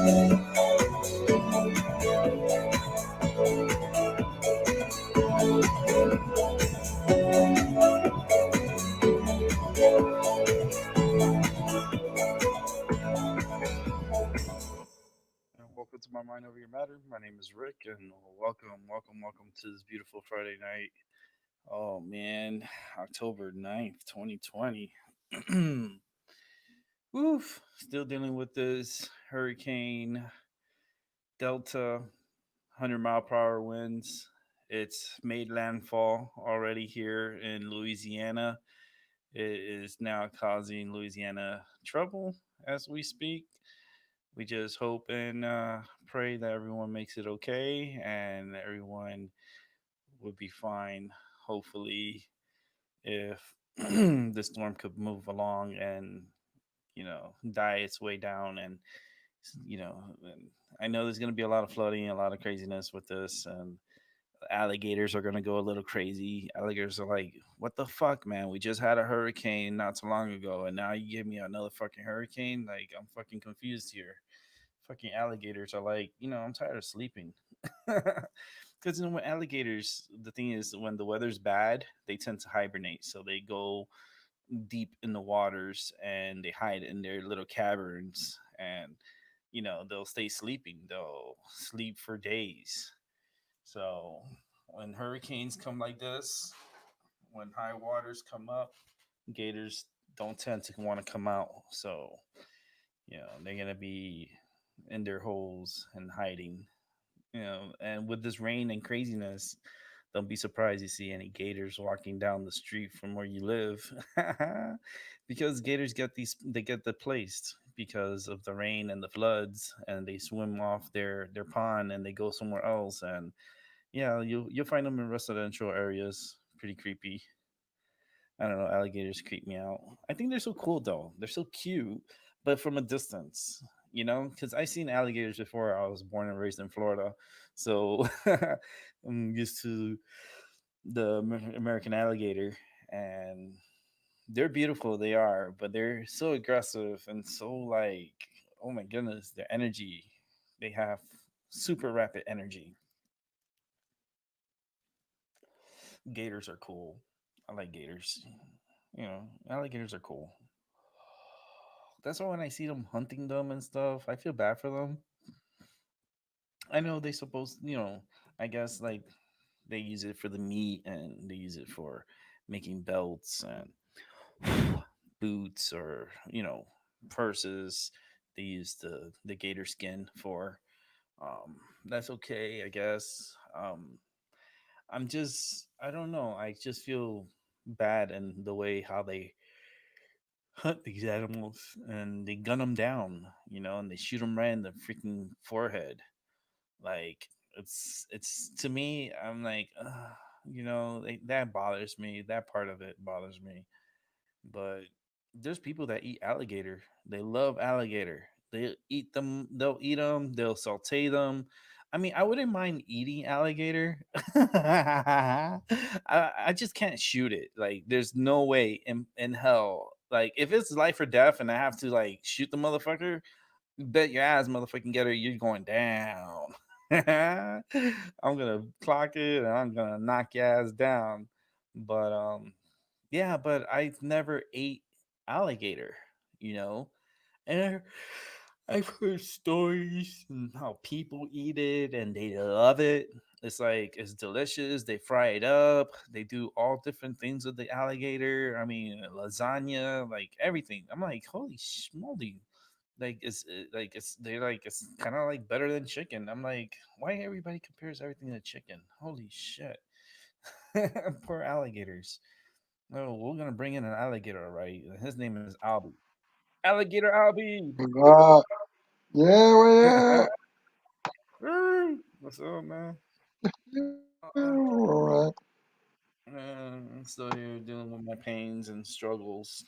Welcome to My Mind Over Your Matter. My name is Rick, and welcome to this beautiful Friday night. Oh man, October 9th, 2020. Woof, still dealing with this hurricane Delta, 100-mile-per-hour winds. It's made landfall already here in Louisiana. It is now causing Louisiana trouble as we speak. We just hope and pray that everyone makes it okay and everyone will be fine. Hopefully, if the storm could move along and die its way down, and you know, and I know there's going to be a lot of flooding, a lot of craziness with this, and alligators are going to go a little crazy. Alligators are like, what the fuck, man? We just had a hurricane not so long ago, and now you give me another fucking hurricane? Like, I'm fucking confused here. Fucking alligators are like, I'm tired of sleeping. Because when alligators, the thing is, when the weather's bad, they tend to hibernate. So they go deep in the waters and they hide in their little caverns, and they'll stay sleeping. They'll sleep for days. So when hurricanes come like this, when high waters come up, gators don't tend to want to come out. So they're gonna be in their holes and hiding. And with this rain and craziness, don't be surprised you see any gators walking down the street from where you live, because gators get displaced because of the rain and the floods, and they swim off their pond and they go somewhere else. And yeah, you'll find them in residential areas. Pretty creepy. I don't know. Alligators creep me out. I think they're so cool though. They're so cute, but from a distance, because I seen alligators before. I was born and raised in Florida, so I'm used to the American alligator, and they're beautiful. They are, but they're so aggressive and so like, oh my goodness, their energy. They have super rapid energy. Gators are cool. I like gators. Alligators are cool. That's why when I see them hunting them and stuff, I feel bad for them. I know they supposed, I guess like they use it for the meat and they use it for making belts and boots or purses. They use the gator skin for. That's okay, I guess. I don't know. I just feel bad in the way how they hunt these animals and they gun them down, and they shoot them right in the freaking forehead. Like it's to me, I'm like, that bothers me. That part of it bothers me. But there's people that eat alligator. They love alligator. They eat them. They'll eat them. They'll saute them. I mean, I wouldn't mind eating alligator. I just can't shoot it. Like, there's no way in hell. Like, if it's life or death, and I have to like shoot the motherfucker, bet your ass, motherfucking getter, you're going down. I'm gonna clock it, and I'm gonna knock your ass down. But yeah, but I've never ate alligator, you know, and I've heard stories and how people eat it and they love it. It's like it's delicious. They fry it up. They do all different things with the alligator. I mean, lasagna, like everything. I'm like, holy schmoly! Like it's they're like it's kind of like better than chicken. I'm like, why everybody compares everything to chicken? Holy shit! Poor alligators. No, we're gonna bring in an alligator, right? His name is Albie. Alligator Albie. God. Yeah, where at? What's up, man? Yeah, all right. I'm still here dealing with my pains and struggles,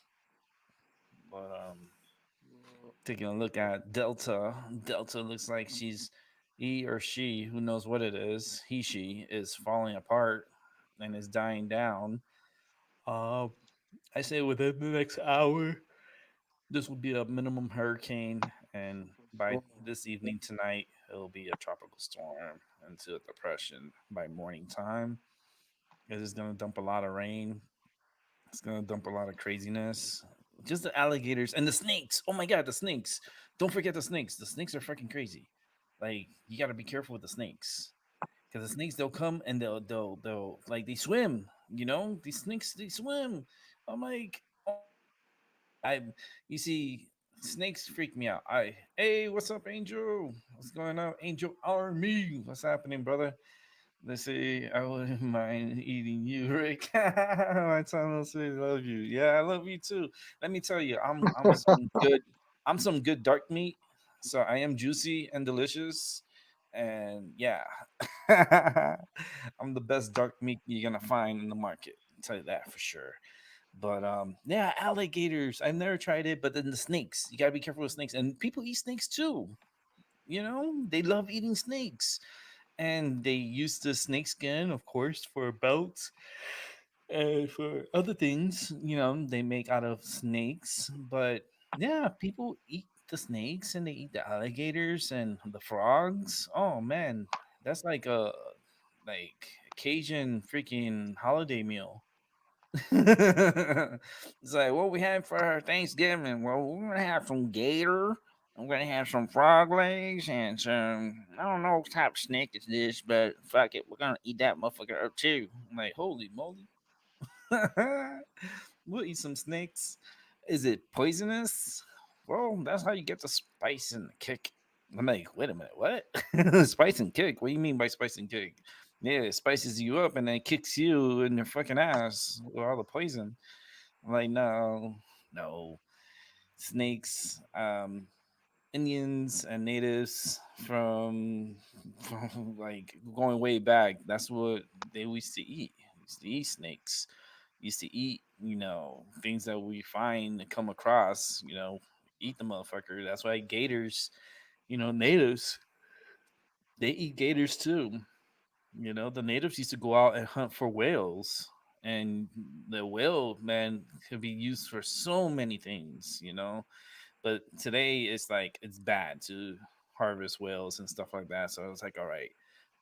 but taking a look at Delta. Delta looks like he or she, who knows what it is, she is falling apart and is dying down. Uh, I say within the next hour, this will be a minimum hurricane, and By this evening tonight, it'll be a tropical storm into a depression by morning time. It is going to dump a lot of rain. It's going to dump a lot of craziness. Just the alligators and the snakes. Oh my God, the snakes. Don't forget the snakes. The snakes are freaking crazy. Like, you got to be careful with the snakes. Because the snakes, they'll come and they'll, like, they swim. These snakes, they swim. I'm like, oh I you see, snakes freak me out. Hey, what's up, Angel? What's going on, Angel Army? What's happening, brother? They say I wouldn't mind eating you, Rick. My son will say love you. Yeah, I love you too. Let me tell you, I'm some good dark meat. So I am juicy and delicious. And yeah. I'm the best dark meat you're gonna find in the market. I'll tell you that for sure. But yeah, alligators. I've never tried it, but then the snakes. You gotta be careful with snakes. And people eat snakes too. They love eating snakes. And they use the snake skin, of course, for belts and for other things, they make out of snakes. But yeah, people eat the snakes and they eat the alligators and the frogs. Oh man, that's like Cajun freaking holiday meal. It's like what we had for our Thanksgiving. Well, we're gonna have some gator. I'm gonna have some frog legs and some I don't know what type of snake is this, but fuck it, we're gonna eat that motherfucker up too. I'm like, holy moly. We'll eat some snakes. Is it poisonous? Well, that's how you get the spice and the kick. I'm like, wait a minute, what? Spice and kick? What do you mean by spice and kick? Yeah, it spices you up and then kicks you in your fucking ass with all the poison. I'm like, no, no. Snakes, Indians and natives from like going way back, that's what they used to eat. Used to eat snakes. Used to eat, things that we find and come across, eat the motherfucker. That's why gators, natives, they eat gators too. The natives used to go out and hunt for whales. And the whale, man, could be used for so many things. But today it's like it's bad to harvest whales and stuff like that. So I was like, all right.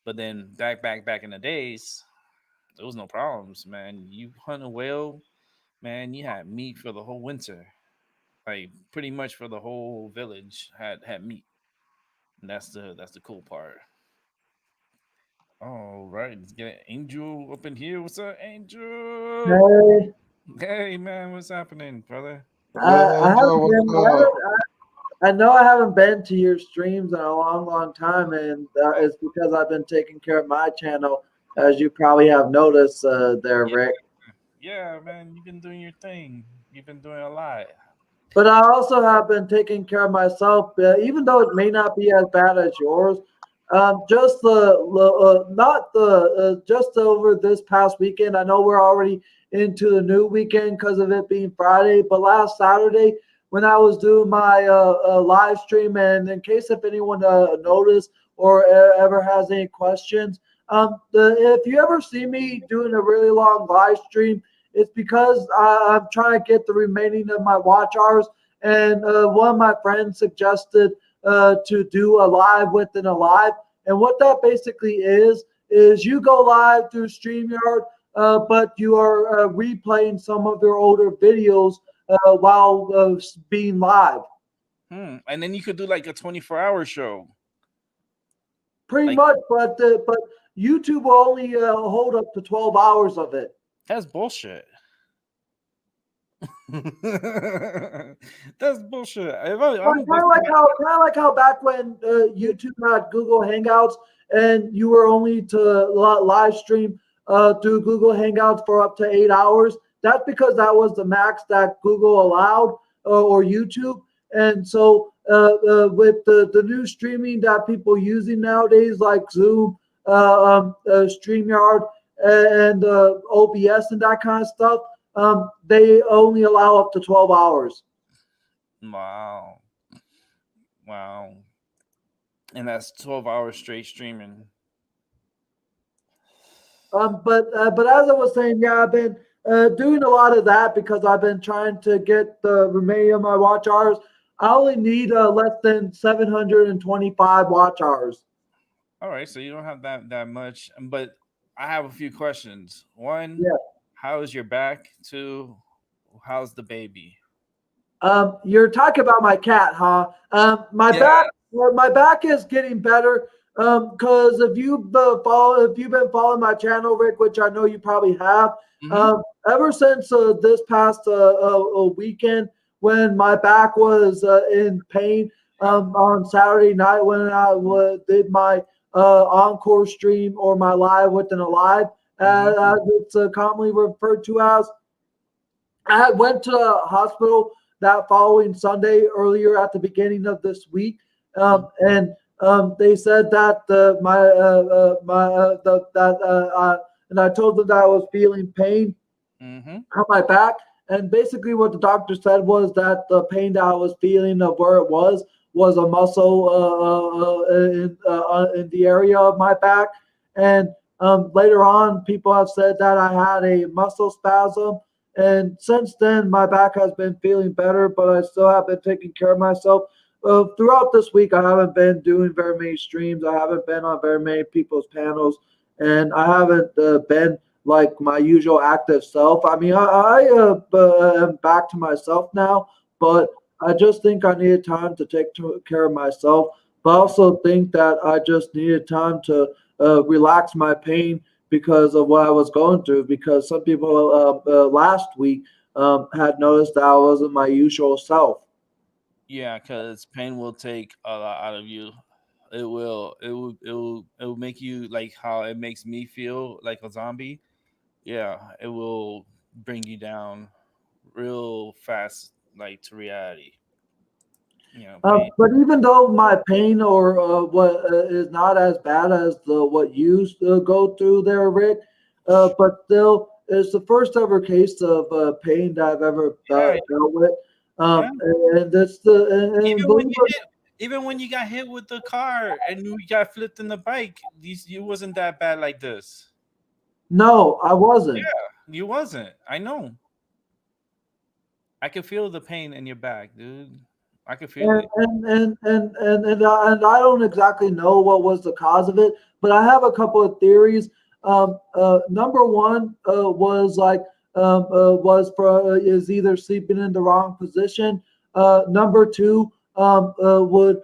But then back in the days, there was no problems, man. You hunt a whale, man, you had meat for the whole winter. Like pretty much for the whole village had meat. And that's the cool part. All right, let's get Angel up in here. What's up, Angel? Hey, Hey man, what's happening, brother? I Angel, haven't what's been. up? I know I haven't been to your streams in a long, long time, and Oh, it's because I've been taking care of my channel, as you probably have noticed there, yeah, Rick. yeah, man, you've been doing your thing. You've been doing a lot. But I also have been taking care of myself, even though it may not be as bad as yours. Just not just over this past weekend. I know we're already into the new weekend because of it being Friday, but last Saturday when I was doing my live stream, and in case if anyone noticed or ever has any questions, if you ever see me doing a really long live stream, it's because I'm trying to get the remaining of my watch hours. And one of my friends suggested to do a live within a live. And what that basically is you go live through StreamYard, but you are replaying some of your older videos while being live. And then you could do like a 24-hour show. Pretty Like much, but YouTube will only hold up to 12 hours of it. that's bullshit. That's bullshit. I'm gonna go Kind of see like how back when YouTube had Google Hangouts and you were only to live stream through Google Hangouts for up to 8 hours. That's because that was the max that Google allowed or YouTube. And so with the new streaming that people using nowadays, like Zoom, StreamYard, and OBS and that kind of stuff, they only allow up to 12 hours. wow, wow, and that's 12 hours straight streaming. But as I was saying, yeah, I've been doing a lot of that because I've been trying to get the remaining of my watch hours. I only need less than 725 watch hours. All right, so you don't have that much, but I have a few questions. One, Yeah. how is your back? Two, how's the baby? You're talking about my cat, huh? Yeah. My back is getting better. Because if you've been following my channel, Rick, which I know you probably have, Mm-hmm. ever since this past weekend when my back was in pain, on Saturday night when I did my encore stream or my live within a live, Mm-hmm. as it's commonly referred to as. I went to the hospital that following Sunday earlier at the beginning of this week, and they said that and I told them that I was feeling pain Mm-hmm. on my back, and basically what the doctor said was that the pain that I was feeling of where it was a muscle in the area of my back, and later on people have said that I had a muscle spasm, and since then my back has been feeling better, but I still have been taking care of myself. Throughout this week, I haven't been doing very many streams. I haven't been on very many people's panels, and I haven't been like my usual active self. I mean, am back to myself now, but I just think I needed time to care of myself. But I also think that I just needed time to relax my pain because of what I was going through. Because some people last week had noticed that I wasn't my usual self. Yeah, because pain will take a lot out of you. It will. It will. It will. It will make you like how it makes me feel like a zombie. Yeah, it will bring you down real fast, like to reality. Pain. But even though my pain or what is not as bad as the what you go through there, Rick, but still, it's the first ever case of pain that I've ever Yeah, dealt with. yeah. And that's the and Even when believe you it, hit, even when you got hit with the car and you got flipped in the bike, you wasn't that bad like this. no, I wasn't. Yeah, you wasn't. I know. I can feel the pain in your back, dude. I can feel it. And I don't exactly know what was the cause of it, but I have a couple of theories. Number one is either sleeping in the wrong position. Number two would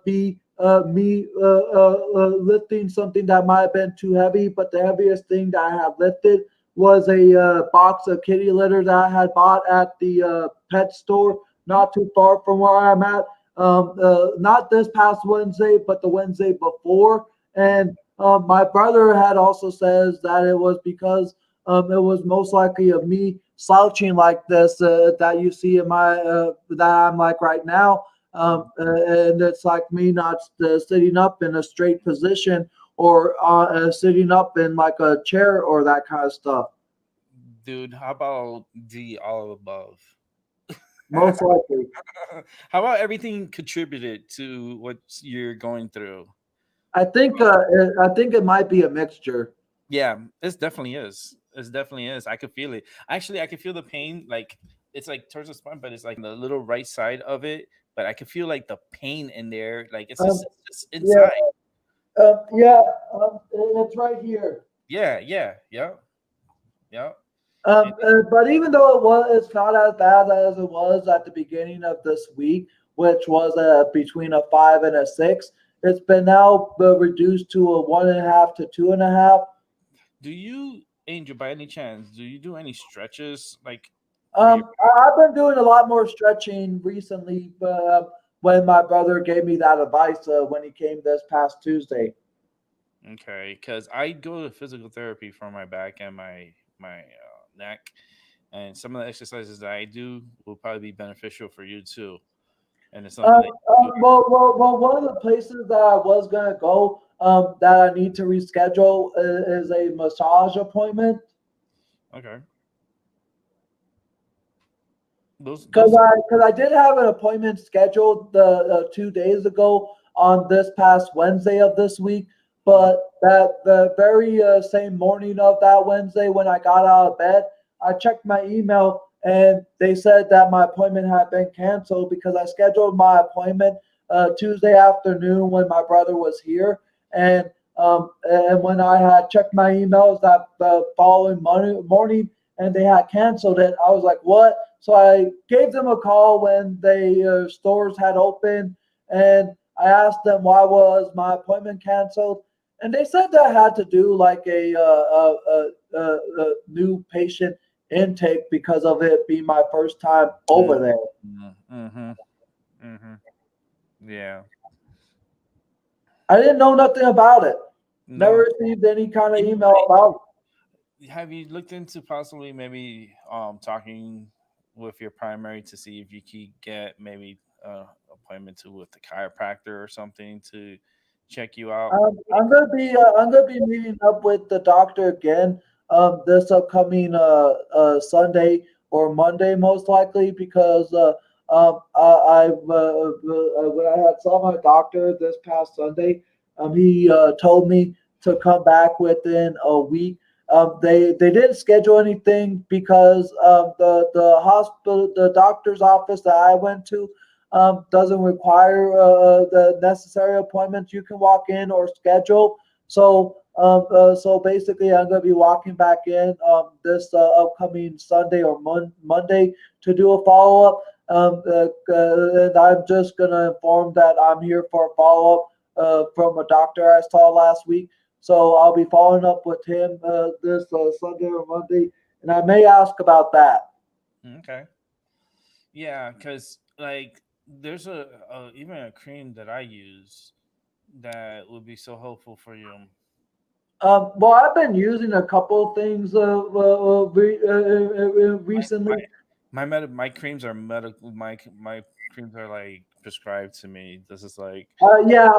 be me lifting something that might have been too heavy, but the heaviest thing that I have lifted was a box of kitty litter that I had bought at the pet store not too far from where I'm at. Not this past Wednesday, but the Wednesday before. And my brother had also says that it was because it was most likely of me slouching like this that you see in my that I'm like right now. And it's like me not sitting up in a straight position or sitting up in like a chair or that kind of stuff. Dude, how about the all above? Most likely. How about everything contributed to what you're going through? I think it might be a mixture. Yeah, this definitely is. This definitely is. I could feel it. Actually, I could feel the pain. Like it's like towards the spine, but it's like the little right side of it. But I could feel like the pain in there. Like Um, it's just yeah, inside. yeah, it's right here. Yeah, yeah, yeah, yeah. And But even though it's not as bad as it was at the beginning of this week, which was between a 5 and a 6. It's been now reduced to a 1.5 to 2.5. do you, Angel, by any chance, do you do any stretches like for your I've been doing a lot more stretching recently. When my brother gave me that advice when he came this past Tuesday. okay? Because I go to physical therapy for my back and my neck, and some of the exercises that I do will probably be beneficial for you too. And it's something that you do. One of the places that I was gonna go that I need to reschedule is a massage appointment Okay, those because those. I did have an appointment scheduled the 2 days ago on this past Wednesday of this week, Mhm. but that the very same morning of that Wednesday when I got out of bed, I checked my email and they said that my appointment had been canceled because I scheduled my appointment Tuesday afternoon when my brother was here, and when I had checked my emails that the following morning and they had canceled it, I was like, "What?" So I gave them a call when the stores had opened, and I asked them why was my appointment canceled, and they said that had to do like a new patient intake because of it being my first time over there. Mm-hmm. Mm-hmm. Yeah. I didn't know nothing about it. No. Never received any kind of You know, email about it. have you looked into possibly maybe talking with your primary to see if you could get maybe appointment to with the chiropractor or something to check you out? I'm gonna be meeting up with the doctor again this upcoming Sunday or Monday most likely because when I had saw my doctor this past Sunday, he told me to come back within a week. They didn't schedule anything because the doctor's office that I went to doesn't require the necessary appointments. You can walk in or schedule. So basically, I'm going to be walking back in this upcoming Sunday or Monday to do a follow up. And I'm just going to inform that I'm here for a follow up from a doctor I saw last week. So I'll be following up with him this Sunday or Monday, and I may ask about that. Okay. Yeah, because like there's even a cream that I use that would be so helpful for you. Well, I've been using a couple of things My recently. my creams are medical. My creams are like prescribed to me. This is like Yeah,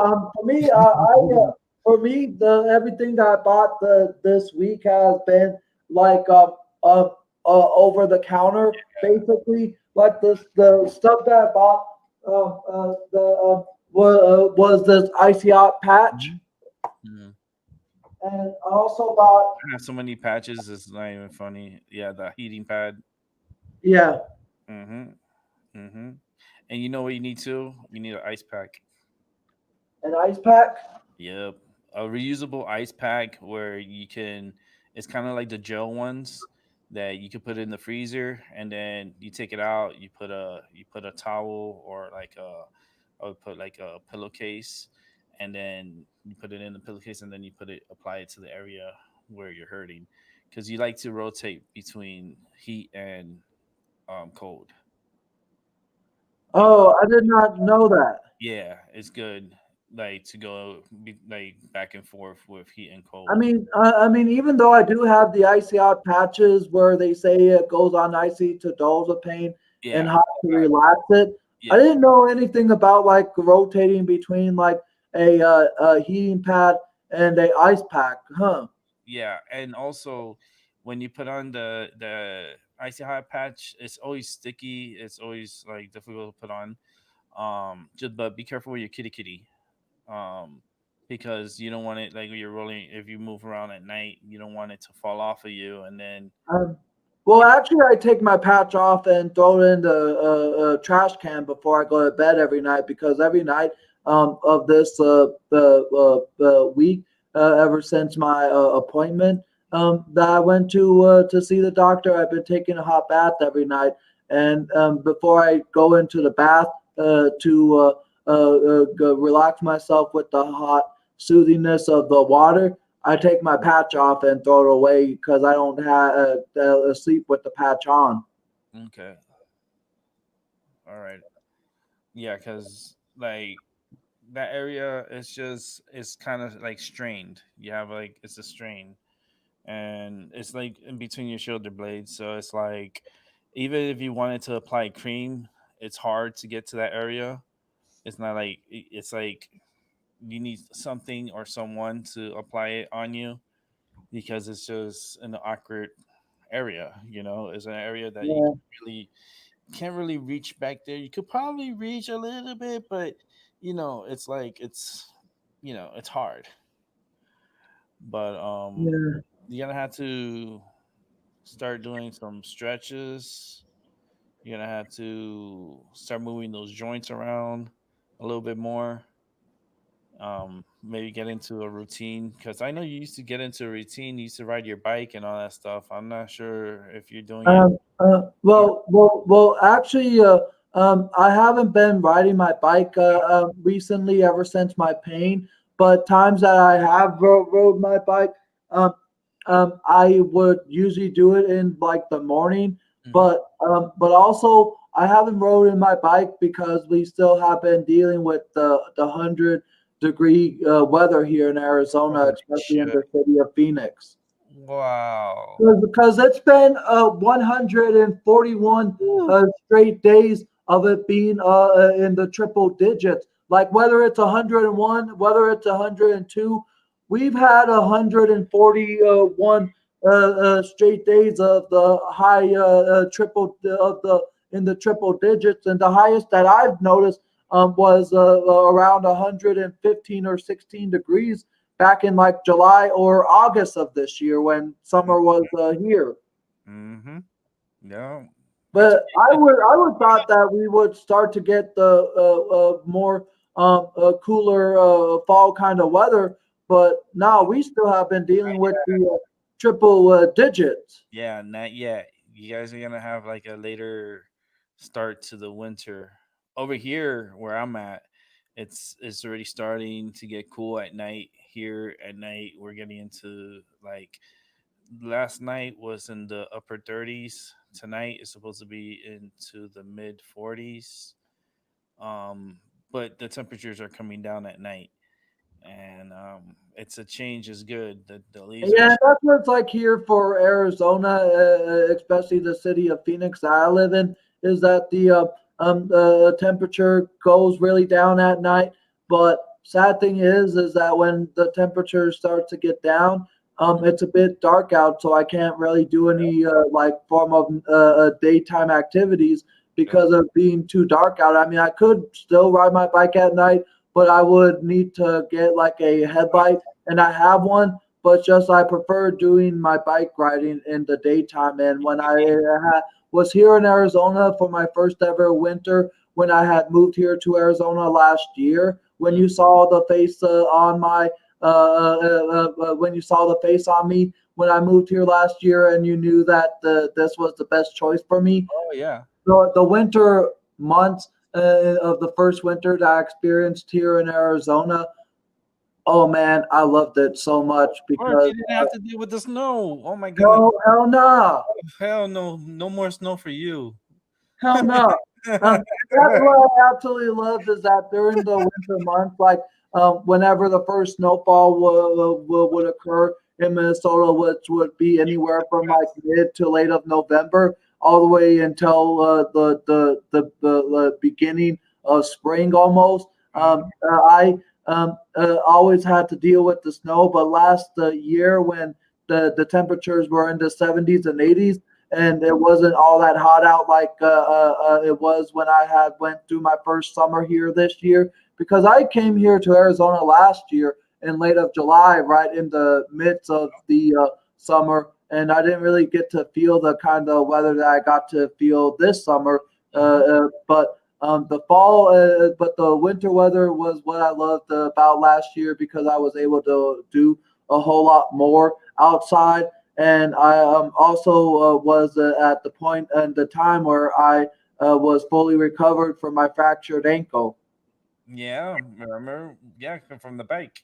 for me, the everything that I bought this week has been like over the counter, basically. Like the stuff that I bought was this icy hot patch, Mhm. Mhm. and I also bought I have so many patches. It's not even funny. Yeah, the heating pad. yeah Mm-hmm. Mm-hmm. And you know what you need too? You need an ice pack. an ice pack. Yep. A reusable ice pack where you can it's kind of like the gel ones that you can put in the freezer and then you take it out, you put a towel or like a I would put like a pillowcase and then you put it in the pillowcase and then you put it apply it to the area where you're hurting cuz you like to rotate between heat and cold. Because Oh, I did not know that. yeah, it's good like to go like back and forth with heat and I cold. mean, even though I do have the icy hot patches where they say it goes on icy to dulls the pain and Yeah, hot to relax it, I yeah, didn't know anything about like rotating between like a heating pad and a ice pack, huh? yeah, and also when you put on the icy hot patch, it's always sticky. It's always like difficult to put on. Just but be careful with your kitty, um, because you don't want it like when you're rolling. If you move around at night, you don't want it to fall off of you, and then Um, well, actually, I take my patch off and throw it in the trash can before I go to bed every night because every night of this week, ever since my appointment that I went to see the doctor, I've been taking a hot bath every night. And before I go into the bath to relax myself with the hot soothingness of the water, I take my patch off and throw it away because I don't have sleep with the patch on. okay, all right, yeah, because like that area is just it's kind of like strained. You have like it's a strain and it's like in between your shoulder blades. So it's like even if you wanted to apply cream, it's hard to get to that area. It's not like it's like you need something or someone to apply it on you because it's just an awkward area. You know, it's an area that you Yeah, really can't really reach back there. You could probably reach a little bit, but you know, it's like it's hard. But yeah. you're gonna have to start doing some stretches You're gonna have to start moving those joints around a little bit more. Maybe get into a routine because I know you used to get into a routine. You used to ride your bike and all that stuff. I'm not sure if you're doing it. Actually, I haven't been riding my bike recently ever since my pain. But times that I have rode my bike, um, I would usually do it in like the morning. Hmm. But also I haven't rode in my bike because we still have been dealing with the 100-degree weather here in Arizona, Holy especially in shit! the city of Phoenix. Wow. Because it's been 141 Woo. straight days of it being in the triple digits. Like whether it's 101, whether it's 102, we've had 141 straight days of the high triple of the in the triple digits, and the highest that I've noticed was around 115 or 16 degrees back in like July or August of this year when summer was here. Mm-hmm. No, that's But pretty good. I would thought that we would start to get the more cooler fall kind of weather, but now we still have been dealing with the triple digits. Yeah, not yet. You guys are gonna have like a later start to the winter. Over here where I'm at, it's already starting to get cool at night. Here at night, we're getting into like last night was in the upper 30s. Tonight is supposed to be into the mid 40s. Um, but the temperatures are coming down at night, and it's a change is good. The leaves are Yeah, that's what it's like here for Arizona, especially the city of Phoenix that I live in, is that the temperature goes really down at night. But sad thing is that when the temperature starts to get down, it's a bit dark out, so I can't really do any like form of daytime activities yep. because of being too dark out. I mean, I could still ride my bike at night, but I would need to get like a headlight, and I have one, but just I prefer doing my bike riding in the daytime. And when I was here in Arizona for my first ever winter, when I had moved here to Arizona last year, when Mm. you saw the face on my when you saw the face on me when I moved here last year, and you knew that this was the best choice for me. Oh yeah. The winter months of the first winter that I experienced here in Arizona, oh man, I loved it so much Mark, because you didn't have to deal with the snow. Oh my goodness. hell no. Oh, hell no, no more snow for you. Hell no. That's what I absolutely loved is that during the winter months, like whenever the first snowfall would occur in Minnesota, which would be anywhere from like mid to late of November, all the way until the beginning of spring almost. Mhm. I always had to deal with the snow, but last year when the temperatures were in the 70s and 80s, and it wasn't all that hot out like it was when I had went through my first summer here this year, because I came here to Arizona last year in late of July, right in the midst of the summer, and I didn't really get to feel the kind of weather that I got to feel this summer. Mhm. But the fall, but the winter weather was what I loved about last year because I was able to do a whole lot more outside, and I also was at the point and the time where I was fully recovered from my fractured ankle. Yeah, remember? Yeah, from the bike.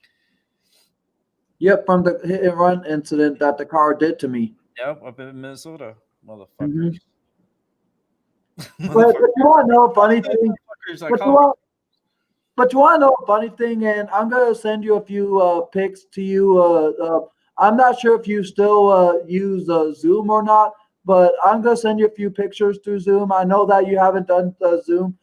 Yep, from the hit and run incident that the car did to me. Yep, up in Minnesota, motherfuckers. Hmm. But you Motherfuckers. want to know a funny thing? Motherfuckers. I But you call want But you want to know a funny thing, and I'm gonna send you a few pics to you. I'm not sure if you still use Zoom or not, but I'm gonna send you a few pictures through Zoom. I know that you haven't done the Zoom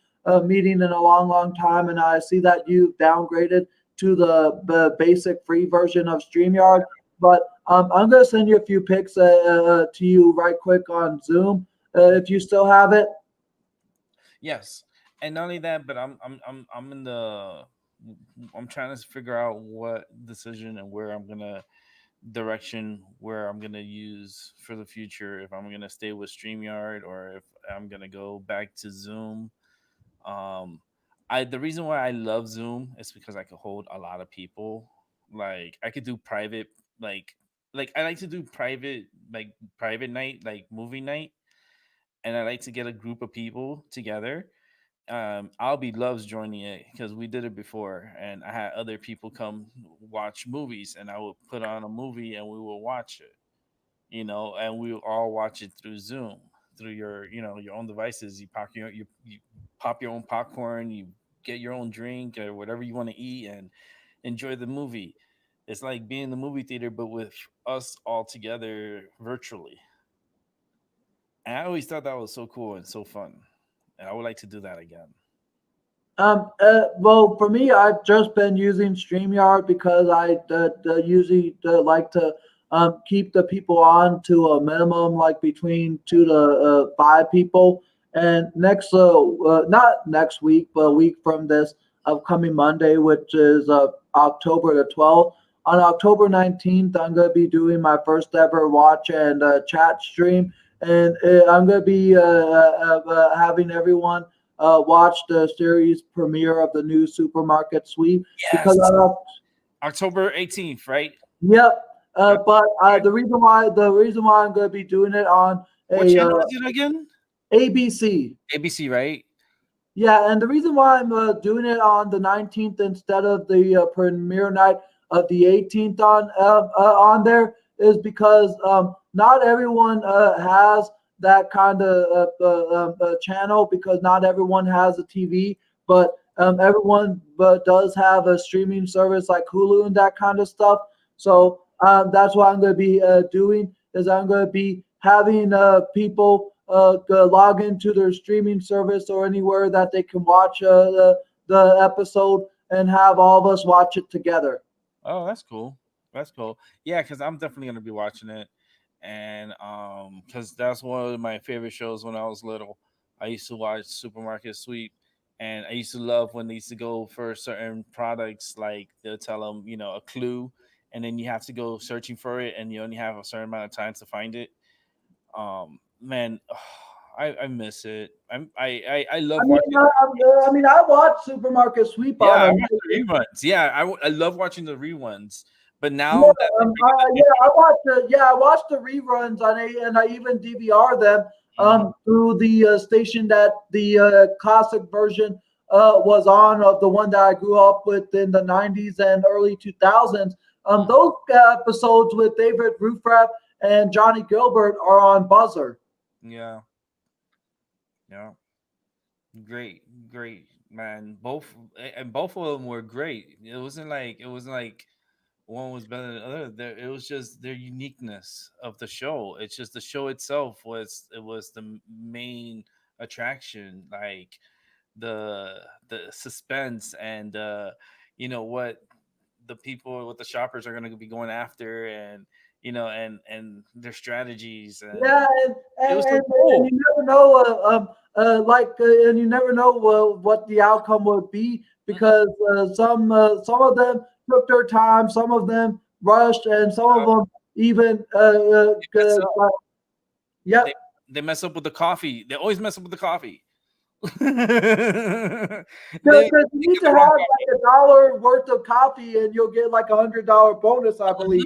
meeting in a long, long time, and I see that you've downgraded to the basic free version of StreamYard. But I'm gonna send you a few pics to you right quick on Zoom if you still have it. yes, and not only that, but I'm in the. I'm trying to figure out what decision and where I'm gonna direction where I'm gonna use for the future. If I'm gonna stay with Streamyard or I'm gonna go back to Zoom. Um, I the reason why I love Zoom is because I could hold a lot of people. Like I could do private, like I like to do private night, like movie night, and I like to get a group of people together. Albie loves joining it because we did it before, and I had other people come watch movies, and I would put on a movie and we will watch it, and we all watch it through Zoom, through your own devices. You pop your own popcorn, you get your own drink or whatever you want to eat, and enjoy the movie. It's like being in the movie theater, but with us all together virtually. And I always thought that was so cool and so fun, and I would like to do that again. Well, for me, I've just been using StreamYard because I usually like to keep the people on to a minimum, like between 2 to 5 people. And not next week, but a week from this upcoming Monday, which is October the 12th. On October 19th, I'm going to be doing my first ever watch and chat stream. And I'm going to be having everyone watch the series premiere of the new Supermarket Sweep because Yes, October 18th, right? yep. Yeah. But the reason why I'm going to be doing it on What a channel is it again? ABC. ABC, right? Yeah, and the reason why I'm doing it on the 19th instead of the premiere night of the 18th on there is because not everyone has that kind of channel because not everyone has a TV, but everyone does have a streaming service like Hulu and that kind of stuff. So that's what I'm going to be doing is I'm going to be having people log into their streaming service or anywhere that they can watch the episode and have all of us watch it together. Oh, that's cool. That's cool. Yeah, because I'm definitely gonna be watching it, and because that's one of my favorite shows when I was little. I used to watch Supermarket Sweep, and I used to love when they used to go for certain products. Like they'll tell them, a clue, and then you have to go searching for it, and you only have a certain amount of time to find it. Man, I miss it. I I love mean, watching. I watched Supermarket Sweep Yeah, on I a watch the reruns. Yeah, I love watching the reruns. But yeah, now that they're bringing the new I watched the reruns on a, and I even DVR them Mhm. through the station that the classic version was on of the one that I grew up with in the 90s and early 2000s. Those episodes with David Rufrap and Johnny Gilbert are on Buzzer. Yeah, yeah, great, great, man. And both of them were great. It wasn't like one was better than the other. It was just their uniqueness of the show. It's just the show itself was the main attraction. Like the the suspense and what what the shoppers are going to be going after, and and their strategies, and Yeah, it was so and cool. you never know, and you never know what the outcome would be because some of them took their time, some of them rushed, and some of them even They mess up. yep. They mess up with the coffee. They always mess up with the coffee. They Because you need get to the have wrong like $1 worth of coffee, and you'll get like $100 bonus, I believe.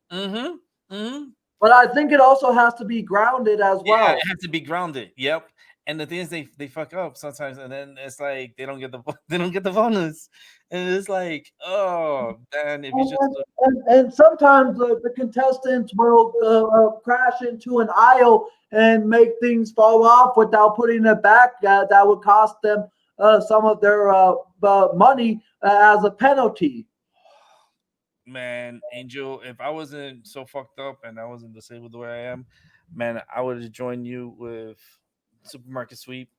coffee. Hmm. Hmm. But I think it also has to be grounded as Yeah, well. it has to be grounded. Yep. And the thing is, they fuck up sometimes, and then it's like they don't get the they don't get the bonus, and it's like, oh man, if you And, just and, and sometimes the contestants will crash into an aisle and make things fall off without putting it back. That would cost them some of their money as a penalty. man, Angel, if I wasn't so fucked up and I wasn't disabled the way I am, man, I would have joined you with Supermarket Sweep,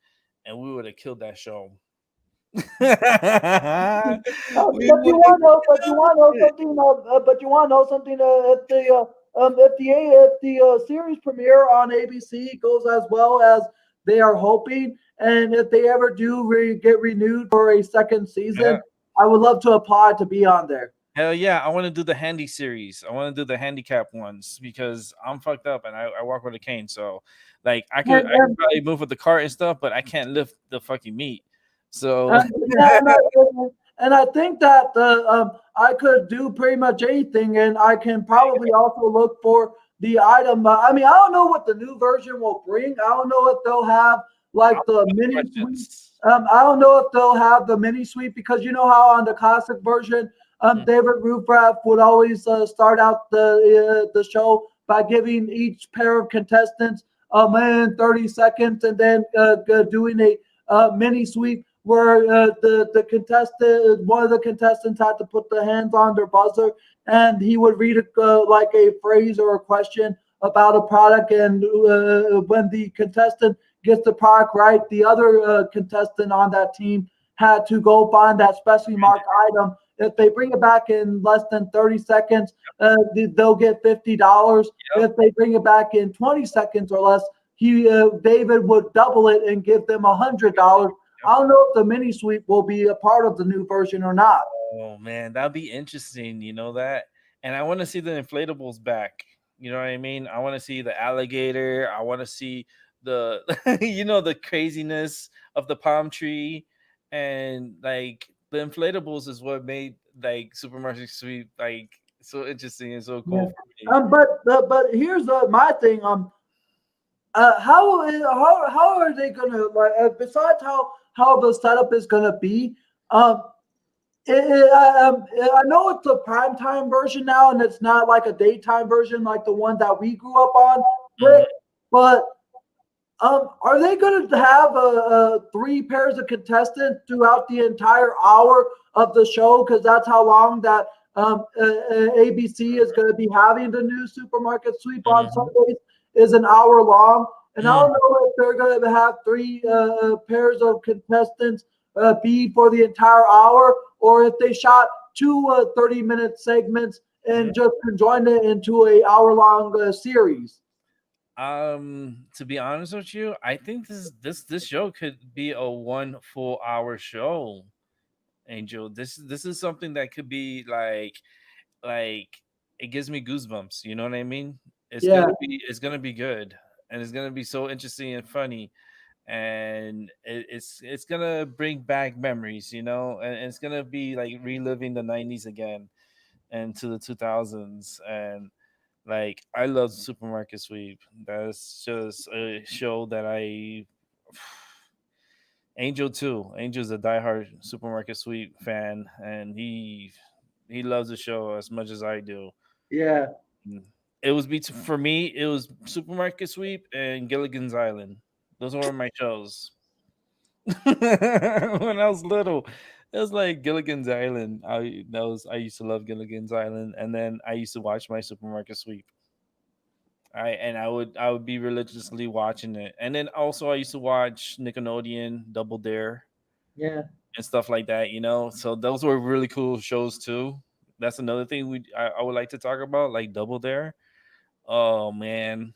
and we would have killed that show. We would have But you want to know killed it. something. But you want to know something. If the series premiere on ABC goes as well as they are hoping, and if they ever do get renewed for a second Yeah. season, I would love to apply to be on there. Hell yeah, I want to do the handy series. I want to do the handicap ones because I'm fucked up and I walk with a cane. So, like, I could And, probably move with the cart and stuff, but I can't lift the fucking meat. So, yeah, and I think that I could do pretty much anything, and I can probably also look for the item. I mean, I don't know what the new version will bring. I don't know if they'll have I like have the mini suite. questions. I don't know if they'll have the mini suite because you know how on the classic version, Mm, David Ruffraff would always start out the show by giving each pair of contestants a minute 30 seconds, and then doing a mini sweep where the contestant, one of the contestants had to put the hands on their buzzer, and he would read like a phrase or a question about a product, and when the contestant gets the product right, the other contestant on that team had to go find that specially find marked it. item. If they bring it back in less than 30 seconds, they'll get $50. Yep. If they bring it back in 20 seconds or less, David would double it and give them $100. Yep. I don't know if the mini sweep will be a part of the new version or not. Oh man, that'd be interesting. You know that, and I want to see the inflatables back. You know what I mean? I want to see the alligator. I want to see the, the craziness of the palm tree, and like the inflatables is what made like Supermarket Sweep like so interesting and so Yeah. cool for me. But here's my thing. How are they gonna like besides how the setup is gonna be? Um, I know it's a prime time version now, and it's not like a daytime version like the one that we grew up on, Hmm. Rick. But are they going to have three pairs of contestants throughout the entire hour of the show? Because that's how long that ABC is going to be having the new supermarket sweep on Hmm. Sundays is an hour long. And I Hmm. don't know if they're going to have three pairs of contestants be for the entire hour, or if they shot two 30-minute segments Yeah. and just joined it into a hour-long series. To be honest with you, I think this show could be a one full hour show. Angel. This is something that could be like it gives me goosebumps. You know what I mean? Yeah, It's gonna be good, and it's gonna be so interesting and funny, and it's gonna bring back memories. And it's gonna be like reliving the '90s again and to the 2000s, and like I love Supermarket Sweep. That's just a show that I Angel too. Angel's a diehard Supermarket Sweep fan, and he loves the show as much as I do. yeah. Mm. It was for me. It was Supermarket Sweep and Gilligan's Island. Those were my shows when I was little. It was like Gilligan's Island. I used to love Gilligan's Island, and then I used to watch my Supermarket Sweep. I would be religiously watching it, and then also I used to watch Nickelodeon Double Dare Yeah. and stuff like that. So those were really cool shows too. That's another thing I would like to talk about, like Double Dare. Oh man,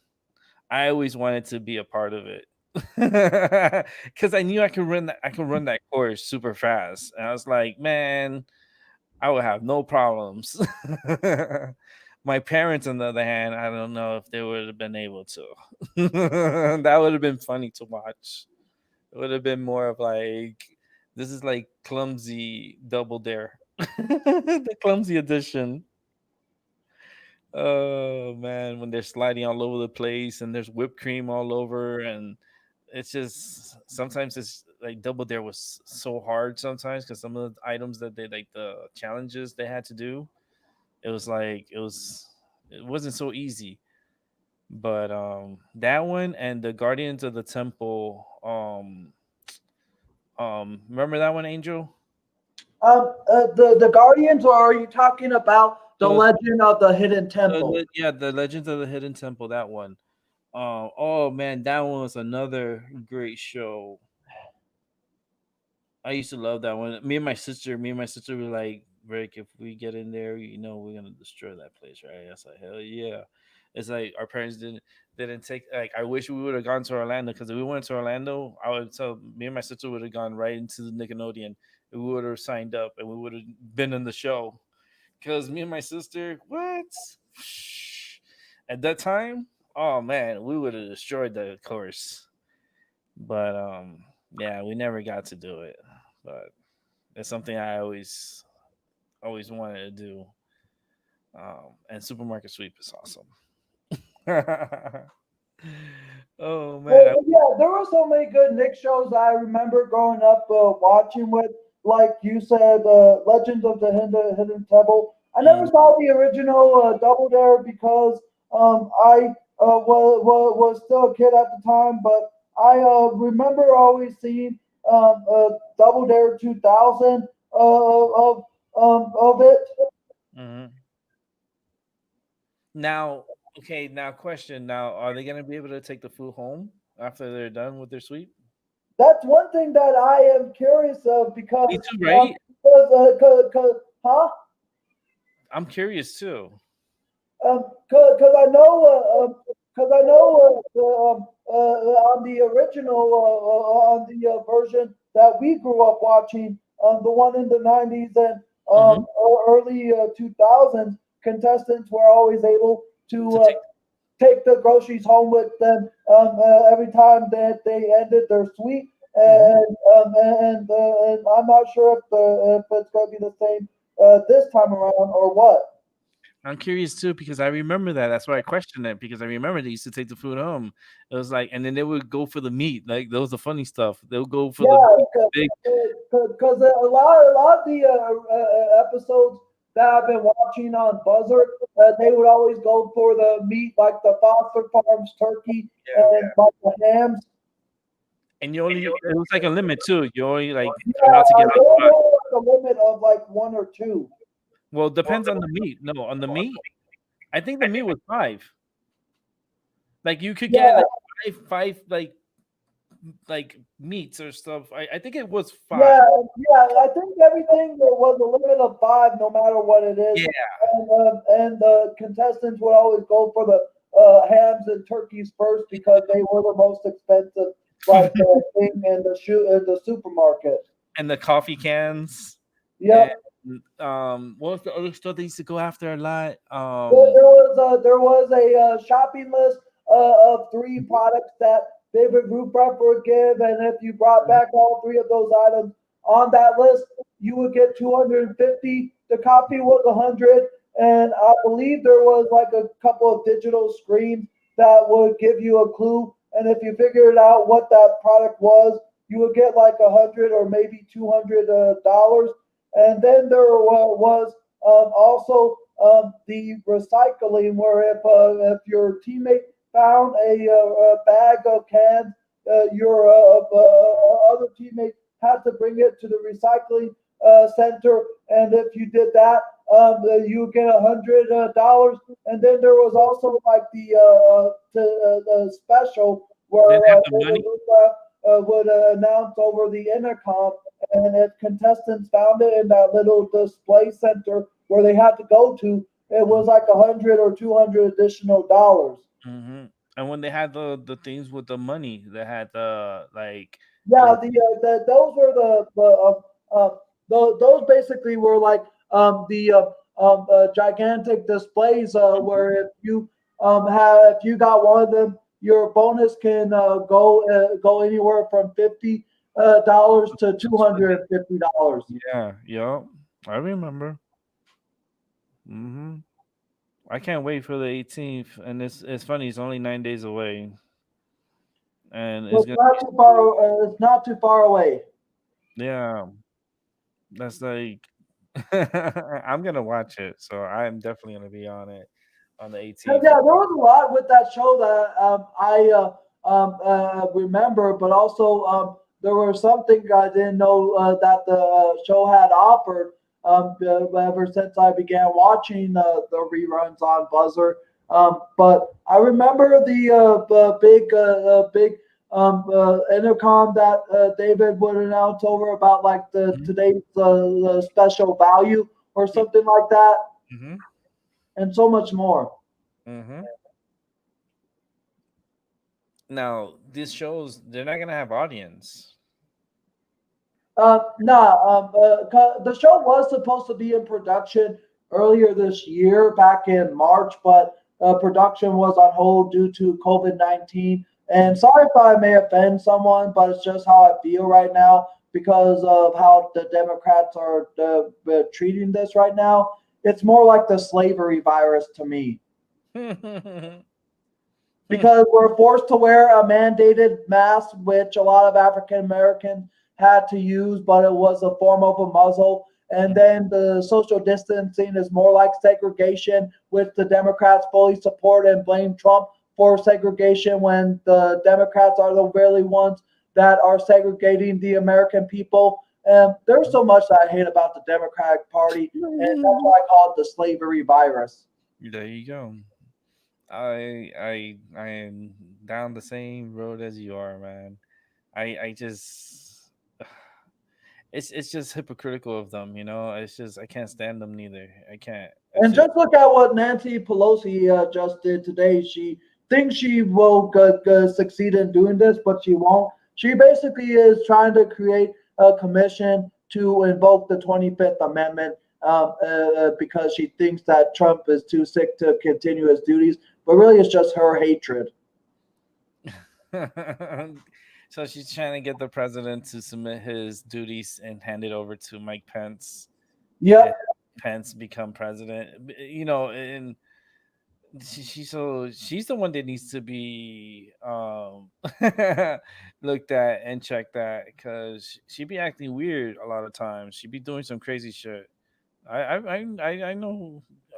I always wanted to be a part of it because I knew I could run that course super fast, and I was like, man, I would have no problems. My parents, on the other hand, I don't know if they would have been able to. That would have been funny to watch. It would have been more of like this is like clumsy double dare, the clumsy edition. Oh man, when they're sliding all over the place and there's whipped cream all over, and it's just sometimes it's like double dare was so hard sometimes because some of the items that they like the challenges they had to do, it was like it wasn't so easy. But that one and the Guardians of the Temple, remember that one, Angel? The Guardians, or are you talking about the The, Legend of the Hidden Temple? yeah, the Legends of the Hidden Temple, that one. Oh man, that one was another great show. I used to love that one. Me and my sister were like, Rick, if we get in there, we're gonna destroy that place, right? I was like, hell yeah. It's like our parents didn't take like I wish we would have gone to Orlando because if we went to Orlando, I would tell me and my sister would have gone right into the Nickelodeon. We would have signed up and we would have been in the show because me and my sister, what? At that time, oh man, we would have destroyed the course. But yeah, we never got to do it. But it's something I always wanted to do. And supermarket sweep is awesome. Oh man, But yeah, there were so many good Nick shows I remember growing up watching with, like you said, Legends of the Hidden Temple. I never mm, saw the original Double Dare because I was still a kid at the time, but I remember always seeing Double Dare 2000 of it. mhm. Now, okay, now question. Now, are they gonna be able to take the food home after they're done with their sweep? That's one thing that I am curious of Me because too, right? huh? I'm curious too. Because I know on the original on the version that we grew up watching, the one in the '90s and Hmm. early 2000s, contestants were always able To to take. take the groceries home with them every time that they ended their sweep. Hmm. And I'm not sure if it's going to be the same this time around or what. I'm curious too because I remember that. That's why I questioned it because I remember they used to take the food home. It was like, and then they would go for the meat. Like that was the funny stuff. They'll go for the Yeah, big. because a lot of the episodes that I've been watching on Buzzard, they would always go for the meat, like the Foster Farms turkey Yeah, and like the hams. and you only it was like a limit too. You only like Yeah, allowed to get like there five. was a limit of like one or two. Well, it depends on the meat. No, on the meat, I think the meat was five. Like you could get Yeah, like five like meats or stuff. I think it was five. yeah, yeah. I think everything there was a limit of five, no matter what it is, Yeah, and the contestants would always go for the hams and turkeys first because they were the most expensive, like thing in the in the supermarket. and the coffee cans and Yep. what was the other stuff they used to go after a lot? There was a shopping list of three products that David Ruprecht would give, and if you brought back all three of those items on that list, you would get 250. The copy was 100, and I believe there was like a couple of digital screens that would give you a clue. And if you figured out what that product was, you would get like 100 or maybe $200. And then there was also the recycling, where if your teammate found a bag of cans, your other teammate had to bring it to the recycling center, and if you did that, you get $100. And then there was also like the special where Didn't have the David money. would announce over the intercom, and if contestants found it in that little display center where they had to go to, it was like 100 or 200 additional dollars. Hmm. And when they had the things with the money, they had the like the Yeah, those were those basically were like the gigantic displays where if you got one of them, your bonus can go anywhere from $50 to $250. yeah, yeah. I remember. Hmm. I can't wait for the 18th, and it's funny. It's only 9 days away, and So it's gonna be it's not too far away. yeah. That's like I'm gonna watch it, so I'm definitely gonna be on it on the 'Cause, 18th. yeah, there was a lot with that show that I remember, but also there were some things I didn't know that the show had offered ever since I began watching the reruns on Buzzer. But I remember the big intercom that David would announce over about like the Mhm, today's special value or something like that, mhm, and so much more. mhm. Now, these shows they're not gonna have audience. Nah, the show was supposed to be in production earlier this year, back in March, but production was on hold due to COVID-19. And sorry if I may offend someone, but it's just how I feel right now because of how the Democrats are treating this right now. It's more like the slavery virus to me because we're forced to wear a mandated mask, which a lot of African Americans had to use, but it was a form of a muzzle. And then the social distancing is more like segregation, which the Democrats fully support and blame Trump for segregation when the Democrats are the really ones that are segregating the American people. And there's so much that I hate about the Democratic Party, and that's why I call it the slavery virus. There you go. I am down the same road as you are, man. I just it's just hypocritical of them, you know. It's just I can't stand them neither. I can't. It's And just just look at what Nancy Pelosi just did today. She thinks she will succeed in doing this, but she won't. She basically is trying to create a commission to invoke the 25th Amendment because she thinks that Trump is too sick to continue his duties. But really, it's just her hatred. so she's trying to get the president to submit his duties and hand it over to Mike Pence, and Yep, Pence become president. You know, and she's the one that needs to be looked at and checked at because she be acting weird a lot of times. She be doing some crazy shit. I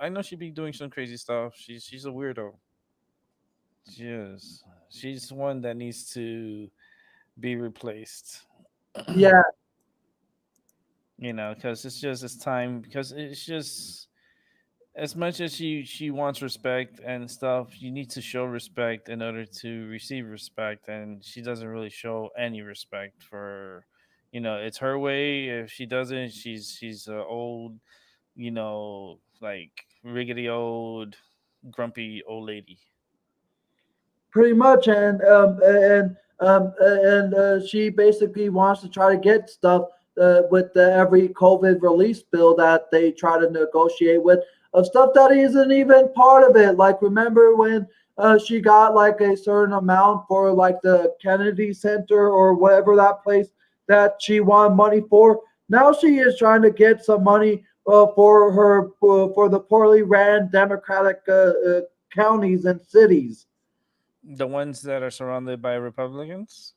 know she be doing some crazy stuff. She's a weirdo. She is. She's one that needs to be replaced. yeah, You know, because it's time. Because it's just as much as she wants respect and stuff, you need to show respect in order to receive respect, and she doesn't really show any respect for. You know, it's her way. If she doesn't, she's a old, you know, like riggedy old, grumpy old lady. pretty much. And she basically wants to try to get stuff with every COVID release bill that they try to negotiate with of stuff that isn't even part of it. Like remember when she got like a certain amount for like the Kennedy Center or whatever that place that she wanted money for. Now she is trying to get some money for her for the poorly ran Democratic counties and cities. The ones that are surrounded by Republicans.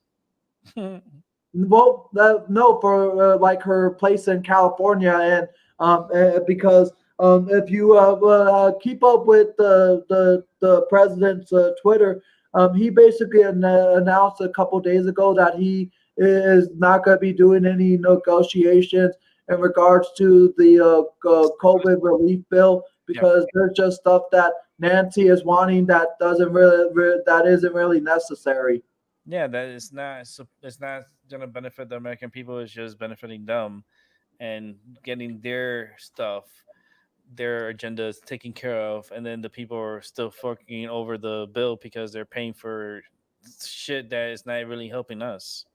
Well, no, for like her place in California, and because if you keep up with the president's Twitter, he basically announced a couple days ago that he is not going to be doing any negotiations in regards to the COVID relief bill Yep. because there's just stuff that Nancy is wanting that doesn't that isn't really necessary. Yeah, that is not. It's not gonna benefit the American people. It's just benefiting them and getting their stuff, their agendas taken care of, and then the people are still fucking over the bill because they're paying for shit that is not really helping us.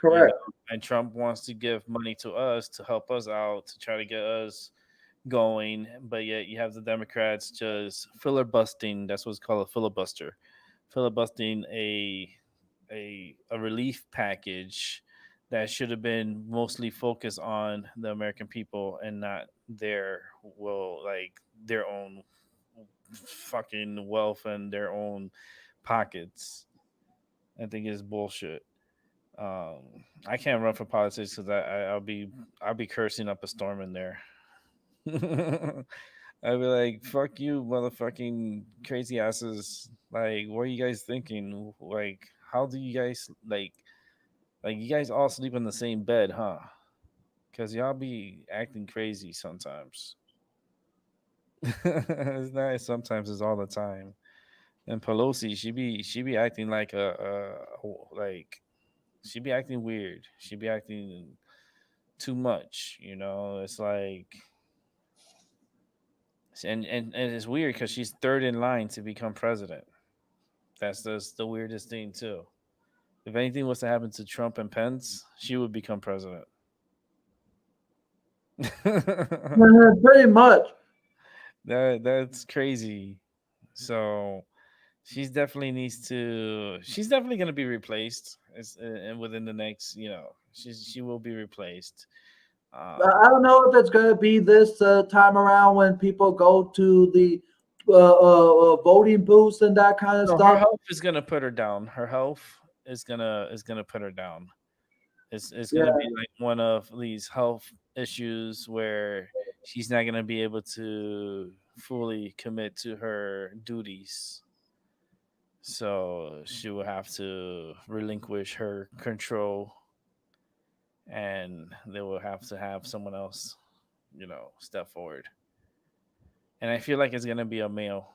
You know, Correct. and Trump wants to give money to us to help us out to try to get us going, but yet you have the Democrats just filibustering. That's what's called a filibuster, filibustering a relief package that should have been mostly focused on the American people and not their like their own fucking wealth and their own pockets. I think it's bullshit. I can't run for politics because I'll be cursing up a storm in there. I'd be like, "Fuck you, motherfucking crazy asses! Like, what are you guys thinking? Like, how do you guys like you guys all sleep in the same bed, huh? Because y'all be acting crazy sometimes. It's not sometimes; it's all the time. And Pelosi, she be acting like like she be acting weird. She be acting too much. You know, it's like and it's weird because she's third in line to become president. That's the weirdest thing too. If anything was to happen to Trump and Pence, she would become president. Pretty much. That's crazy. So she's definitely going to be replaced and within the next, she will be replaced. um I don't know if it's going to be this time around when people go to the voting booths and that kind of no, her stuff. health is going to put her down. Her health is going to put her down. It's Yeah. going to be like one of these health issues where she's not going to be able to fully commit to her duties. So she will have to relinquish her control, and they will have to have someone else, step forward. And I feel like it's gonna be a male,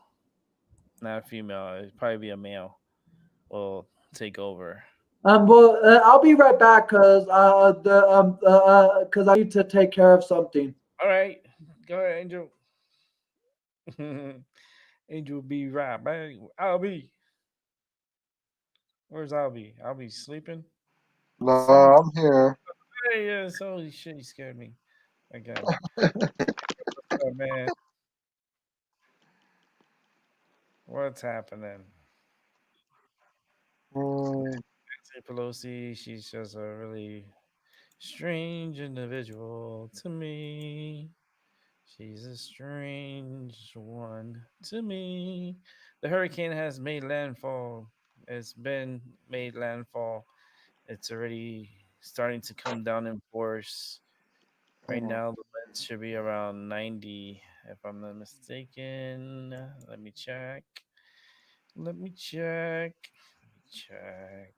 not a female. It'd probably be a male will take over. Well, I'll be right back because I need to take care of something. All right, go ahead, Angel. Angel will be right back. Albie, where's Albie? Albie sleeping. No, Someone, I'm here. hey, yes, holy shit, you scared me again. What's up, man? What's happening? Mm, Nancy Pelosi, she's just a really strange individual to me. She's a strange one to me. The hurricane has made landfall. It's been made landfall. It's already starting to come down in force. Right mm. now, the winds should be around 90, if I'm not mistaken. Let me check. Let me check. Let me check.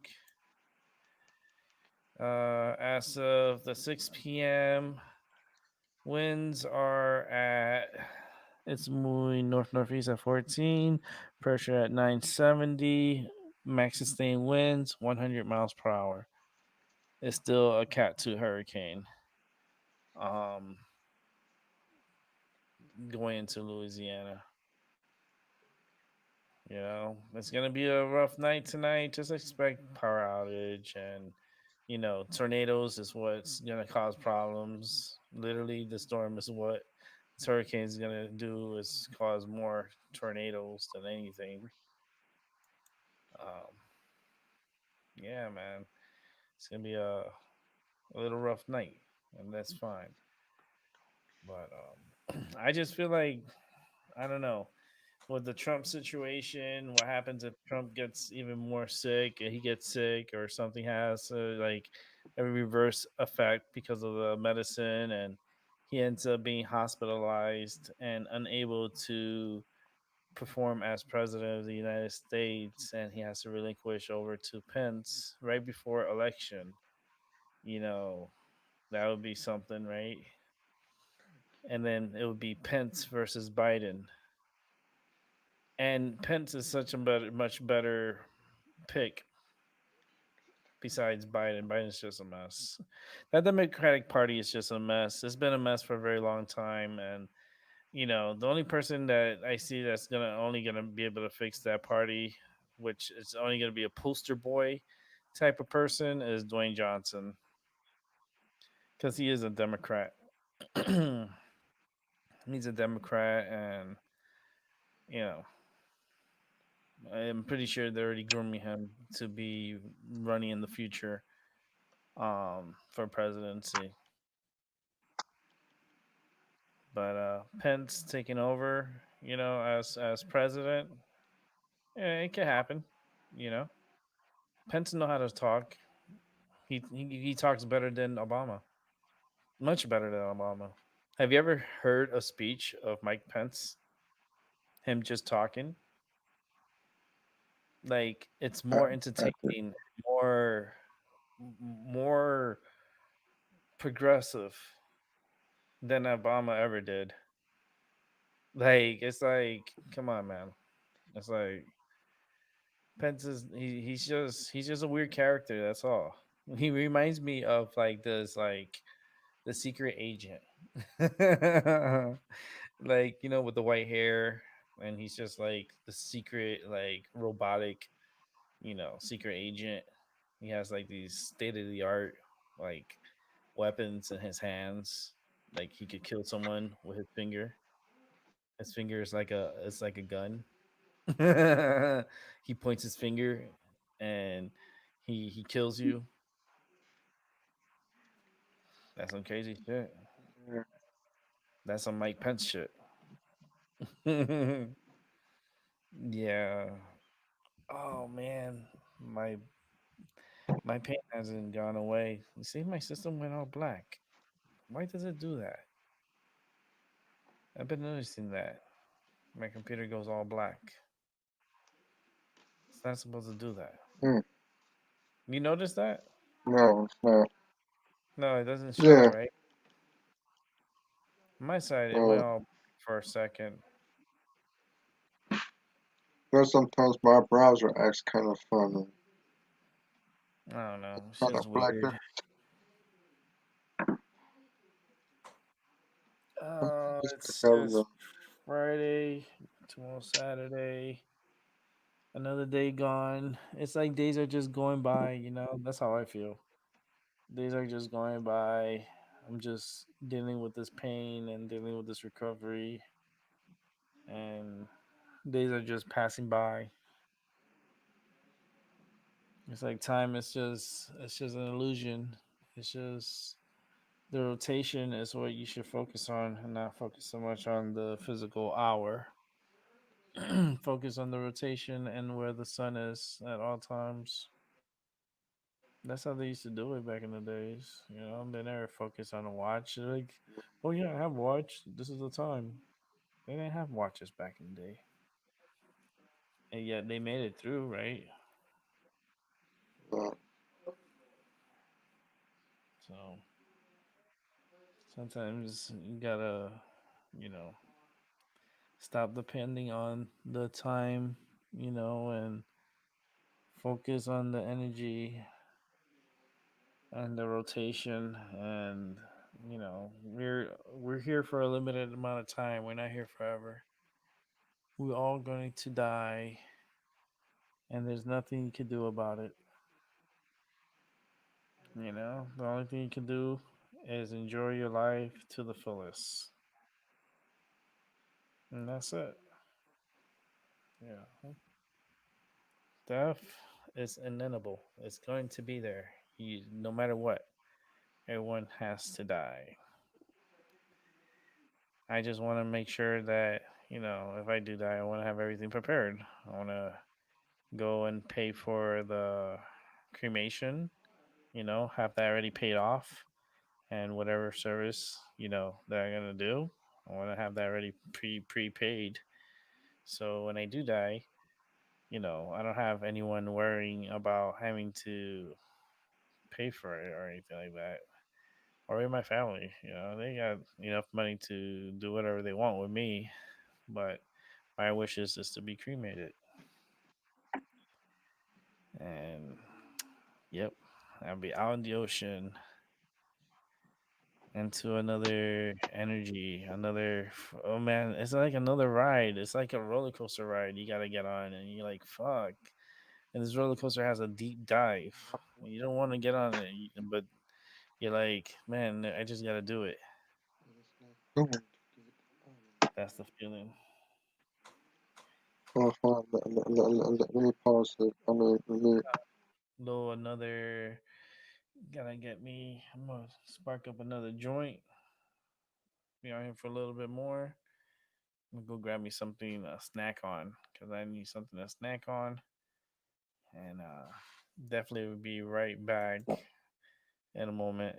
As of the 6 p.m., winds are at, it's moving north northeast at 14, pressure at 970, max sustained winds 100 miles per hour. It's still a Cat 2 hurricane. Um, Going into Louisiana. It's gonna be a rough night tonight. Just expect power outage, and tornadoes is what's gonna cause problems. Literally, the storm is what this hurricane is gonna do is cause more tornadoes than anything. Um, yeah, man, it's gonna be a little rough night, and that's fine. But I just feel like I don't know with the Trump situation. What happens if Trump gets even more sick? He gets sick, or something has like a reverse effect because of the medicine, and he ends up being hospitalized and unable to perform as president of the United States, and he has to relinquish over to Pence right before election. You know, that would be something, right? And then it would be Pence versus Biden. And Pence is such a much better pick besides Biden. Biden's just a mess. That Democratic Party is just a mess. It's been a mess for a very long time, and the only person that I see that's gonna be able to fix that party, which is only gonna be a poster boy type of person, is Dwayne Johnson, because he is a Democrat. He's a Democrat, and you know, I'm pretty sure they're already grooming him to be running in the future for presidency. But Pence taking over, as president, yeah, it could happen. You know, Pence know how to talk. He talks better than Obama, much better than Obama. Have you ever heard a speech of Mike Pence? Him just talking, like it's more entertaining, more more progressive than Obama ever did. Like it's like, come on, man. It's like Pence is he's just a weird character. That's all. He reminds me of like this, like the secret agent, like with the white hair, and he's just like the secret, like robotic, secret agent. He has like these state of the art like weapons in his hands. Like he could kill someone with his finger. His finger is like a gun. He points his finger and he kills you. That's some crazy shit. Yeah. That's some Mike Pence shit. Yeah. Oh man, my my pain hasn't gone away. You see, my system went all black. Why does it do that? I've been noticing that my computer goes all black. It's not supposed to do that. Hmm. You notice that? No, it's not. No, it doesn't show, Yeah. right? On my side, it went Uh, all black for a second. but sometimes my browser acts kind of funny. I don't know. It's Kind of just flacker. weird. Just It's because just Friday, tomorrow Saturday, another day gone. It's like days are just going by, you know? That's how I feel. Days are just going by. I'm just dealing with this pain and dealing with this recovery, and days are just passing by. It's like time is just an illusion. It's just the rotation is what you should focus on and not focus so much on the physical hour. Focus on the rotation and where the sun is at all times. That's how they used to do it back in the days. You know, they never focus on a watch. They're like, oh yeah, I have a watch. This is the time. They didn't have watches back in the day, and yet they made it through, right? uh, So sometimes you gotta, you know, stop depending on the time, and focus on the energy and the rotation. And we're here for a limited amount of time. We're not here forever. We're all going to die, and there's nothing you can do about it. The only thing you can do is enjoy your life to the fullest, and that's it. Yeah, death is inevitable. It's going to be there. No matter what, everyone has to die. I just want to make sure that if I do die, I want to have everything prepared. I want to go and pay for the cremation. Have that already paid off, and whatever service that I'm gonna do, I want to have that already prepaid. So when I do die, I don't have anyone worrying about having to pay for it or anything like that. Or in my family, they got enough money to do whatever they want with me, but my wish is just to be cremated. And yep, I'll be out in the ocean into another energy, oh man, it's like another ride. It's like a roller coaster ride you gotta get on, and you're like, fuck. And this roller coaster has a deep dive. You don't want to get on it, but you're like, man, I just gotta do it. going to give it That's the feeling. on. Hold on, let me pause it. I mean, let me. Though another gotta get me. I'm gonna spark up another joint. Be on here for a little bit more. I'm gonna go grab me something a snack on because I need something to snack on, and definitely will be right back in a moment.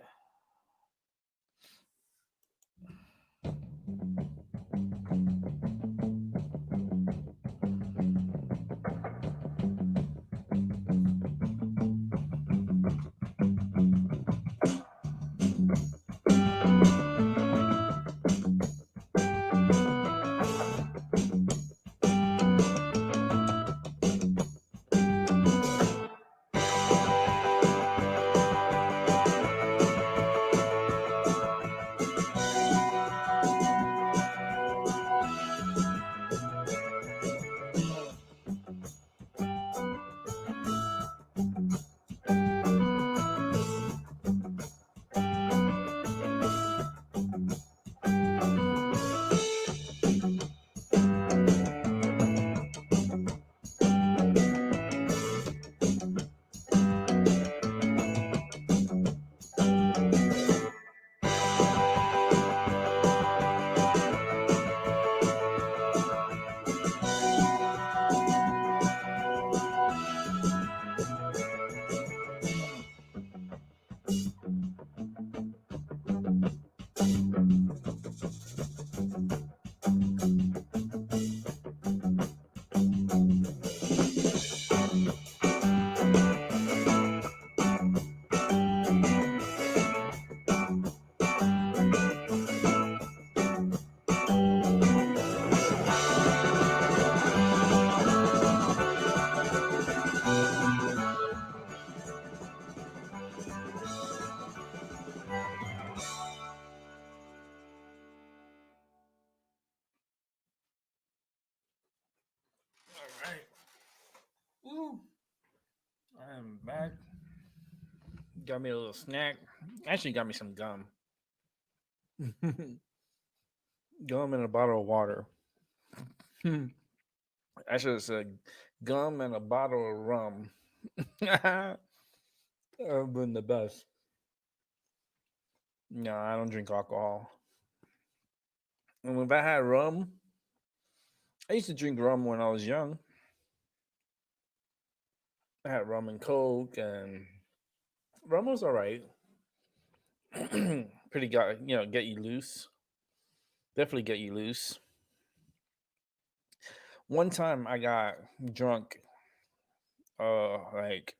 I'm back. Got me a little snack. Actually, got me some gum. Gum and a bottle of water. I should have said gum and a bottle of rum. That would have been the best. No, I don't drink alcohol. And if I had rum, I used to drink rum when I was young. I had rum and coke, and rum was all right. Pretty got get you loose. Definitely get you loose. One time I got drunk, like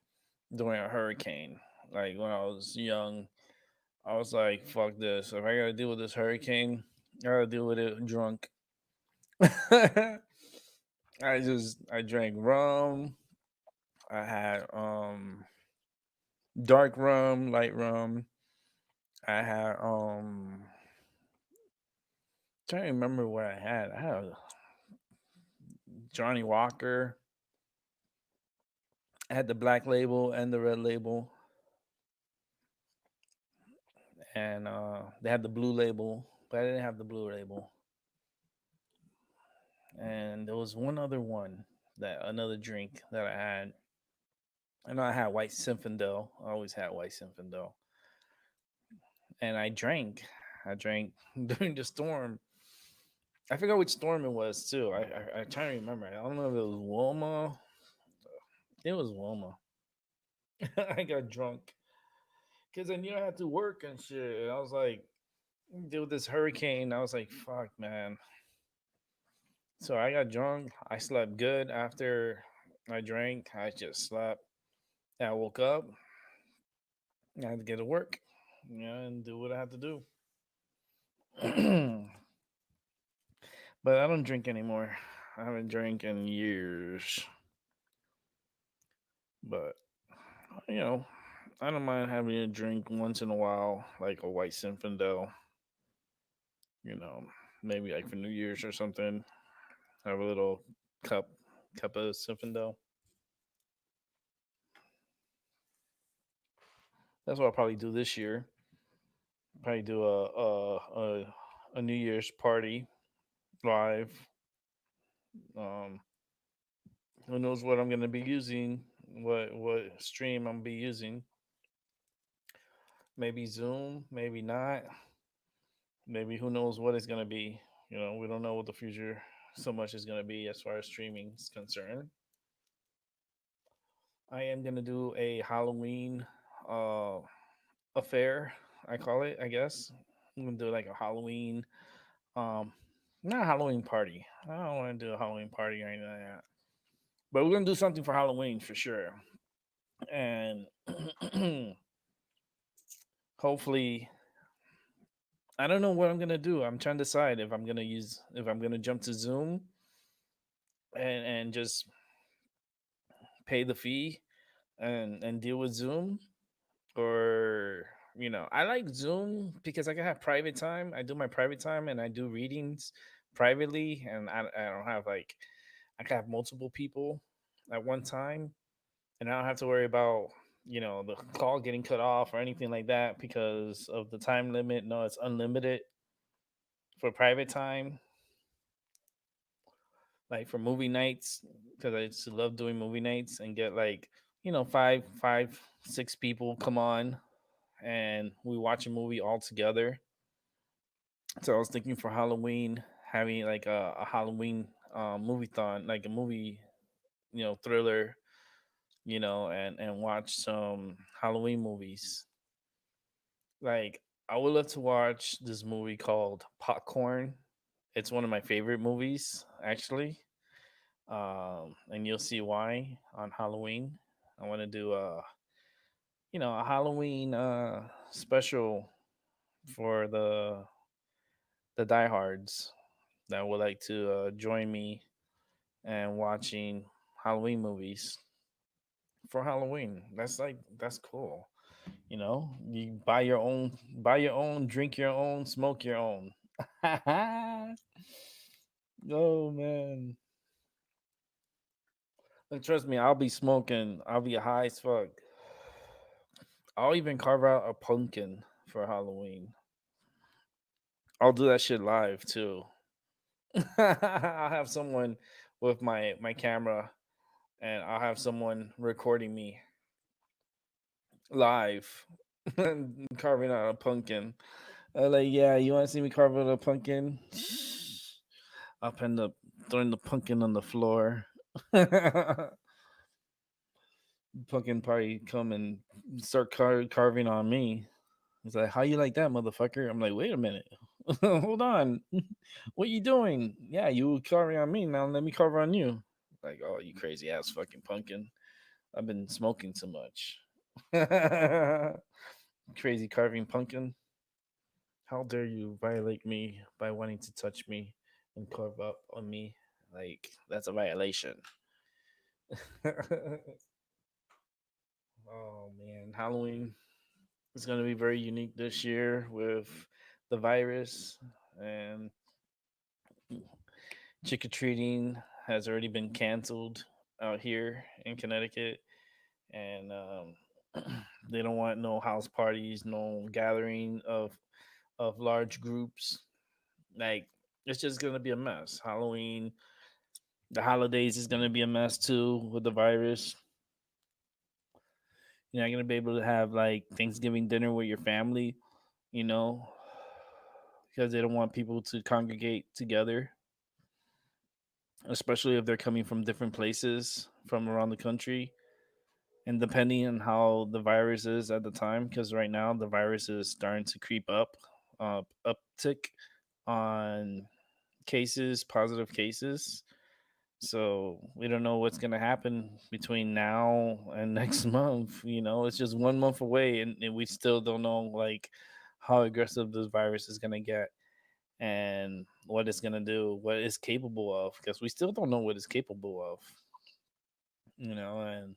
during a hurricane. Like when I was young, I was like, "Fuck this! If I gotta deal with this hurricane, I gotta deal with it drunk." I drank rum. I had dark rum, light rum. I had trying to remember what I had. I had Johnny Walker. I had the black label and the red label, and they had the blue label, but I didn't have the blue label. And there was one other one, that another drink that I had. I know I had white Zinfandel. I always had white Zinfandel, and I drank. I drank during the storm. I forgot which storm it was too. I trying to remember. I don't know if it was Wilma. It was Wilma. I got drunk because I knew I had to work and shit. And I was like, deal with this hurricane. I was like, fuck, man. So I got drunk. I slept good after I drank. I just slept. I woke up. I had to get to work, and do what I had to do. But I don't drink anymore. I haven't drank in years. But you know, I don't mind having a drink once in a while, like a white Zinfandel. You know, maybe like for New Year's or something. Have a little cup cup of Zinfandel. That's what I'll probably do this year. Probably do a New Year's party live. Um, who knows what I'm gonna be using? What stream I'm gonna be using? Maybe Zoom, maybe not. Maybe who knows what it's gonna be. We don't know what the future so much is gonna be as far as streaming is concerned. I am gonna do a Halloween uh affair. I call it. I guess I'm gonna do like a Halloween um not a Halloween party. I don't want to do a Halloween party or anything like that. But we're gonna do something for Halloween for sure. And hopefully, I don't know what I'm gonna do. I'm trying to decide if I'm gonna jump to Zoom and just pay the fee and deal with Zoom, or I like Zoom because I can have private time. I do my private time and I do readings privately, and I don't have like I can have multiple people at one time, and I don't have to worry about the call getting cut off or anything like that because of the time limit. No, it's unlimited for private time, like for movie nights, because I used to love doing movie nights and get like five, six people come on and we watch a movie all together. So I was thinking for Halloween having like a Halloween movie thon, like a movie thriller, and watch some Halloween movies. Like I would love to watch this movie called Popcorn. It's one of my favorite movies actually, and you'll see why on Halloween. I want to do a Halloween special for the diehards that would like to join me and watching Halloween movies for Halloween. That's cool. You buy your own, drink your own, smoke your own. Oh man, And trust me, I'll be smoking. I'll be high as fuck. I'll even carve out a pumpkin for Halloween. I'll do that shit live too. I'll have someone with my camera, and I'll have someone recording me live carving out a pumpkin. Like, yeah, you want to see me carve out a pumpkin? I'll end up throwing the pumpkin on the floor. Pumpkin probably come and start carving on me. He's like, "How you like that, motherfucker?" I'm like, "Wait a minute, hold on, what you doing? Yeah, you carving on me now. Let me carve on you." Like, "Oh, you crazy ass fucking pumpkin! I've been smoking too much." Crazy carving pumpkin. How dare you violate me by wanting to touch me and carve up on me? Like, that's a violation. Oh man, Halloween is going to be very unique this year with the virus, and trick or treating has already been canceled out here in Connecticut, and they don't want no house parties, no gathering of large groups. Like, it's just gonna be a mess. Halloween, the holidays is gonna be a mess too with the virus. You're not gonna be able to have like Thanksgiving dinner with your family, you know, because they don't want people to congregate together, especially if they're coming from different places from around the country. And depending on how the virus is at the time, because right now the virus is starting to creep up, uptick on cases, positive cases. So we don't know what's gonna happen between now and next month. You know, it's just 1 month away, and we still don't know like how aggressive this virus is gonna get and what it's gonna do, what it's capable of, because we still don't know what it's capable of. You know, and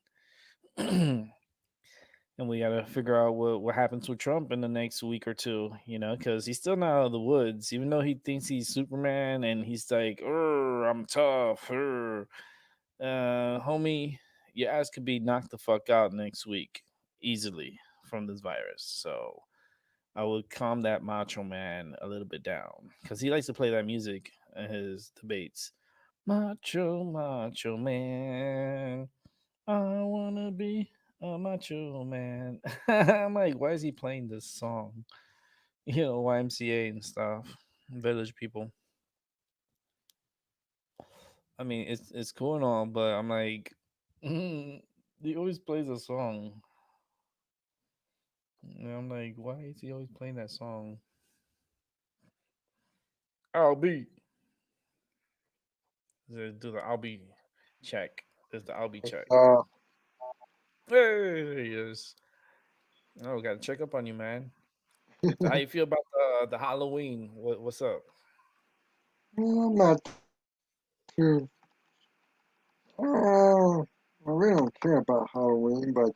and we gotta figure out what happens with Trump in the next week or two. You know, because he's still not out of the woods, even though he thinks he's Superman and he's like, I'm tough. Homie, your ass could be knocked the fuck out next week easily from this virus. So I would calm that macho man a little bit down because he likes to play that music in his debates. Macho, macho man, I wanna be a macho man. I'm like, why is he playing this song? You know, YMCA and stuff, Village People. I mean, it's cool and all, but I'm like, he always plays a song. And I'm like, why is he always playing that song? I'll be. Do the I'll be check. There's the I'll be check. Uh, Hey, there he is. Oh, gotta check up on you, man. So how you feel about the Halloween? What's up? I'm not too. Uh, I really don't care about Halloween, but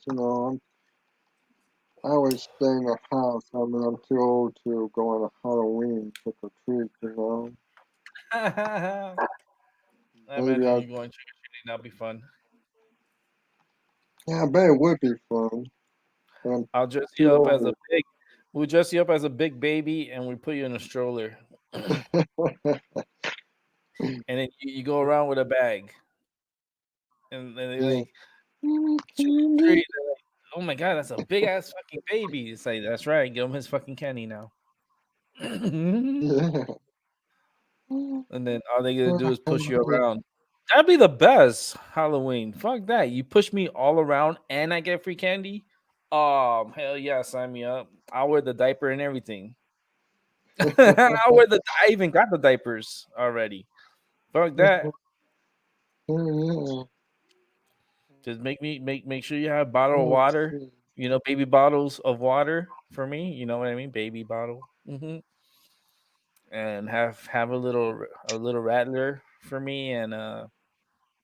I always stay in the house. I mean, I'm too old to go on a Halloween trick or treat. I Maybe imagine I, you going trick or treating. That'll be fun. yeah, I bet it would be fun, but I'm I'll dress you too up as a old. big. We'll dress you up as a big baby, and we put you in a stroller, and then you go around with a bag, and then they Yeah. like trick or treat. They're like, oh my god, that's a big ass fucking baby. It's like that's right. Give him his fucking candy now. And Yeah. then all they gonna do is push you around. That'd be the best Halloween. Fuck that. You push me all around and I get free candy. Hell yeah, sign me up. I'll wear the diaper and everything. I even got the diapers already. Fuck that. Yeah. Just make sure you have bottle of Let's water. see. You know, baby bottles of water for me. You know what I mean? Baby bottle. And have a little rattler for me and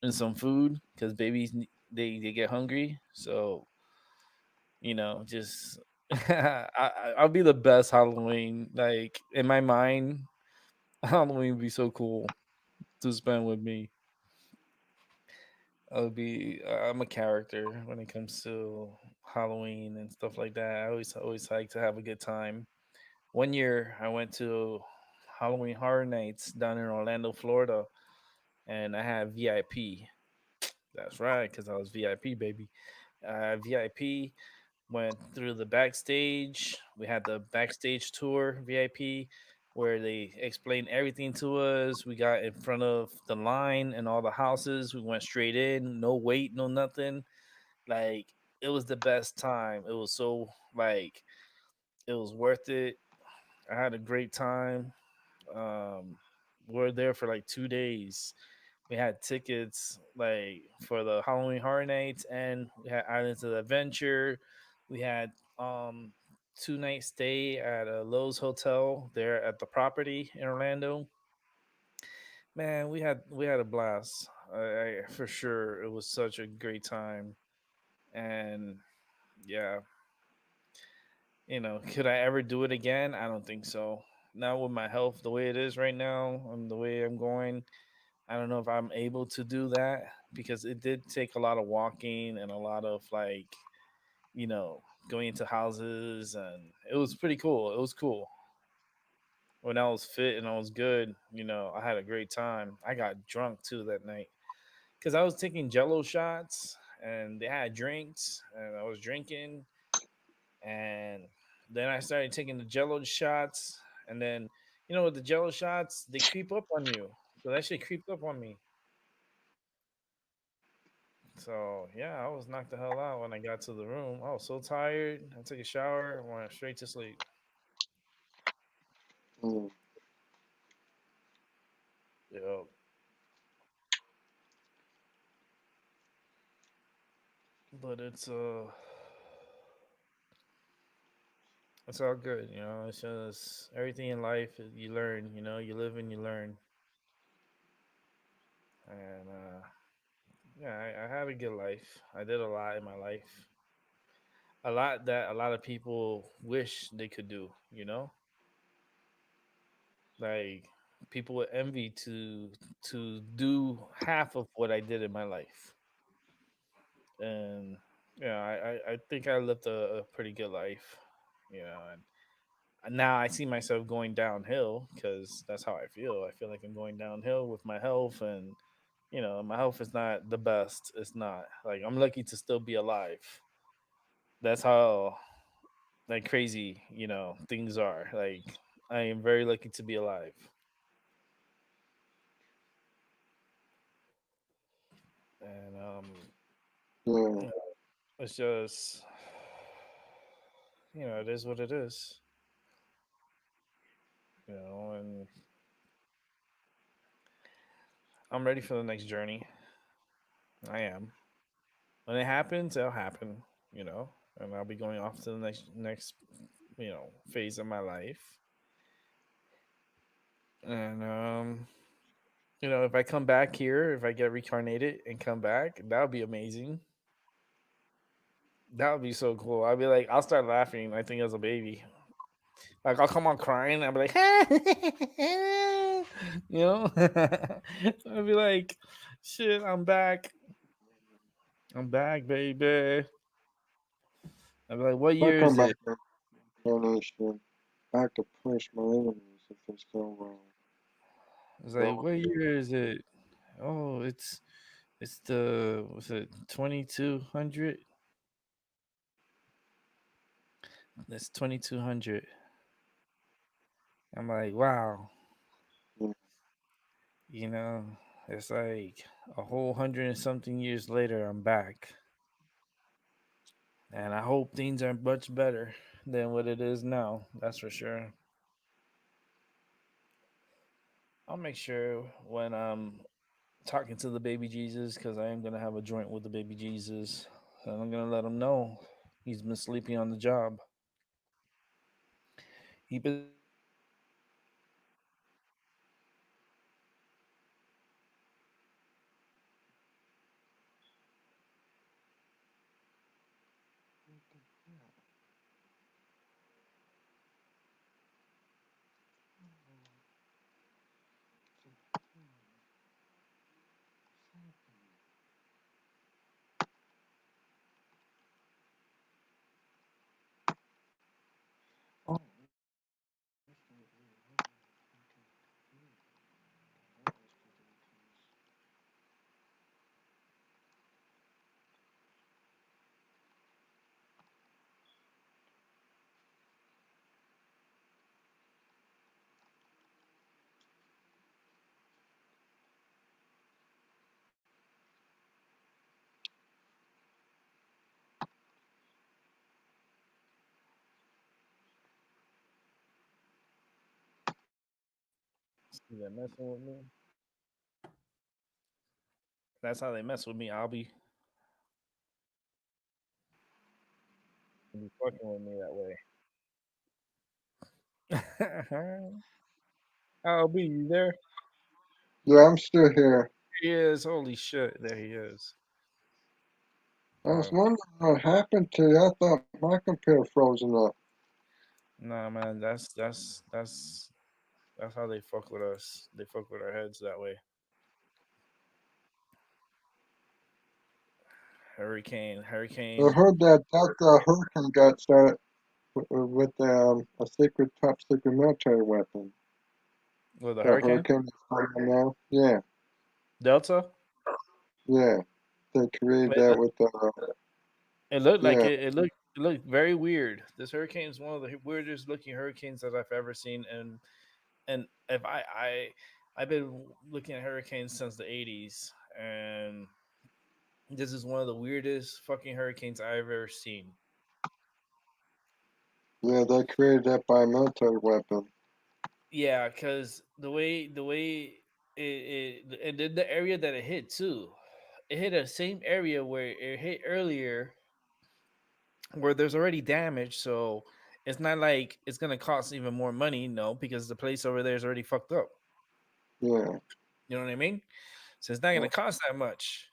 some food because babies they get hungry. So just I'll be the best Halloween. Like in my mind, Halloween would be so cool to spend with me. I'm a character when it comes to Halloween and stuff like that. I always like to have a good time. One year I went to Halloween Horror Nights down in Orlando, Florida, and I had VIP. That's right, because I was VIP, baby. VIP went through the backstage. We had the backstage tour VIP where they explained everything to us. We got in front of the line and all the houses. We went straight in, no wait, no nothing. Like it was the best time. It was so like it was worth it. I had a great time. We were there for like 2 days. We had tickets like for the Halloween Horror Nights, and we had Islands of Adventure. We had 2 night stay at a Lowe's hotel there at the property in Orlando. Man, we had a blast. For sure, it was such a great time, and yeah, could I ever do it again? I don't think so. Not with my health the way it is right now and the way I'm going. I don't know if I'm able to do that because it did take a lot of walking and a lot of like, you know, going into houses, and it was pretty cool. It was cool. When I was fit and I was good, I had a great time. I got drunk too that night because I was taking jello shots and they had drinks and I was drinking, and then I started taking the jello shots, and then with the jello shots, they creep up on you. So that shit creeped up on me. So yeah, I was knocked the hell out when I got to the room. I was so tired. I took a shower, went straight to sleep. Mm, Yeah, but it's all good. It's just everything in life you learn. You live and you learn. And yeah, I had a good life. I did a lot in my life. A lot that a lot of people wish they could do. Like people would envy to do half of what I did in my life. And yeah, I think I lived a pretty good life. And now I see myself going downhill because that's how I feel. I feel like I'm going downhill with my health, and my health is not the best. It's not like I'm lucky to still be alive. That's how like crazy things are. Like I am very lucky to be alive, and yeah, you know, it's just it is what it is. And I'm ready for the next journey. I am. When it happens, it'll happen. You know, and I'll be going off to the next phase of my life. And if I come back here, if I get reincarnated and come back, that would be amazing. That would be so cool. I'll be like, I'll start laughing. I think as a baby, like I'll come on crying. I'll be like, I'll be like, shit, I'm back. I'm back, baby. I'll be like, what if I year come is back it? in incarnation, I have to punish my enemies if it's go wrong. It's That like, would what be year is it? Oh, it's the what's it 2200? That's 2200. I'm like, wow, you you know, it's like a whole hundred and something years later, I'm back, and I hope things are much better than what it is now. That's for sure. I'll make sure when I'm talking to the baby Jesus, because I am gonna have a joint with the baby Jesus, and I'm gonna let him know he's been sleeping on the job. He been sleeping on the job for the past 2 years. You got messing with me. That's how they mess with me. Be fucking with me that way. I'll be you there. Yeah, I'm still here. He is. Holy shit. There he is. I was Um, wondering what happened to you. I thought my computer frozen up. nah, man. That's how they fuck with us. They fuck with our heads that way. Hurricane. I Hurricane. heard that Delta Hurricane got started with a secret, top secret military weapon. With the That hurricane. hurricane is coming now. Yeah, Delta. yeah. They created It, that look- with the, it looked like yeah, it. It looked very weird. This hurricane is one of the weirdest looking hurricanes that I've ever seen. And if I've been looking at hurricanes since the '80s, and this is one of the weirdest fucking hurricanes I've ever seen. yeah. They created that by a military weapon. Yeah, because the way it and then the area that it hit too, it hit the same area where it hit earlier, where there's already damage. So it's not like it's gonna cost even more money, no, because the place over there is already fucked up. Yeah, You know what I mean? So it's not gonna cost that much.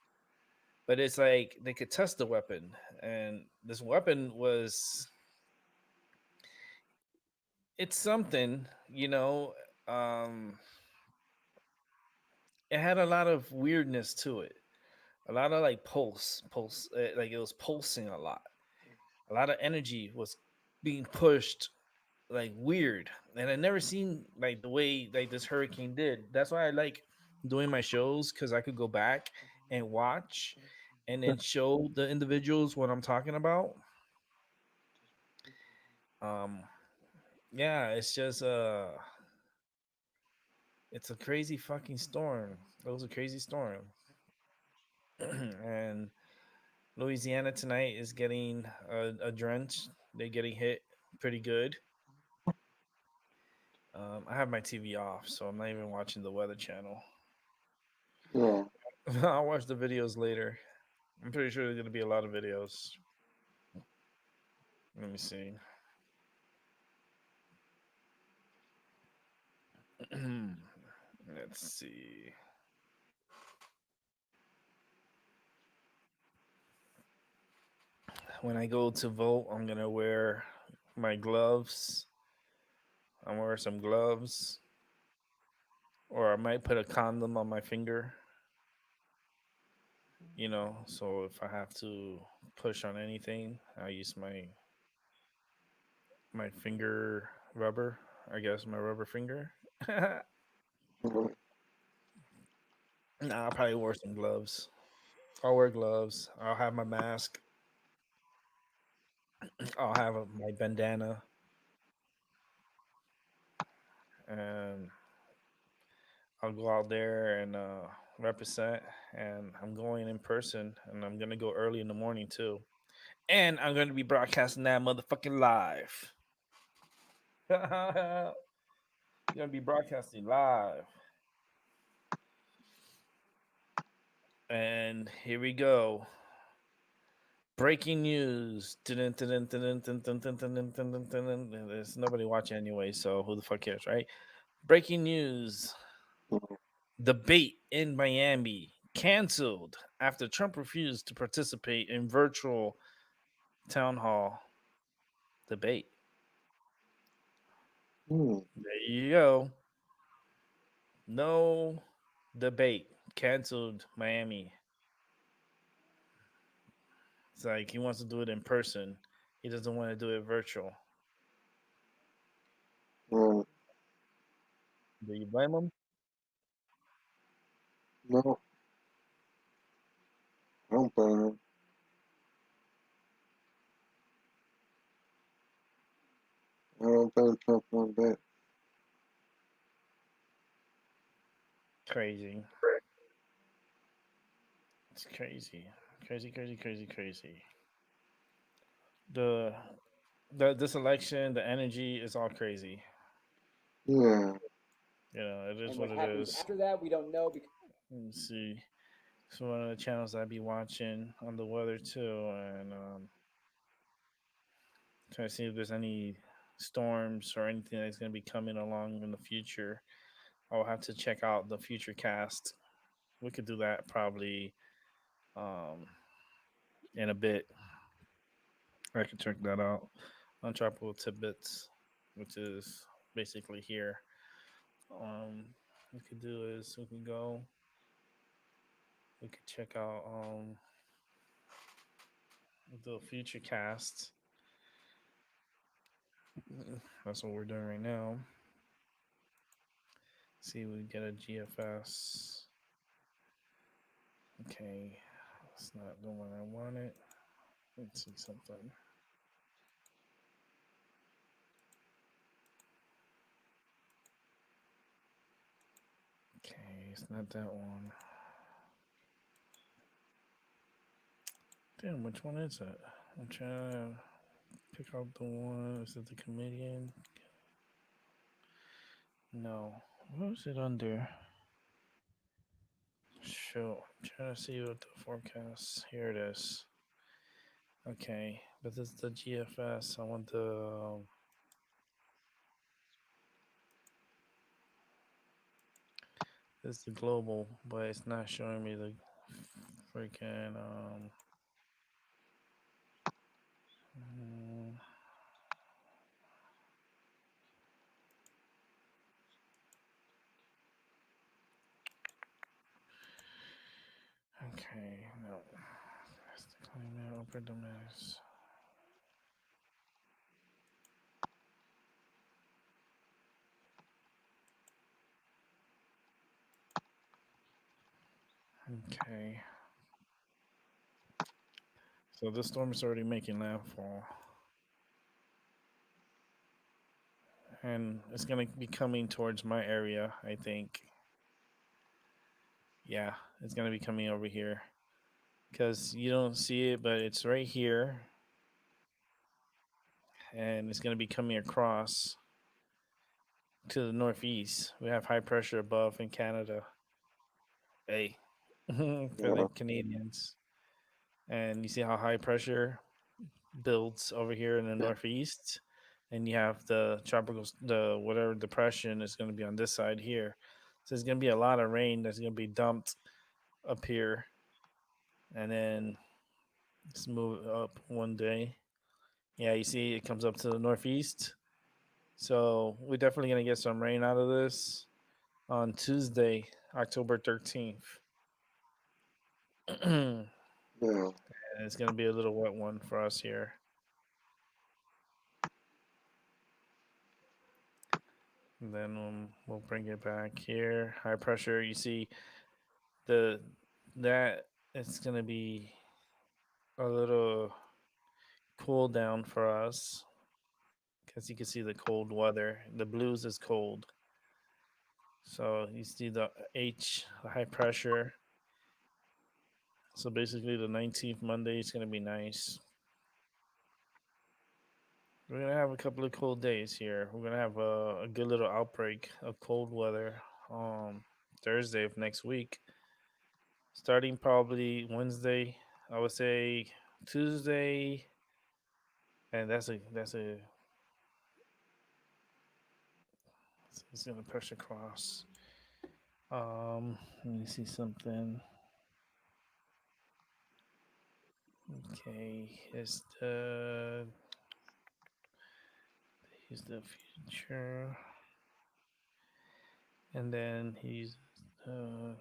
But it's like they could test the weapon, and this weapon was it's something, um it had a lot of weirdness to it, a lot of like pulse, like it was pulsing a lot of energy was being pushed like weird, and I never seen like the way like this hurricane did. That's why I like doing my shows, because I could go back and watch and then show the individuals what I'm talking about. um yeah, it's a crazy fucking storm. It was a crazy storm. And Louisiana tonight is getting a drench. They're getting hit pretty good. I have my TV off, so I'm not even watching the Weather Channel. yeah. I'll watch the videos later. I'm pretty sure there's going to be a lot of videos. Let me see. Let's see. When I go to vote, I'm going to wear my gloves. I'm going to wear some gloves, or I might put a condom on my finger, so if I have to push on anything, I use my finger rubber, I guess my rubber finger. Mhm. Nah, I'll probably wear some gloves. I'll wear gloves. I'll have my mask. I'll have my bandana, and I'll go out there and represent. And I'm going in person, and I'm gonna go early in the morning too. And I'm gonna be broadcasting that motherfucking live. Gonna be broadcasting live. And here we go. Breaking news. There's nobody watching anyway, so who the fuck cares, right? Breaking news. Debate in Miami canceled after Trump refused to participate in virtual town hall debate. Hmm. There you go. No debate. Canceled Miami. It's like he wants to do it in person. He doesn't want to do it virtual. Right. Do you blame him? No, I don't blame him. I don't blame Trump one bit. Crazy. It's crazy. Crazy, crazy, crazy, crazy. The this election, the energy is all crazy. Yeah, It is And what what it happens is. after that, we don't know. Because Let me see. It's one of the channels I be watching on the weather too, and trying to see if there's any storms or anything that's going to be coming along in the future. I'll have to check out the future cast. We could do that probably um, in a bit. I can check that out on Tropical Tidbits, which is basically here. We could do is we can go. We could check out the future cast. That's what we're doing right now. See, if we get a GFS. Okay, it's not the one I wanted. Let's see something. Okay, it's not that one. Damn, which one is it? I'm trying to pick out the one. Is it the comedian? No. What was it under? Show. I'm trying to see what the forecast. Here it is. Okay, but this is the GFS. I want the. This is the global, but it's not showing me the freaking. Mm, okay, no. That's the climate upper domains. Okay. So the storm is already making landfall. And it's going to be coming towards my area, I think. Yeah, it's going to be coming over here. Because you don't see it, but it's right here. And it's going to be coming across to the northeast. We have high pressure above in Canada. Hey, for Yeah, the Canadians. And you see how high pressure builds over here in the northeast, and you have the tropical, the whatever depression is going to be on this side here. So there's going to be a lot of rain that's going to be dumped up here, and then let's move up one day. Yeah, you see it comes up to the northeast. So we're definitely going to get some rain out of this on Tuesday, October 13th. And yeah. it's going to be a little wet one for us here. And then we'll bring it back here. High pressure. You see the that it's gonna be a little cool down for us because you can see the cold weather. The blues is cold, so you see the H, the high pressure. So basically, the 19th Monday is gonna be nice. We're gonna have a couple of cold days here. We're gonna have a good little outbreak of cold weather Thursday of next week, starting probably Wednesday. I would say Tuesday, and that's a it's gonna pressure cross. Let me see something. Okay, he's the future, and then he's uh,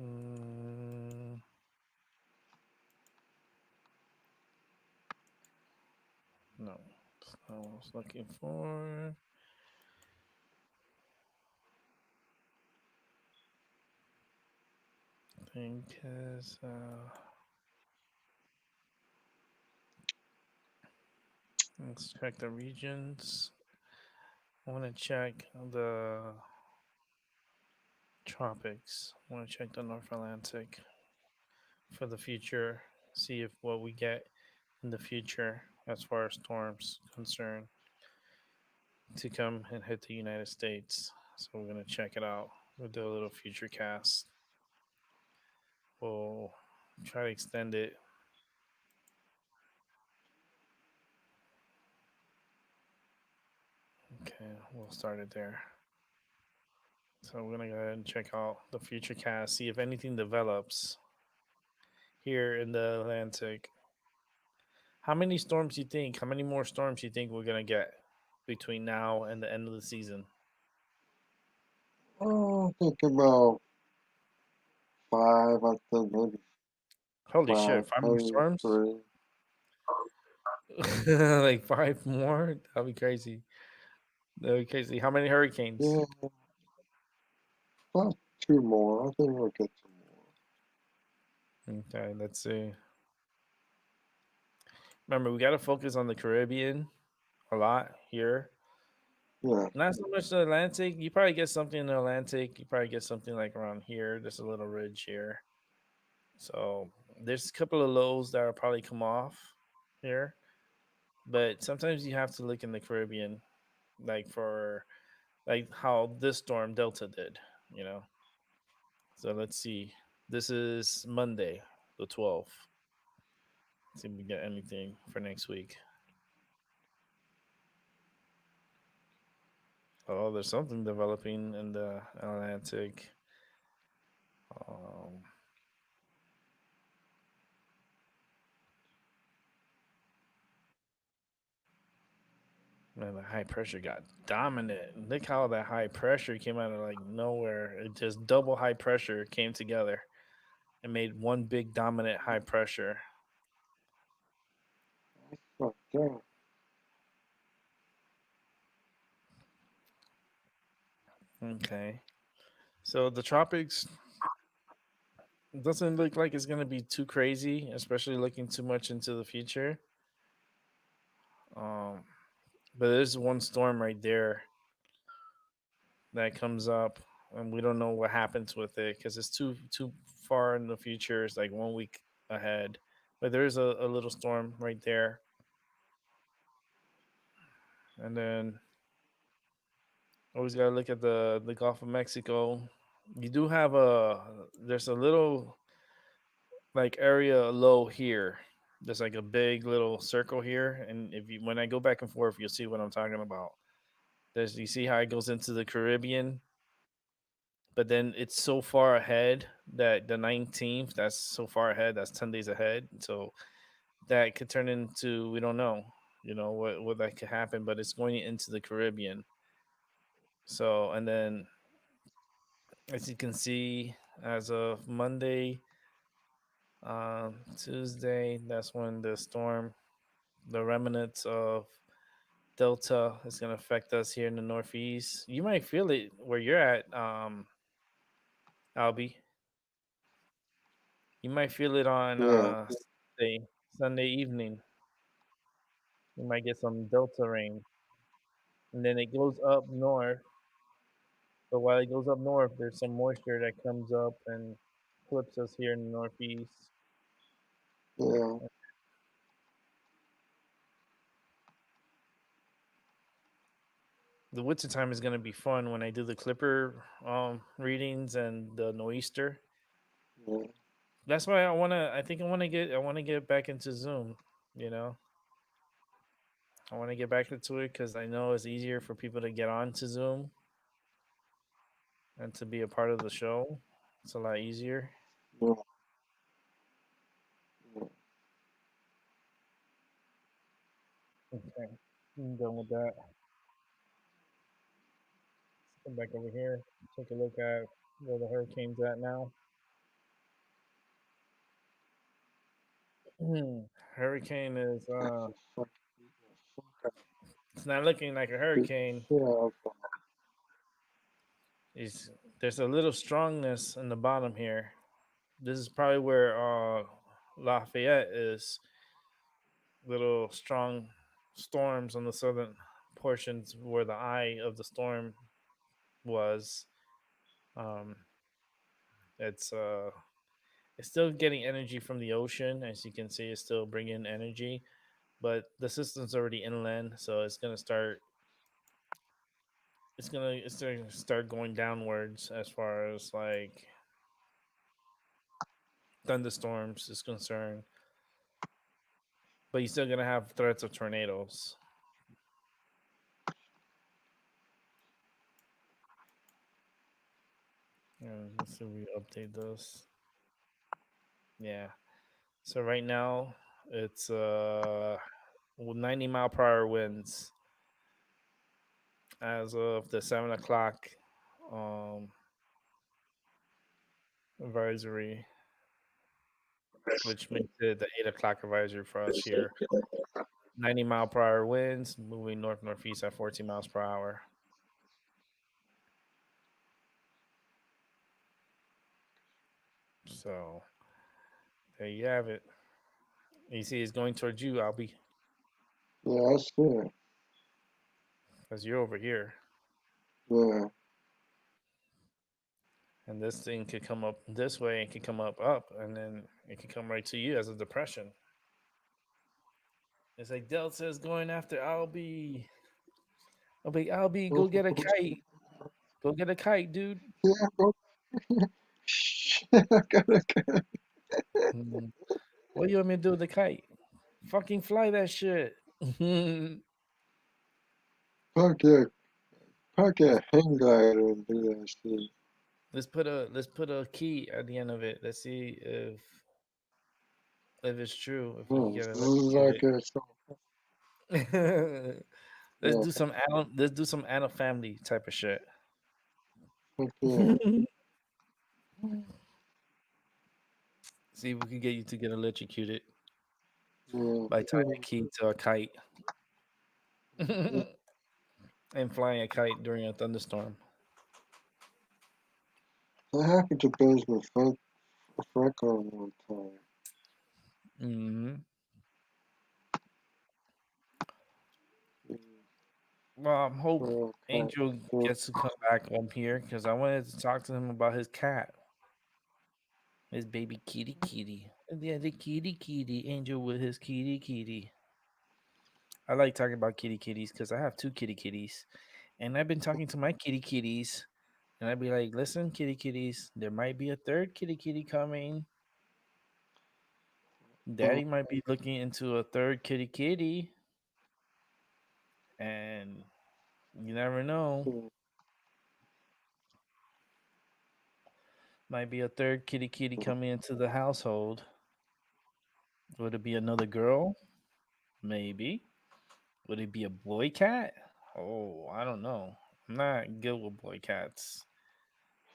mm, no, that's not what I was looking for. I think is let's check the regions. I want to check the tropics. I want to check the North Atlantic for the future. See if what we get in the future as far as storms concerned. to come and hit the United States. So we're gonna check it out. We'll do a little future cast. We'll try to extend it. Okay, we'll start it there. So we're gonna go ahead and check out the future cast, see if anything develops here in the Atlantic. How many storms you think? How many more storms you think we're gonna get between now and the end of the season? Oh, I think about five. I think maybe Holy five, shit! Five more maybe storms? three. Like five more? That'd be crazy. That'd be crazy. How many hurricanes? Yeah, about two more. I think we'll get two Okay, let's see. Remember, we gotta focus on the Caribbean a lot here. more. Not so much the Atlantic. You probably get something in the Atlantic. You probably get something like around here. There's a little ridge here. So there's a couple of lows that will probably come off here. But sometimes you have to look in the Caribbean, like for like how this storm Delta did, you know. So let's see. This is Monday, the 12th. See if we get anything for next week. Oh, there's something developing in the Atlantic. Um, Man, the high pressure got dominant. Look how that high pressure came out of like nowhere. It just double high pressure came together and made one big dominant high pressure. Yeah. Okay. Okay. So the tropics doesn't look like it's going to be too crazy, especially looking too much into the future. Um, but there's one storm right there that comes up, and we don't know what happens with it because it's too far in the future. It's like 1 week ahead. But there's a little storm right there, and then always gotta look at the Gulf of Mexico. You do have a there's a little like area low here. There's like a big little circle here, and if you when I go back and forth, you'll see what I'm talking about. There's you see how it goes into the Caribbean, but then it's so far ahead that the 19th, that's so far ahead, that's 10 days ahead. So that could turn into we don't know, what that could happen, but it's going into the Caribbean. So and then as you can see, as of Monday, Tuesday, that's when the storm, the remnants of Delta is going to affect us here in the Northeast. You might feel it where you're at, Albie. You might feel it on Yeah. Sunday evening. You might get some Delta rain. And then it goes up north. But while it goes up north, there's some moisture that comes up and clips us here in the Northeast. Yeah. The winter time is gonna be fun when I do the Clipper readings and the Noeaster. Yeah. That's why I want to get back into Zoom. You know, I want to get back into it because I know it's easier for people to get on to Zoom and to be a part of the show. It's a lot easier. Yeah. Yeah. Okay, I'm done with that. Let's come back over here. Take a look at where the hurricane's at now. Hurricane is That's a fuck it's not looking like a beat the hurricane. shit out of Is there's a little strongness in the bottom here. This is probably where Lafayette is. Little strong storms on the southern portions where the eye of the storm was. Um, it's uh, it's still getting energy from the ocean, as you can see. It's still bringing energy, but the system's already inland, so it's gonna start it's gonna start going downwards as far as like thunderstorms is concerned, but you're still gonna have threats of tornadoes. Let's see if we update this. Yeah. So right now it's 90-mile-per-hour winds as of the 7 o'clock um advisory, which makes it the 8 o'clock advisory for us here. 90-mile-per-hour winds moving north northeast at 14 miles per hour. So there you have it. You see, it's going towards you, Albie, Yeah, I see it. because you're over here, Yeah. and this thing could come up this way and could come up, and then it could come right to you as a depression. It's like Delta is going after Albie. I'll be Albie, go get a kite. Go get a kite, dude. Yeah, go. I gotta. Mhm. What do you want me to do with the kite? Fucking fly that shit. let's Fuck yeah. Fuck yeah. Hang glider and do that shit. let's put a key at the end of it. Let's see if it's true. If we can get Like electrocuted. it's so. let's Yeah. do some let's do some animal family type of shit. Fuck yeah. See if we can get you to get electrocuted Yeah. by tying a key to a kite and flying a kite during a thunderstorm. That happened to Benjamin Franklin one time. hmm Yeah. Well, I hope Well, Angel so, gets to come back up here because I wanted to talk to him about his cat, his baby kitty kitty. Yeah, the kitty kitty. Angel with his kitty kitty. I like talking about kitty kitties because I have two kitty kitties, and I've been talking to my kitty kitties, and I'd be like, "Listen, kitty kitties, there might be a third kitty kitty coming. uh, Daddy might be looking into a third kitty kitty, and you never know. so, Might be a third kitty kitty coming into the household. Would it be another girl? Maybe. Would it be a boy cat? Oh, I don't know. I'm not good with boy cats.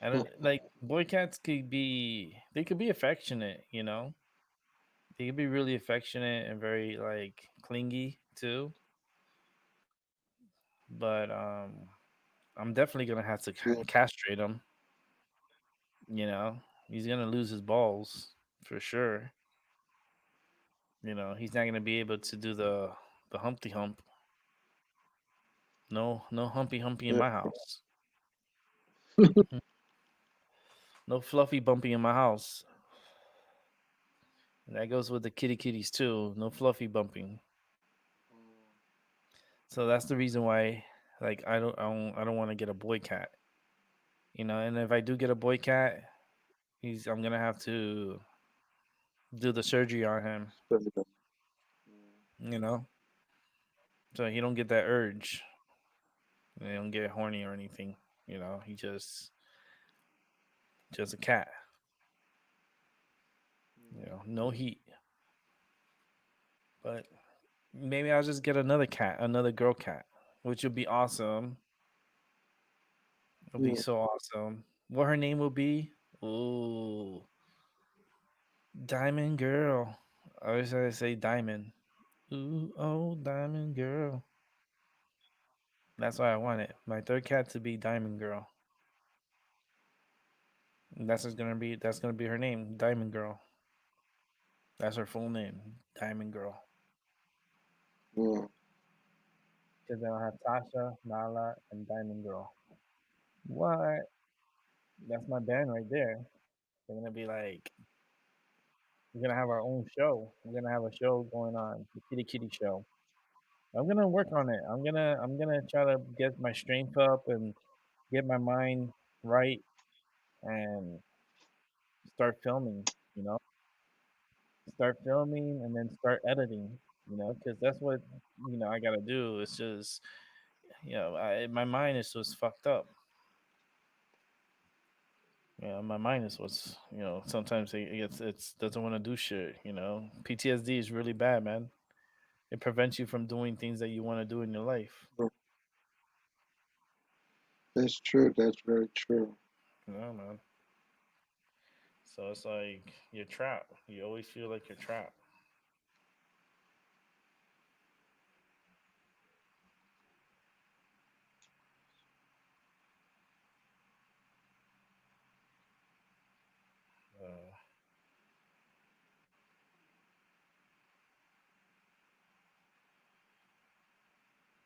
I don't like boy cats could be they could be affectionate, you know? They could be really affectionate and very like clingy too. But I'm definitely gonna have to yeah, castrate him, you know. He's gonna lose his balls for sure. You know, he's not gonna be able to do the Humpty Hump. No Humpy Humpy in yeah, my house. No fluffy bumpy in my house. And that goes with the kitty kitties too. No fluffy bumping. So that's the reason why, like, I don't want to get a boy cat. You know, and if I do get a boy cat, I'm gonna have to do the surgery on him. so, You know, so he don't get that urge. He don't get horny or anything. You know, he just a cat. You know, no heat. But maybe I'll just get another cat, another girl cat, which would be awesome. It'll be yeah, so awesome. What her name will be? Ooh, Diamond Girl. I always gotta say Diamond. Ooh, oh, Diamond Girl. That's why I want it. My third cat to be Diamond Girl. And that's gonna be her name, Diamond Girl. That's her full name, Diamond Girl. yeah, Because then I'll have Tasha, Nala, and Diamond Girl. What? That's my band right there. They're gonna be like, we're gonna have our own show. We're gonna have a show going on, the Kitty Kitty Show. I'm gonna work on it. I'm gonna try to get my strength up and get my mind right and start filming. You know, start filming and then start editing. You know, because that's what I gotta do. It's just my mind is just fucked up. Yeah, my mind is what's sometimes it's doesn't want to do shit. PTSD is really bad, man. It prevents you from doing things that you want to do in your life. But that's true. That's very true. Man. So it's like you're trapped. You always feel like you're trapped. Uh,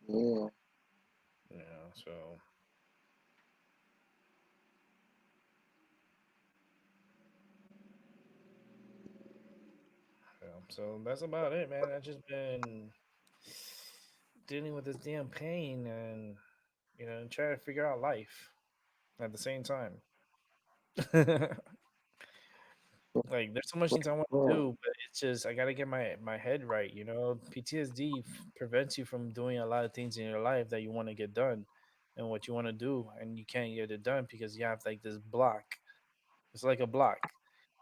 Yeah. so so that's about it, man. I just been dealing with this damn pain and trying to figure out life at the same time. So, Like there's so much things I want to well, do, but it's just I gotta get my head right. PTSD prevents you from doing a lot of things in your life that you want to get done, and what you want to do, and you can't get it done because you have like this block. It's like a block.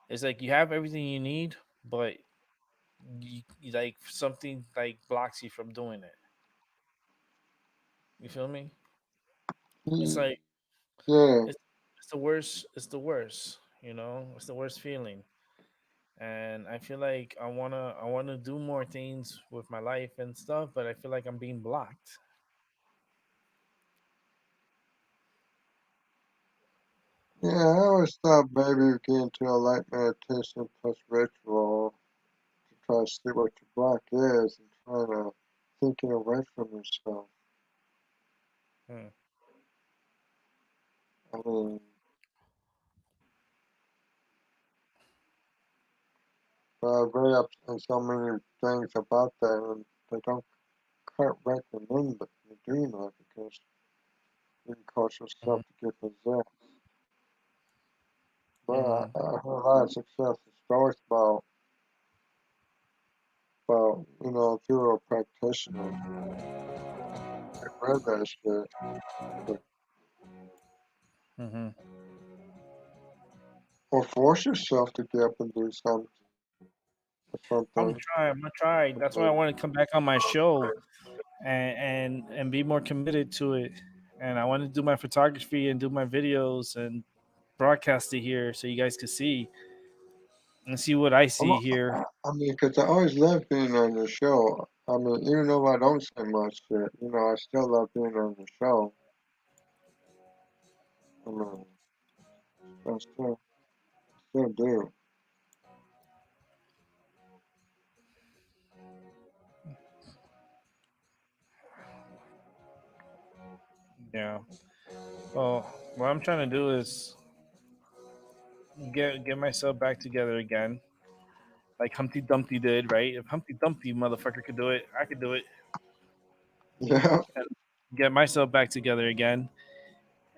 It's like you have everything you need, but like something like blocks you from doing it. You feel me? It's mm, like yeah, it's it's the worst. It's the worst. It's the worst feeling. And I feel like I wanna do more things with my life and stuff, but I feel like I'm being blocked. yeah. I always thought maybe you get into a light meditation plus ritual to try to see what your block is and try to think it away from yourself. Hmm. I mean, but I read up on so many things about that, and they don't quite recommend that you do that because you can cause yourself Hmm. to get possessed. But Hmm. I heard a lot of successful stories about if you were a practitioner, I read that shit. But, Hmm. or force yourself to get up and do I'm gonna something. try. I'm gonna try. I That's why I mean, want to come back on my show and be more committed to it. And I want to do my photography and do my videos and broadcast it here so you guys can see and see what I I'm, see here. I mean, 'cause I always love being on the show. I mean, even though I don't say much shit, I still love being on the show. I mean, I still do. Yeah. Well, what I'm trying to do is get myself back together again, like Humpty Dumpty did, right? If Humpty Dumpty motherfucker could do it, I could do it. Yeah, And get myself back together again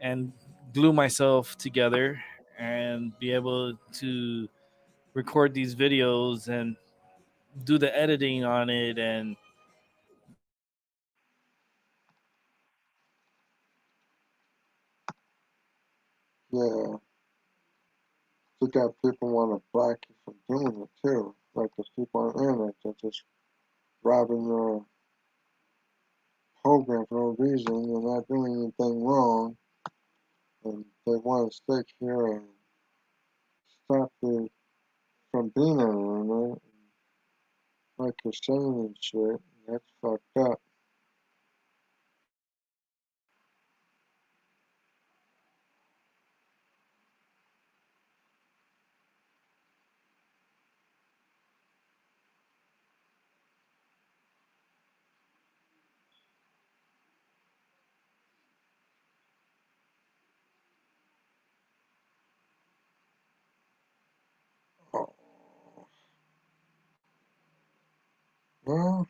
and glue myself together and be able to record these videos and do the editing on it and yeah. You got people want to block you from doing it too. Like the people on the internet that just robbing your program for no reason. You're not doing anything wrong, and they want to stick here and stop you from being on the internet, like you're saying and shit. That's fucked up. Oh, well,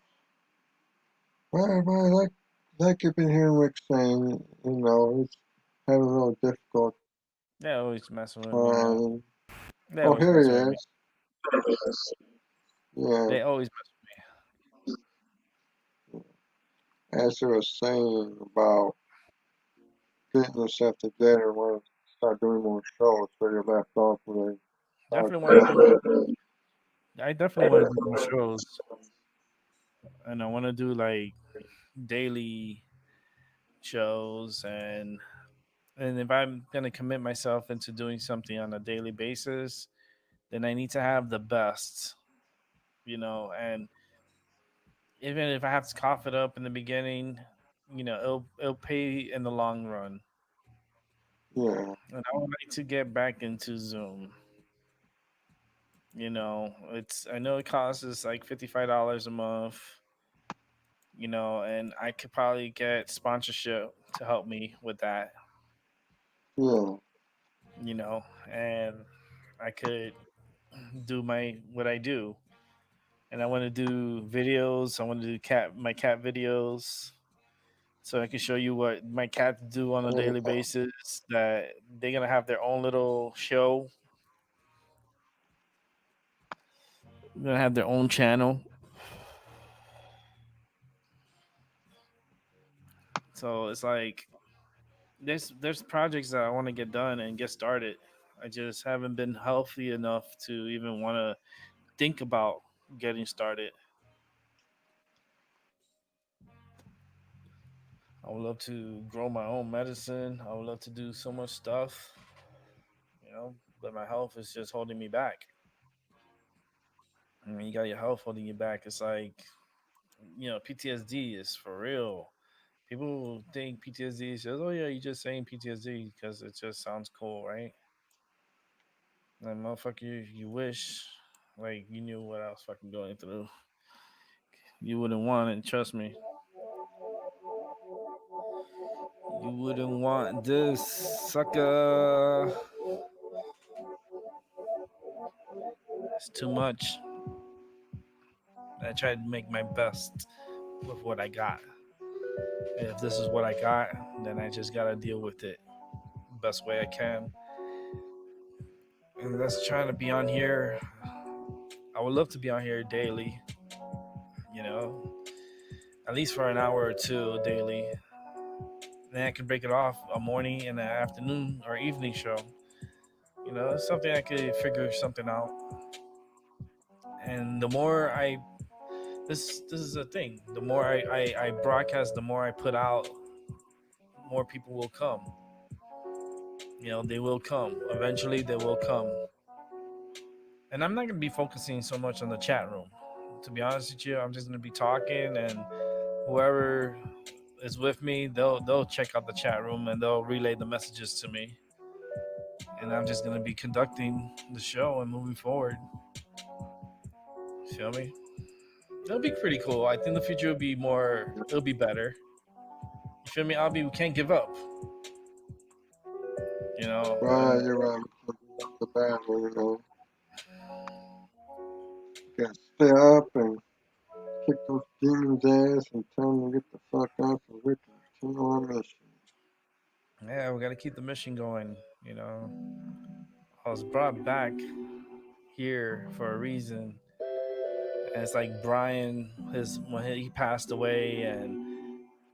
Well, like you've been hearing Rick saying, it's having a little difficulty. They always messing with me, man. Um, They oh, always here messing he with me. is. Yeah, They always mess as you were saying about getting yourself together, want to start doing more shows where you left off with with a me. Definitely want to do. podcast. I definitely want to do more shows, and I want to do like daily shows, and if I'm gonna commit myself into doing something on a daily basis, then I need to have the best, and even if I have to cough it up in the beginning, it'll pay in the long run. Yeah, And I would like to get back into Zoom. It's I know it costs us like $55 a month, and I could probably get sponsorship to help me with that, yeah, and I could do what I do. And I want to do videos. I want to do my cat videos, so I can show you what my cats do on a daily yeah, basis. That they're gonna have their own little show. They're gonna have their own channel. So it's like there's projects that I want to get done and get started. I just haven't been healthy enough to even want to think about getting started. I would love to grow my own medicine. I would love to do so much stuff, but my health is just holding me back. I mean, you got your health holding you back. It's like, PTSD is for real. People think PTSD is just, oh yeah, you just saying PTSD because it just sounds cool, right? Like, motherfucker, you wish, like, you knew what I was fucking going through. You wouldn't want it, trust me. You wouldn't want this, sucker. It's too much. I tried to make my best with what I got. And if this is what I got, then I just gotta deal with it best way I can. And that's trying to be on here. I would love to be on here daily, you know, at least for an hour or two daily. Then I could break it off a morning and an afternoon or evening show. It's something I could figure something out. And the more I this is the thing. The more I broadcast, the more I put out, more people will come. They will come. Eventually they will come. And I'm not gonna be focusing so much on the chat room. To be honest with you, I'm just gonna be talking, and whoever is with me, they'll check out the chat room and they'll relay the messages to me. And I'm just gonna be conducting the show and moving forward. Feel me? It'll be pretty cool. I think the future will be more. It'll be better. You feel me? We can't give up. right, And you're right. The battle, you gotta stay up and kick those demons' ass and tell them to get the fuck out so we can continue our mission. yeah, we gotta keep the mission going. You know, I was brought back here for a reason. And it's like Brian, his when he passed away, and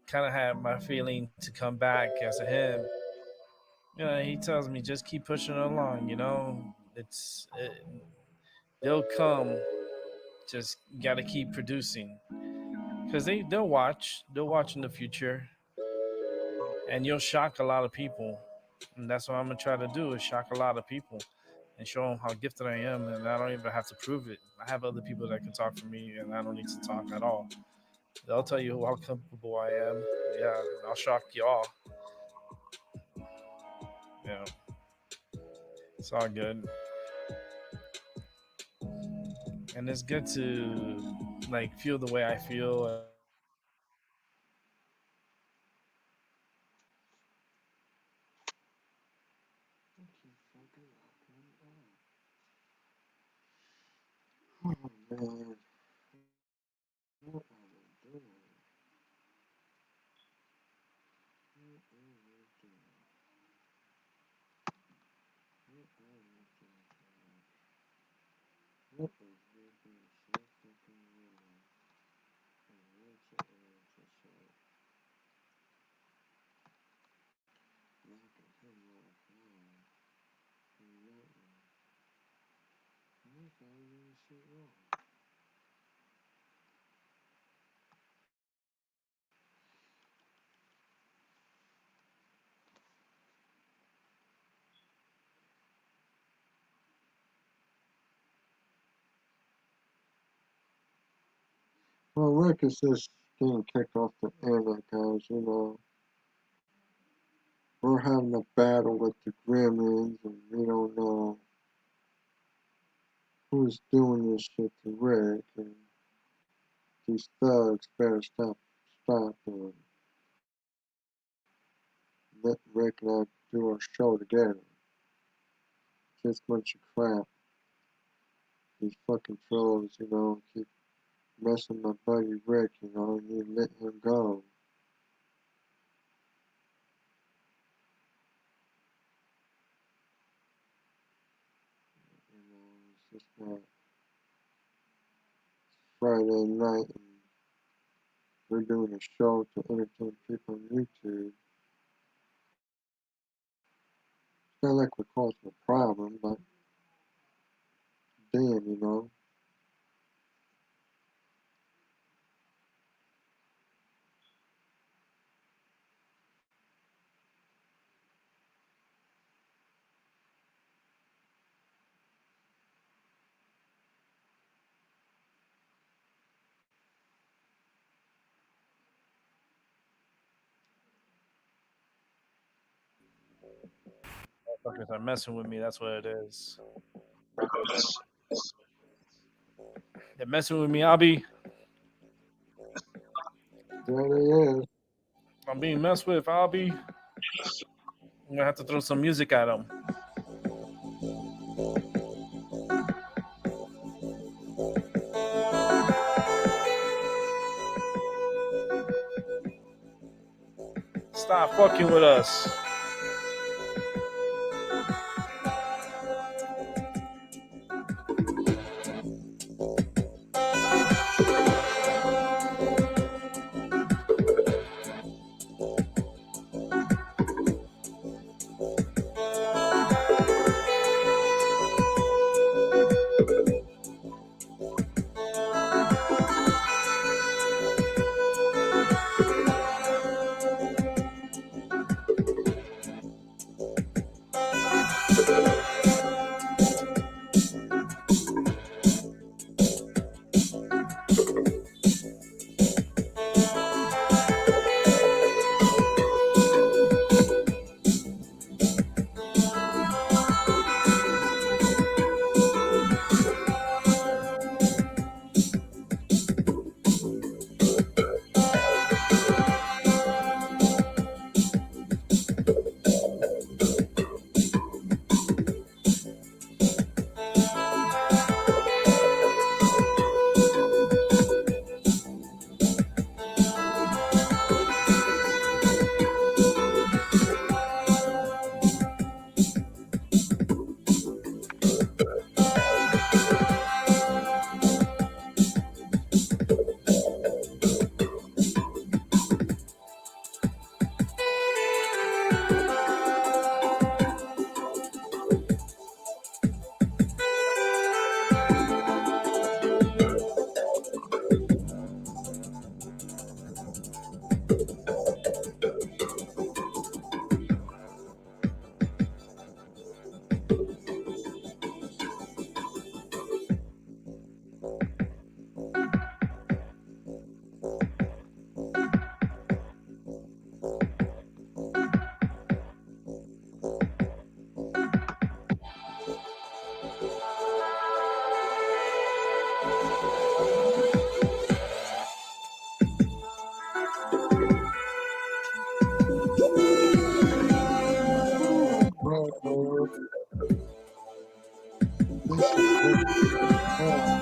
kind of had my feeling to come back as a him. He tells me just keep pushing it along. They'll come. Just gotta keep producing because they'll watch in the future, and you'll shock a lot of people. And that's what I'm gonna try to do is shock a lot of people and show them how gifted I am, and I don't even have to prove it. I have other people that can talk for me, and I don't need to talk at all. They'll tell you how comfortable I am. Yeah, I'll shock you all. Yeah, it's all good, and it's good to like feel the way I feel, and Oh man, what am I doing? Well, Rick is just getting kicked off the internet, guys. You know, we're having a battle with the gremlins, and we don't know who's doing this shit to Rick. And these thugs better stop, and let Rick and I do our show together. Just a bunch of crap. These fucking trolls, you know, keep messing my buddy Rick, you know, and you let him go. You know, it's just not Friday night and we're doing a show to entertain people on YouTube. It's not like we're causing a problem, but damn, you know. Motherfuckers are messing with me. That's what it is. They're messing with me. There it is. I'm being messed with. I'm gonna have to throw some music at them. Stop fucking with us. Right, Lord. This is Rick. Oh,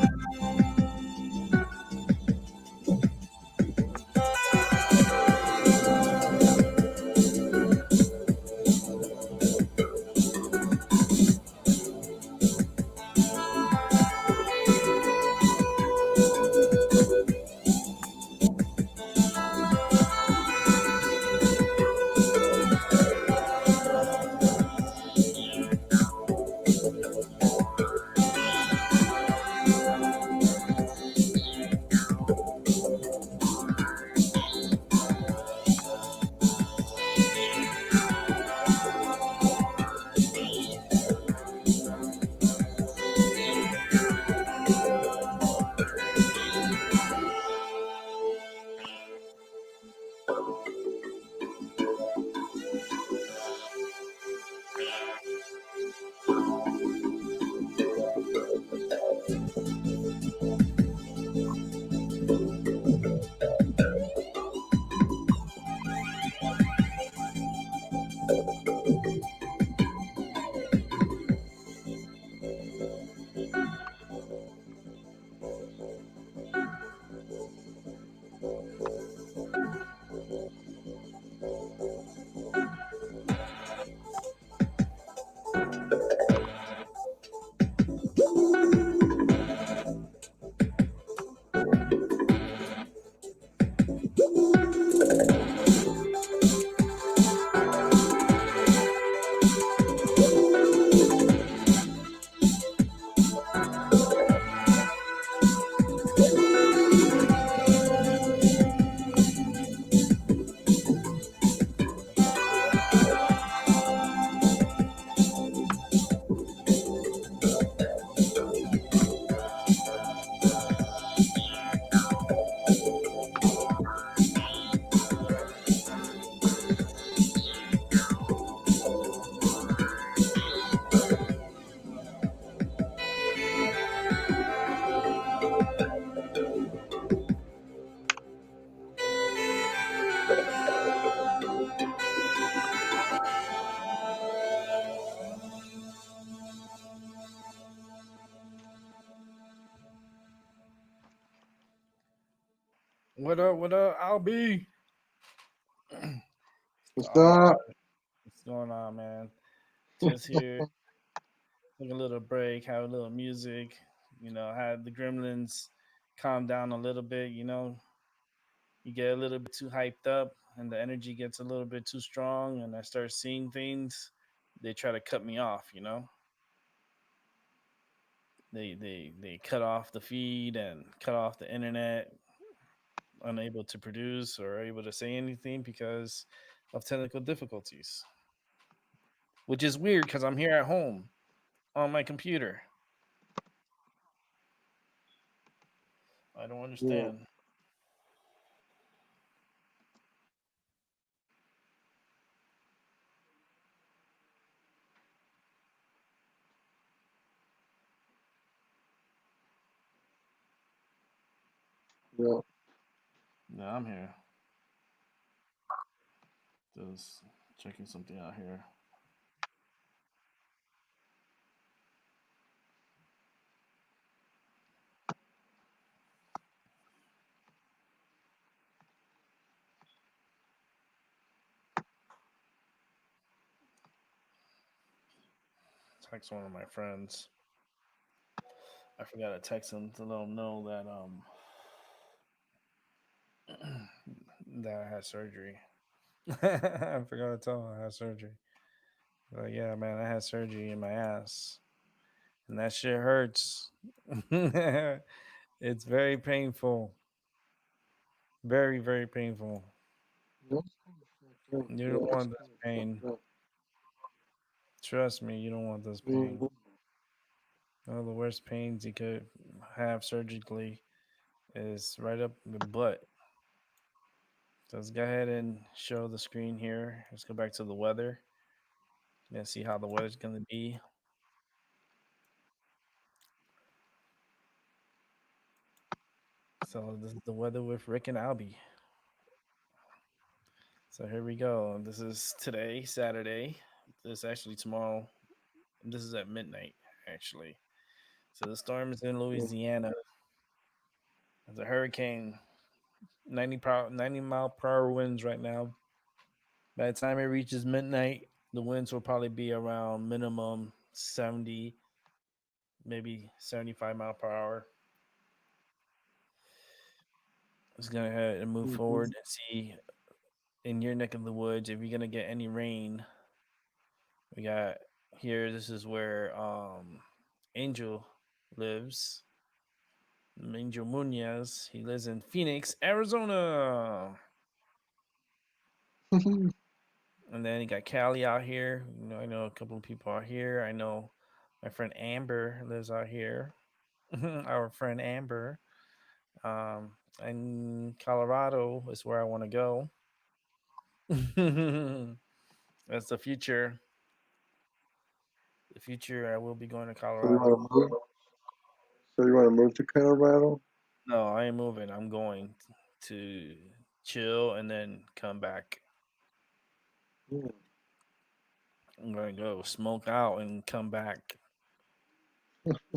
What up? What up? I'll be. What's All right. up? What's going on, man? Just here, take a little break, have a little music. Had the gremlins calm down a little bit. You get a little bit too hyped up, and the energy gets a little bit too strong, and I start seeing things. They try to cut me off. They cut off the feed and cut off the internet, unable to produce or able to say anything because of technical difficulties, which is weird because I'm here at home on my computer. I don't Yeah, understand. yeah. No, I'm here. Just checking something out here. Text one of my friends. I forgot to text him to let him know that I had surgery. I forgot to tell him I had surgery. But yeah, man, I had surgery in my ass, and that shit hurts. It's very painful. Very, very painful. That's kind of fucked up. You Yeah, don't that's want this kind of pain. fucked up. Trust me, you don't want this pain. Mhm. One of the worst pains you could have surgically is right up the butt. So let's go ahead and show the screen here. Let's go back to the weather. Let's see how the weather's going to be. So this is the weather with Rick and Albie. So here we go. This is today, Saturday. This is actually tomorrow. This is at midnight, actually. So the storm is in Yeah. Louisiana. It's a hurricane, 90 mile per hour winds right now. By the time it reaches midnight, the winds will probably be around minimum 70, maybe 75 mile per hour. Let's go ahead and move Mhm. forward and see in your neck of the woods if you're gonna get any rain. We got here. This is where Angel lives. Angel Munoz. He lives in Phoenix, Arizona. And then you got Callie out here. I know a couple of people out here. I know my friend Amber lives out here. Our friend Amber. And Colorado is where I want to go. That's the future. The future, I will be going to So you Colorado. want to move? So you want to move to Colorado? No, I ain't moving. I'm going to chill and then come back. Yeah. I'm going to go smoke out and come back.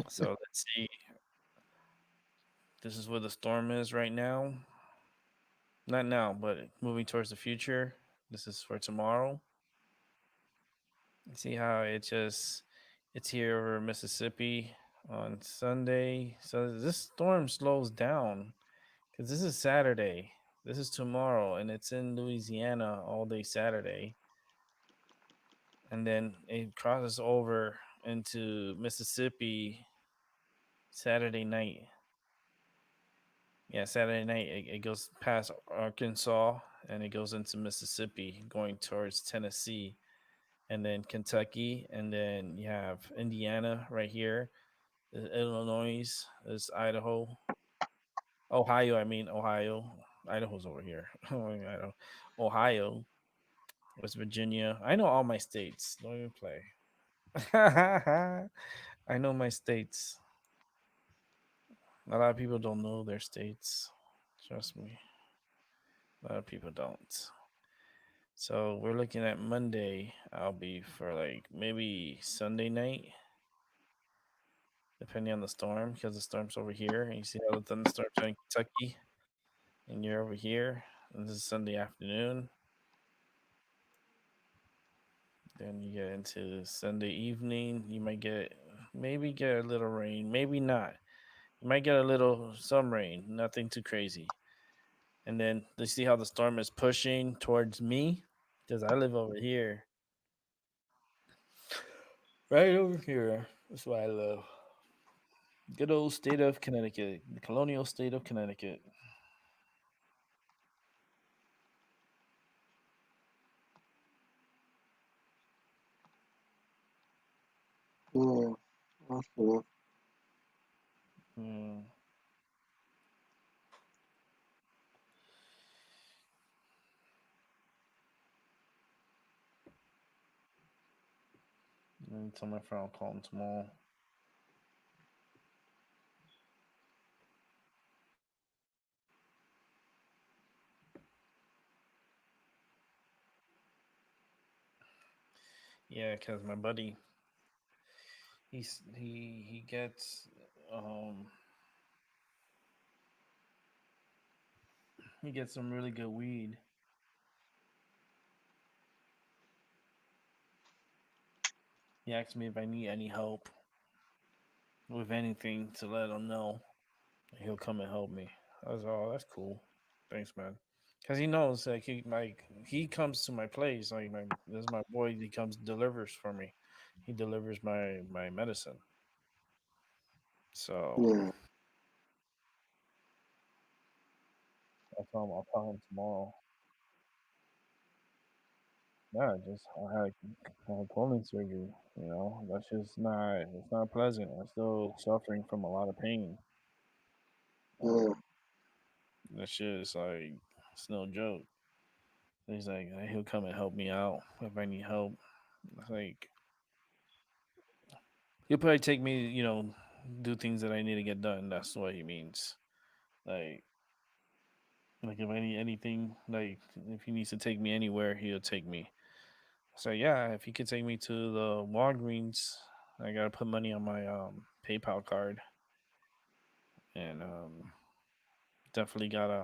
So let's see. This is where the storm is right now. Not now, but moving towards the future. This is for tomorrow. See how it's here over Mississippi on Sunday. So this storm slows down because this is Saturday. This is tomorrow, and it's in Louisiana all day Saturday, and then it crosses over into Mississippi Saturday night. Yeah, Saturday night it goes past Arkansas and it goes into Mississippi, going towards Tennessee, and then Kentucky, and then you have Indiana right here, Illinois, there's Idaho, Ohio. I mean Ohio, Idaho's over here. Idaho, Ohio, West Virginia. I know all my states. Don't even play. I know my states. A lot of people don't know their states. Trust me, a lot of people don't. So we're looking at Monday. I'll be for like maybe Sunday night, depending on the storm, because the storm's over here. And you see how the thunderstorms are in Kentucky, and you're over here. And this is Sunday afternoon. Then you get into Sunday evening. You might get maybe get a little rain, maybe not. You might get a little some rain, nothing too crazy. And then you see how the storm is pushing towards me, because I live over here, right over here. That's why I live. Good old state of Connecticut, the colonial state of Connecticut. Yeah, that's good. Mm, let me tell my friend I'll call him tomorrow. Yeah, because my buddy, he gets um he gets some really good weed. He asked me if I need any help with anything to let him know. He'll come and help me. I was all, that's cool. Thanks, man. Because he knows he comes to my place like my this is my boy. He comes delivers for me. He delivers my medicine. So Yeah, I'll tell him tomorrow. Yeah, just I had colon surgery. You know, that's just not it's not pleasant. I'm still suffering from a lot of pain. yeah, Um, that shit is like it's no joke. He's like he'll come and help me out if I need help. It's like he'll probably take me, do things that I need to get done. That's what he means. Like like if I need anything, like if he needs to take me anywhere, he'll take me. So yeah, if he could take me to the Walgreens, I gotta put money on my PayPal card, and definitely gotta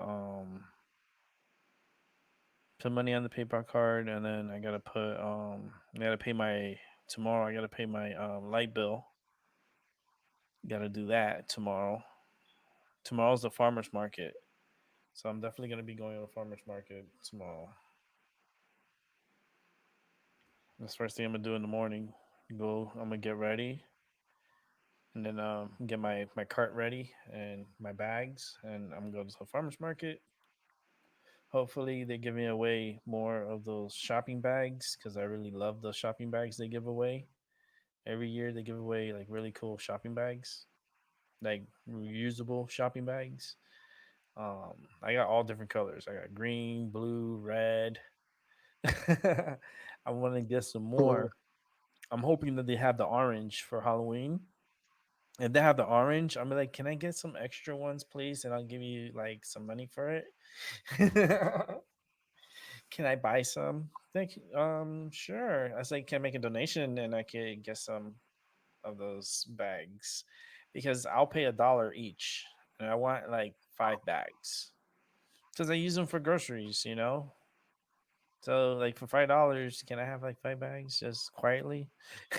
put money on the PayPal card, and then I gotta pay my tomorrow. I gotta pay my light bill. Gotta do that tomorrow. Tomorrow's the farmers market, so I'm definitely gonna be going to the farmers market tomorrow. That's the first thing I'm gonna do in the morning. I'm gonna get ready, and then get my cart ready and my bags, and I'm going to the farmers market. Hopefully, they give me away more of those shopping bags because I really love the shopping bags they give away. Every year, they give away like really cool shopping bags, like reusable shopping bags. I got all different colors. I got green, blue, red. I want to get some more. I'm hoping that they have the orange for Halloween. If they have the orange, I'm like, can I get some extra ones, please? And I'll give you like some money for it. Can I buy some? Thank you. Sure. I was like, can I make a donation and I could get some of those bags because I'll pay $1 each, and I want like 5 bags because I use them for groceries, So like for $5, can I have like 5 bags just quietly?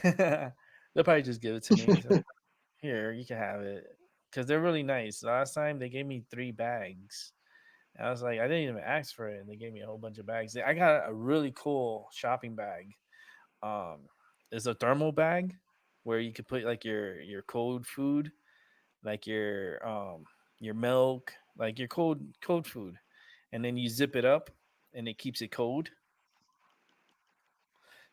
They'll probably just give it to me. So here, you can have it because they're really nice. Last time they gave me 3 bags. I was like, I didn't even ask for it, and they gave me a whole bunch of bags. I got a really cool shopping bag. Um, it's a thermal bag where you could put like your cold food, like your milk, like your cold food, and then you zip it up, and it keeps it cold.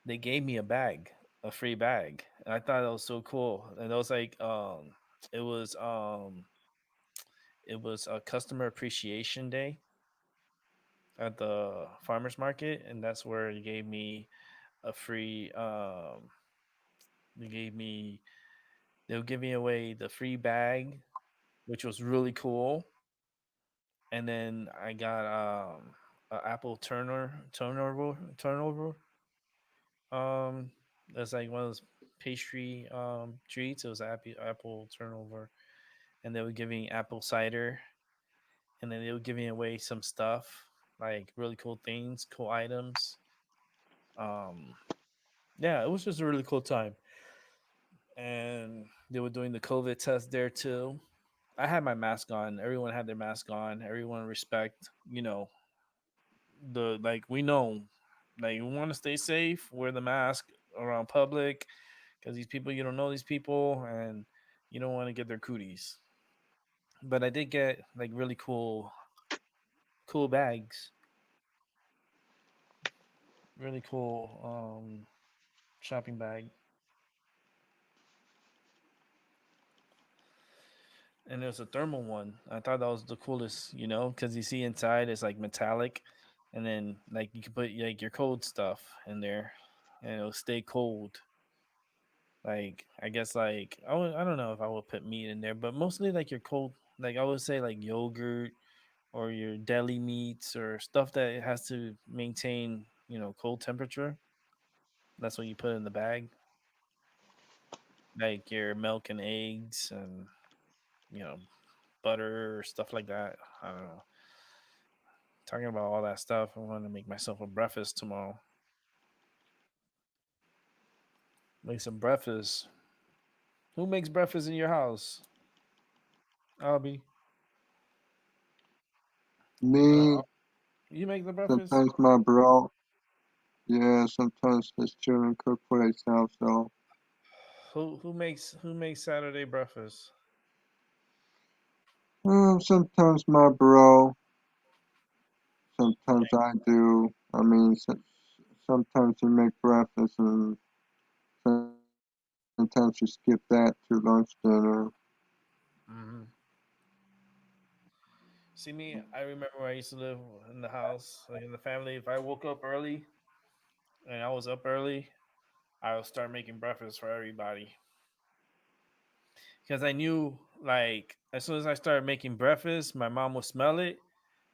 They gave me a bag, a free bag. And I thought that was so cool. And it was like it was um it was a customer appreciation day at the farmers market, and that's where he gave me a free they gave me they were giving away the free bag, which was really cool. And then I got a apple turnover. Um that's like one of those pastry treats. It was apple turnover, and they were giving apple cider, and then they were giving away some stuff, like really cool things, cool items. Um yeah, it was just a really cool time. And they were doing the COVID test there too. I had my mask on. Everyone had their mask on. Everyone respect, the like we know, like we want to stay safe. Wear the mask around public because these people, you don't know these people, and you don't want to get their cooties. But I did get like really cool bags, really cool shopping bag, and it was a thermal one. I thought that was the coolest, because you see inside it's like metallic, and then like you can put like your cold stuff in there, and it'll stay cold. Like I guess like I don't know if I would put meat in there, but mostly like your cold, like I would say like yogurt or your deli meats or stuff that has to maintain cold temperature. That's what you put in the bag, like your milk and eggs and you know butter or stuff like that. I don't know. Talking about all that stuff, I want to make myself a breakfast tomorrow. Make some breakfast. Who makes breakfast in your house? Albie. Me, You make the breakfast? sometimes my bro. Yeah, sometimes his children cook for themselves. So Who makes Saturday breakfast? sometimes my bro. Okay. Sometimes I do. I mean, sometimes you make breakfast, and sometimes you skip that to lunch dinner. Hmm. See me, I remember when I used to live in the house, like in the family. If I woke up early and I was up early, I would start making breakfast for everybody because I knew like as soon as I started making breakfast, my mom would smell it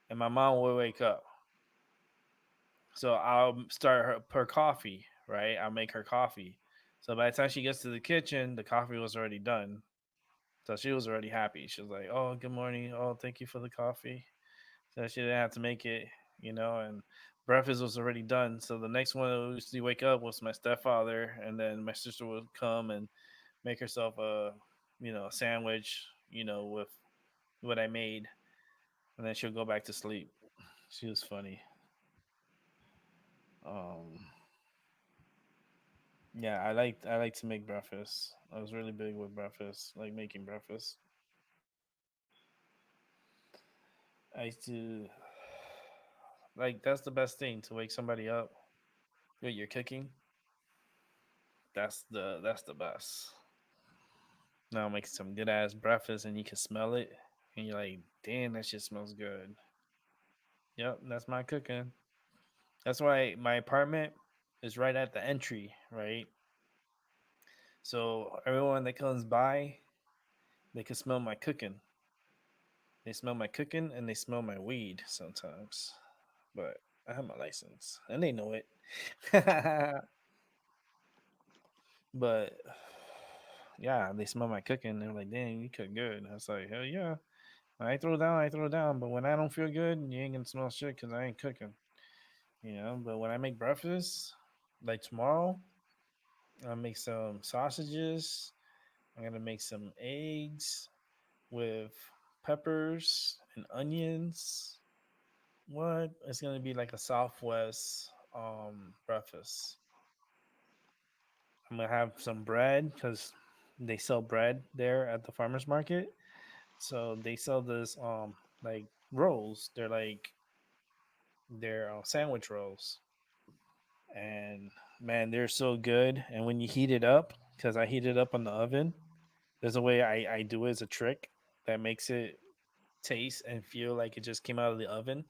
and my mom would wake up. So I'll start her coffee, right? I'll make her coffee. So by the time she gets to the kitchen, the coffee was already done. So she was already happy. She was like, "Oh, good morning. Oh, thank you for the coffee." So she didn't have to make it, and breakfast was already done. So the next one that used to wake up was my stepfather, and then my sister would come and make herself a sandwich, with what I made, and then she'll go back to sleep. She was funny. Um, yeah, I like to make breakfast. I was really big with breakfast, like making breakfast. I used to like that's the best thing to wake somebody up with your cooking. That's the best. Now make some good ass breakfast and you can smell it and you're like, damn, that shit smells good. Yep, that's my cooking. That's why my apartment is right at the entry, right? So everyone that comes by, they can smell my cooking. They smell my cooking and they smell my weed sometimes. But I have my license and they know it. But yeah, they smell my cooking. They're like, "Damn, you cook good." I was like, "Hell yeah!" When I throw down, I throw down. But when I don't feel good, you ain't gonna smell shit because I ain't cooking. But when I make breakfast, like tomorrow, I'll make some sausages. I'm gonna make some eggs with peppers and onions. What? It's gonna be like a Southwest breakfast. I'm gonna have some bread because they sell bread there at the farmers market. So they sell this like rolls. They're sandwich rolls, and man, they're so good. And when you heat it up, because I heat it up on the oven, there's a way I do it as a trick that makes it taste and feel like it just came out of the oven.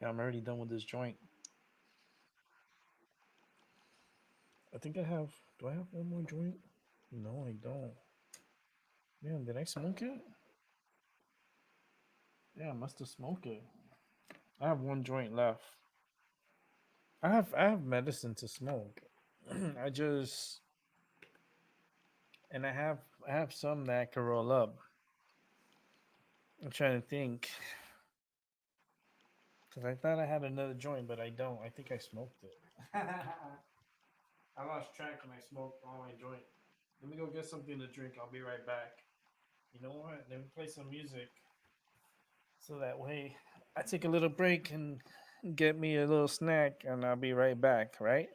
Yeah, I'm already done with this joint. I think I have. Do I have one more joint? No, I don't. Man, did I smoke it? Yeah, I must have smoked it. I have one joint left. I have medicine to smoke. I just and I have some that I can roll up. I'm trying to think because I thought I had another joint, but I don't. I think I smoked it. I lost track when I smoked all my joint. Let me go get something to drink. I'll be right back. You know what? Let me play some music so that way I take a little break and get me a little snack, and I'll be right back. Right?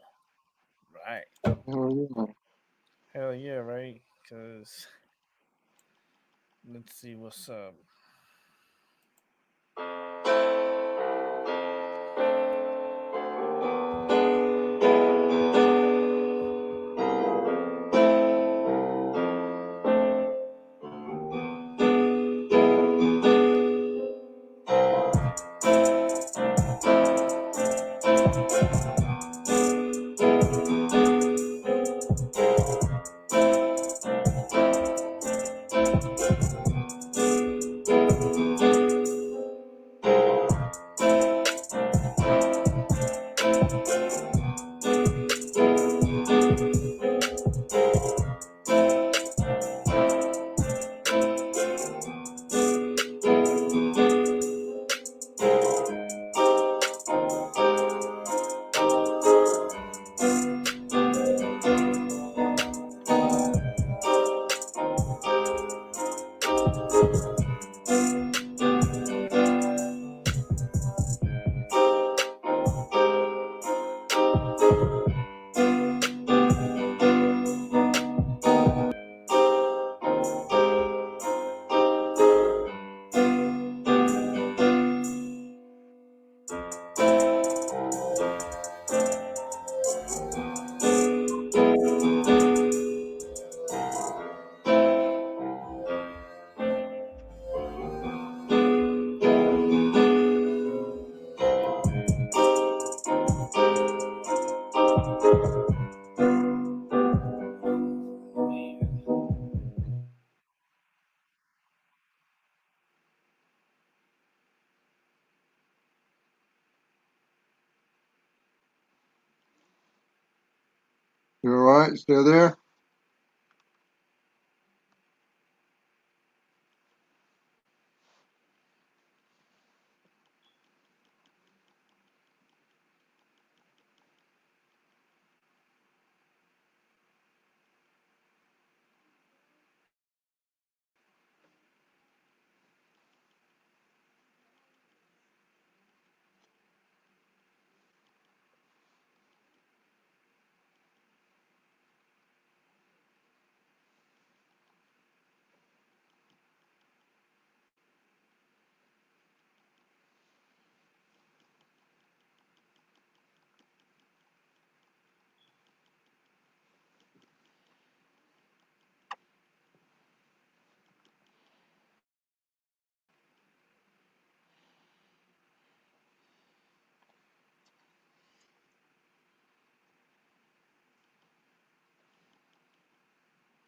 Right. Hell yeah. Hell yeah! Right? Because let's see what's up. You alright? Still there?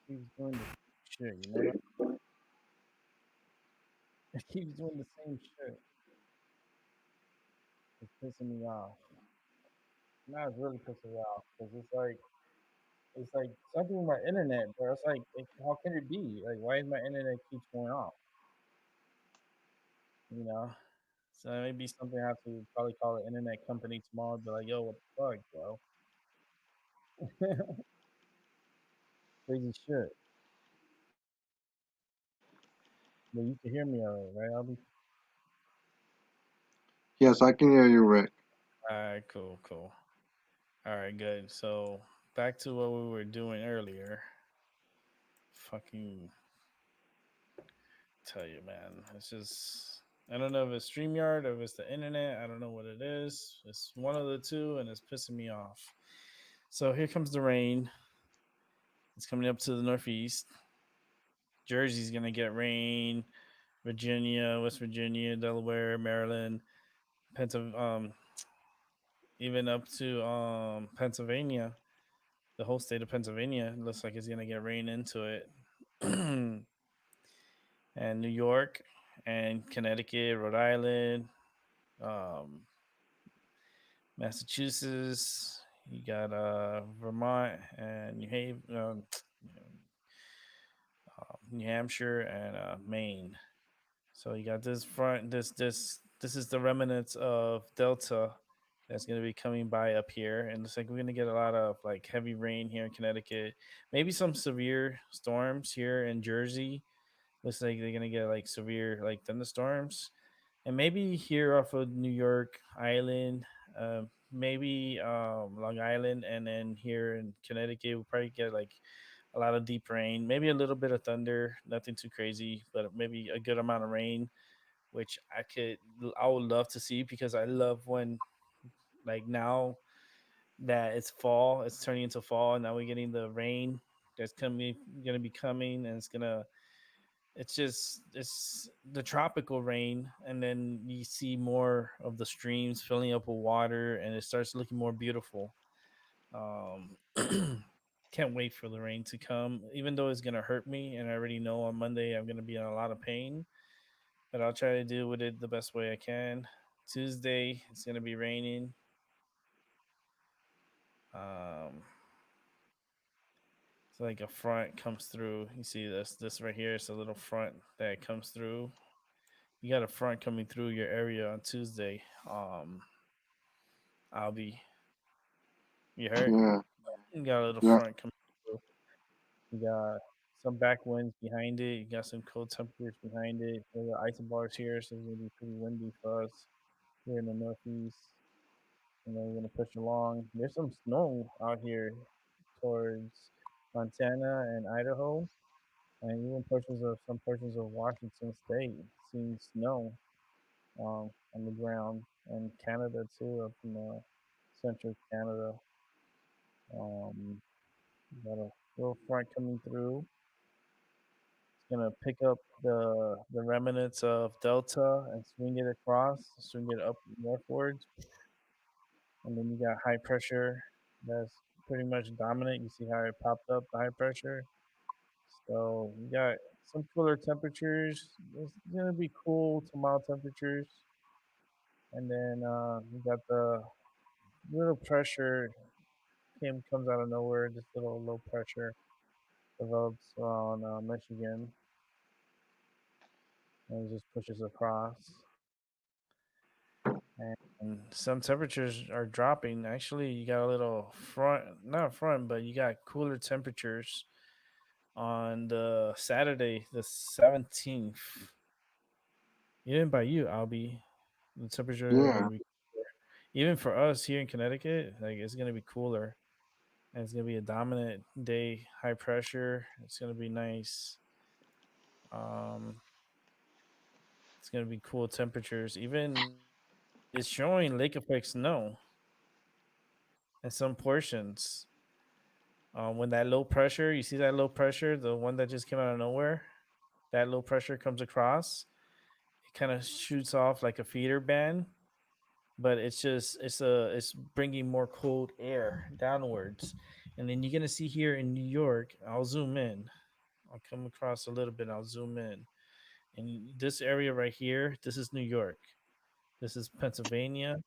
Keeps doing the same shit. You know that? It keeps doing the same shit. It's pissing me off. Now it's really pissing me off because it's like something with my internet, bro. It's like, how can it be? Like, why is my internet keeps going off? you know. So it may be something I have to probably call the internet company tomorrow and be like, yo, what the fuck, bro? Crazy shit. But you can hear me all right, right? I'll be Yes, I can hear you, Rick. all right, cool, cool. All right, good. So back to what we were doing earlier. Fucking tell you, man. It's just I don't know if it's StreamYard or if it's the internet. I don't know what it is. It's one of the two, and it's pissing me off. So here comes the rain. It's coming up to the northeast. Jersey's gonna get rain. Virginia, West Virginia, Delaware, Maryland, Pennsylvania, even up to Pennsylvania. The whole state of Pennsylvania looks like it's gonna get rain into it. And New York and Connecticut, Rhode Island, um, Massachusetts. You got Vermont and New Hampshire and Maine. So you got this front. This is the remnants of Delta that's going to be coming by up here, and it's like we're going to get a lot of like heavy rain here in Connecticut. Maybe some severe storms here in Jersey. Looks like they're going to get like severe like thunderstorms, and maybe here off of New York Island, maybe Long Island, and then here in Connecticut we'll probably get like a lot of deep rain, maybe a little bit of thunder, nothing too crazy, but maybe a good amount of rain, which I would love to see because I love when like now that it's fall, it's turning into fall, and now we're getting the rain that's gonna be coming, and it's the tropical rain, and then you see more of the streams filling up with water, and it starts looking more beautiful. Um, can't wait for the rain to come, even though it's gonna hurt me, and I already know on Monday I'm gonna be in a lot of pain. But I'll try to deal with it the best way I can. Tuesday it's gonna be raining. Um, it's like a front comes through. You see this right here. It's a little front that comes through. You got a front coming through your area on Tuesday. I'll be you heard? Yeah, You got a little yeah, front coming through. You got some back winds behind it. You got some cold temperatures behind it. There's the isobars here, so it's gonna be pretty windy for us here in the Northeast. And then we're gonna push along. There's some snow out here towards Montana and Idaho, and even some portions of Washington State. Seeing snow on the ground, and Canada too, up in central Canada. Got a little front coming through. It's gonna pick up the remnants of Delta and swing it across, swing it up northwards, and then you got high pressure that's pretty much dominant. You see how it popped up the high pressure. So you got some cooler temperatures. It's gonna be cool to mild temperatures, and then you got the little pressure comes out of nowhere. This little low pressure develops on Michigan and it just pushes across. And some temperatures are dropping. Actually, you got a little front, not front, but you got cooler temperatures on the Saturday, the 17th. Even by you, Albie, the temperatures are going yeah. to be cooler. Even for us here in Connecticut, like it's going to be cooler. And it's going to be a dominant day, high pressure. It's going to be nice. Um, it's going to be cool temperatures. Even it's showing lake effect snow in some portions. When that low pressure, you see that low pressure, the one that just came out of nowhere, that low pressure comes across. It kind of shoots off like a feeder band, but it's bringing more cold air downwards, and then you're gonna see here in New York. I'll zoom in. I'll come across a little bit. I'll zoom in. And this area right here, this is New York. This is Pennsylvania.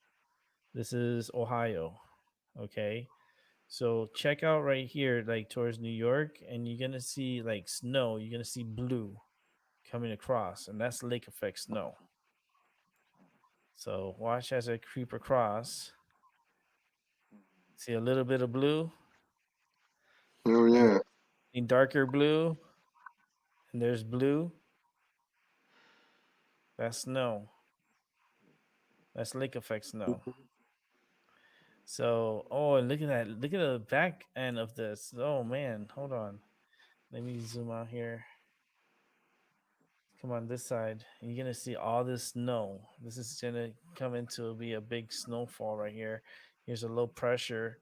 This is Ohio. Okay. So check out right here, like towards New York, and you're gonna see like snow. You're gonna see blue coming across, and that's lake effect snow. So watch as I creep across. See a little bit of blue, Oh and yeah. then in darker blue, and there's blue. That's snow. That's lake effect snow. So, oh, and look at that. Look at the back end of this. Oh man, hold on. Let me zoom out here. Come on this side. You're gonna see all this snow. This is gonna come into be a big snowfall right here. Here's a low pressure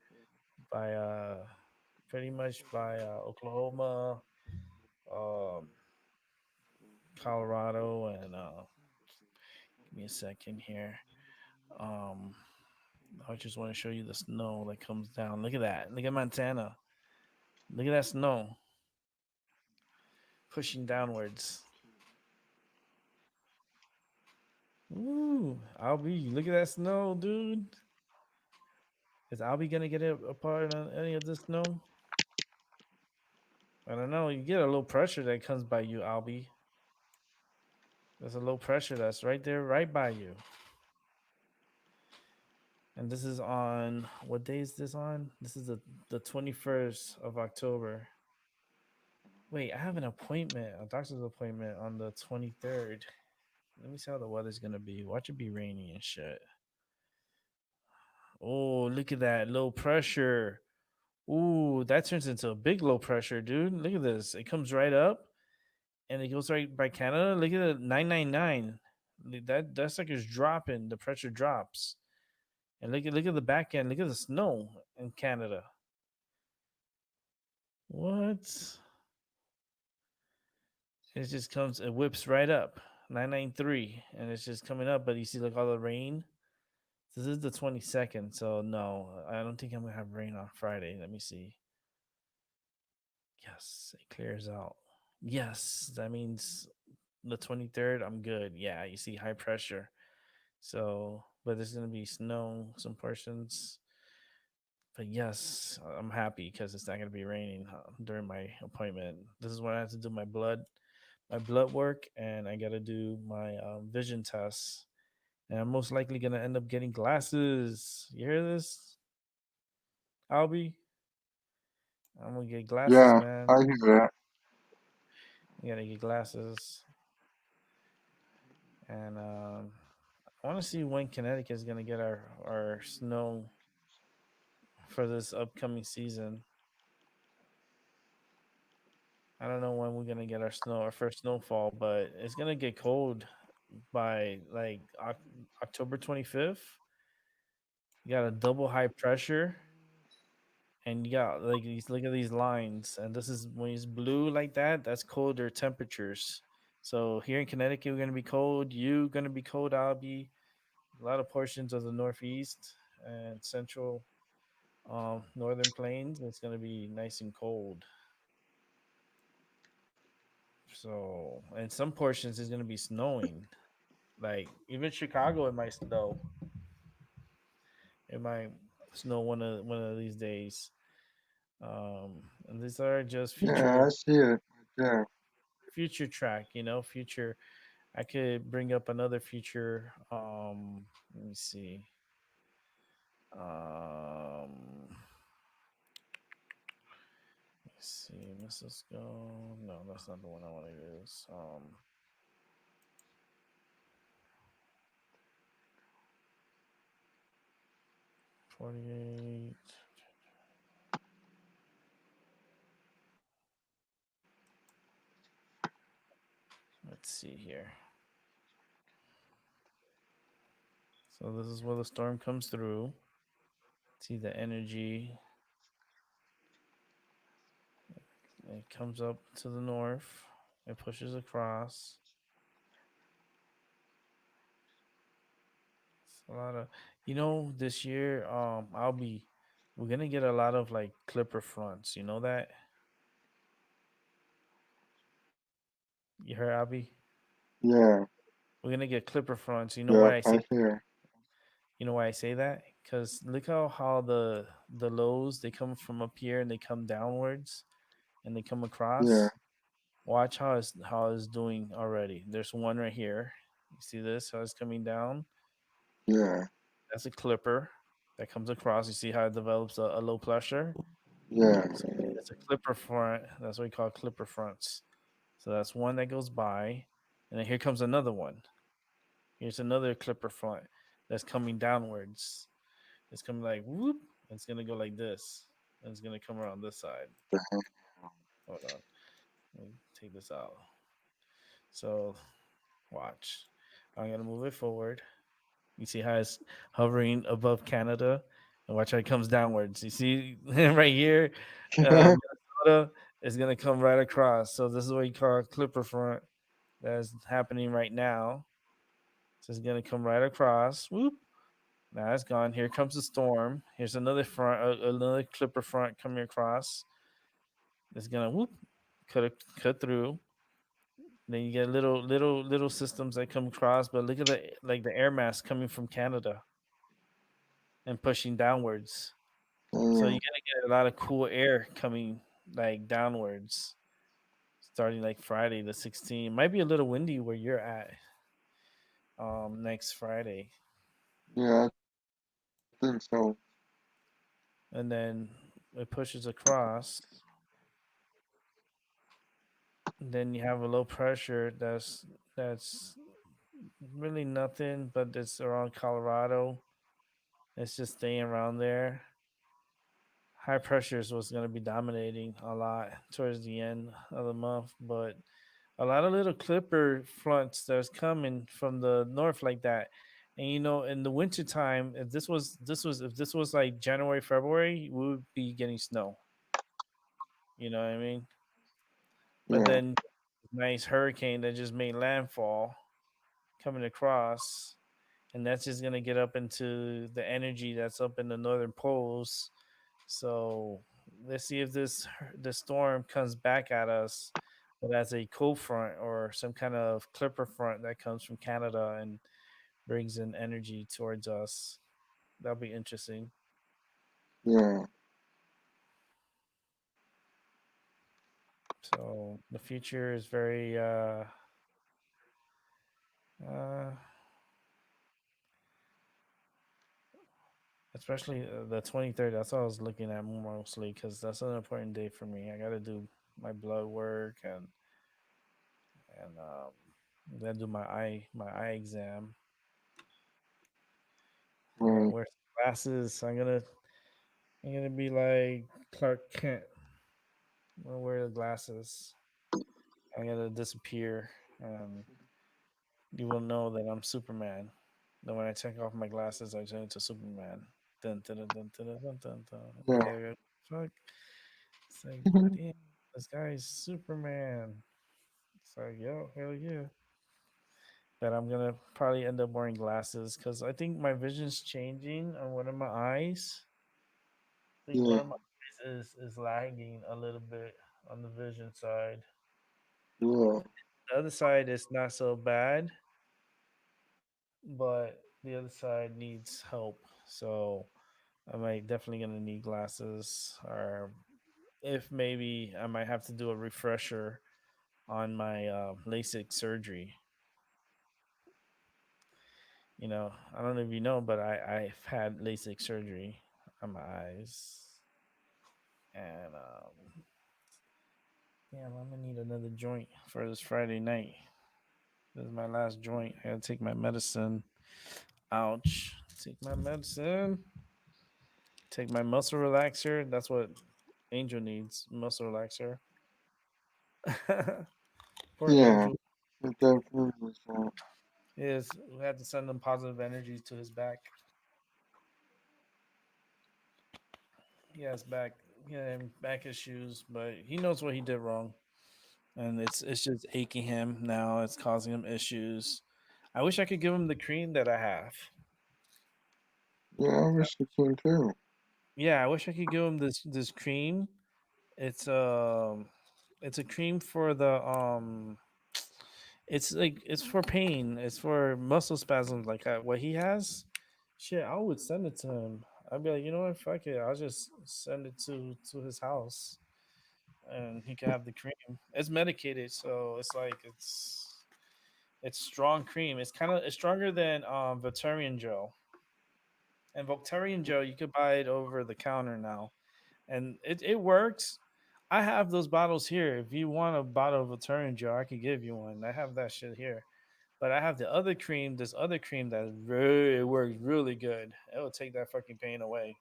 by pretty much by Oklahoma, um, Colorado, and give me a second here. Um, I just want to show you the snow that comes down. Look at that. Look at Montana. Look at that snow pushing downwards. Ooh, Albie, look at that snow, dude. Is Albie gonna get a part on any of this snow? I don't know. You get a low pressure that comes by you, Albie. There's a low pressure that's right there, right by you. And this is on what day is this on? This is the 21st of October. Wait, I have an appointment, a doctor's appointment on the 23rd. Let me see how the weather's gonna be. Watch it be rainy and shit. Oh, look at that low pressure. Ooh, that turns into a big low pressure, dude. Look at this. It comes right up and it goes right by Canada. Look at it, 999. That sucker's dropping. The pressure drops. And look at the back end. Look at the snow in Canada. What? It just comes. It whips right up. 993, and it's just coming up. But you see, like all the rain. This is the 22nd, so no, I don't think I'm gonna have rain on Friday. Let me see. Yes, it clears out. Yes, that means the 23rd. I'm good. Yeah, you see high pressure. So, but there's gonna be snow some portions. But yes, I'm happy because it's not gonna be raining during my appointment. This is when I have to do my blood work, and I gotta do my vision tests. And I'm most likely gonna end up getting glasses. You hear this, Albie? I'm gonna get glasses, Yeah, man. I hear that. I gotta get glasses, and I want to see when Connecticut is gonna get our snow for this upcoming season. I don't know when we're gonna get our snow, our first snowfall, but it's gonna get cold by like October 25th. You got a double high pressure, and you got like these. Look at these lines, and this is when it's blue like that. That's colder temperatures. So here in Connecticut, we're gonna be cold. You gonna be cold. I'll be a lot of portions of the Northeast and Central, Northern Plains. It's gonna be nice and cold. So, and some portions is gonna be snowing. Like even Chicago, it might snow. It might snow one of these days. And these are just Yeah, I see it right there. future track. Future. I could bring up another future. Let me see. Let's see. Let's just go. No, that's not the one I want to use. 48. Let's see here. So this is where the storm comes through. See the energy. It comes up to the north. It pushes across. It's a lot of, this year, we're gonna get a lot of like clipper fronts. You know that? You heard, Albie? Yeah, We're gonna get clipper fronts. You know yeah, why I say? I hear. You know why I say that? Because look how the lows they come from up here and they come downwards and they come Yeah, across. Watch how it's doing already. There's one right here. You see this? How it's coming down. Yeah. That's a clipper that comes across. You see how it develops a low pressure. Yeah. So it's a clipper front. That's what we call clipper fronts. So that's one that goes by, and then here comes another one. Here's another clipper front that's coming downwards. It's coming like whoop. It's gonna go like this. And it's gonna come around this side. Hold on. Let me take this out. So watch. I'm gonna move it forward. You see how it's hovering above Canada, and watch how it comes downwards. You see right here, Minnesota is gonna come right across. So this is what you call a clipper front. That's happening right now. So it's gonna come right across. Whoop. Now it's gone. Here comes the storm. Here's another front, another clipper front coming across. It's gonna whoop, cut through. Then you get little systems that come across, but look at the air mass coming from Canada and pushing downwards. So Damn. you're gonna get a lot of cool air coming like downwards, starting like Friday the 16th. Might be a little windy where you're at next Friday, Yeah, I think so. and then it pushes across. Then you have a low pressure that's really nothing, but it's around Colorado. It's just staying around there. High pressure is what's going to be dominating a lot towards the end of the month, but a lot of little clipper fronts that's coming from the north like that. And in the wintertime, if this was like January, February, we would be getting snow. You know what I mean? But Yeah. then nice hurricane that just made landfall coming across, and that's just gonna get up into the energy that's up in the northern poles. So let's see if the storm comes back at us, but as a cold front or some kind of clipper front that comes from Canada and brings in energy towards us. That'll be interesting. Yeah. So the future is very uh especially the 23rd. That's what I was looking at mostly because that's an important day for me. I got to do my blood work and then do my eye exam. I gotta Right. wear some glasses. I'm gonna be like Clark Kent. I'm gonna wear the glasses. I gotta disappear, and you will know that I'm Superman. Then when I take off my glasses, I turn into Superman. Dun, dun, dun, dun, dun, dun, dun, dun, dun. Yeah. Like, fuck. It's like, damn, this guy is Superman. It's like, yo, hell yeah. But I'm gonna probably end up wearing glasses because I think my vision's changing on one of my eyes. I think one Yeah. of my eyes is lagging a little bit on the vision side. Yeah. The other side is not so bad, but the other side needs help. So I might definitely gonna need glasses, or if maybe I might have to do a refresher on my LASIK surgery. I don't know if you know, but I've had LASIK surgery on my eyes, and damn, I'm gonna need another joint for this Friday night. This is my last joint. I gotta take my medicine. Ouch. Take my medicine. Take my muscle relaxer. That's what Angel needs. Muscle relaxer. Poor Yeah. Angel. It definitely is. Is we had to send him positive energy to his back. He has back issues, but he knows what he did wrong, and it's just aching him now. It's causing him issues. I wish I could give him the cream that I have. Yeah, I wish you could too. Yeah, I wish I could give him this cream. It's it's a cream for the it's like it's for pain. It's for muscle spasms like what he has. Shit, I would send it to him. I'd be like, you know what, fuck it. I'll just send it to his house, and he can have the cream. It's medicated, so it's like it's strong cream. It's stronger than Vetarian gel. And Voltaren gel, you could buy it over the counter now, and it works. I have those bottles here. If you want a bottle of Voltaren gel, I can give you one. I have that shit here. But I have the other cream, this other cream that really works really good. It will take that fucking pain away,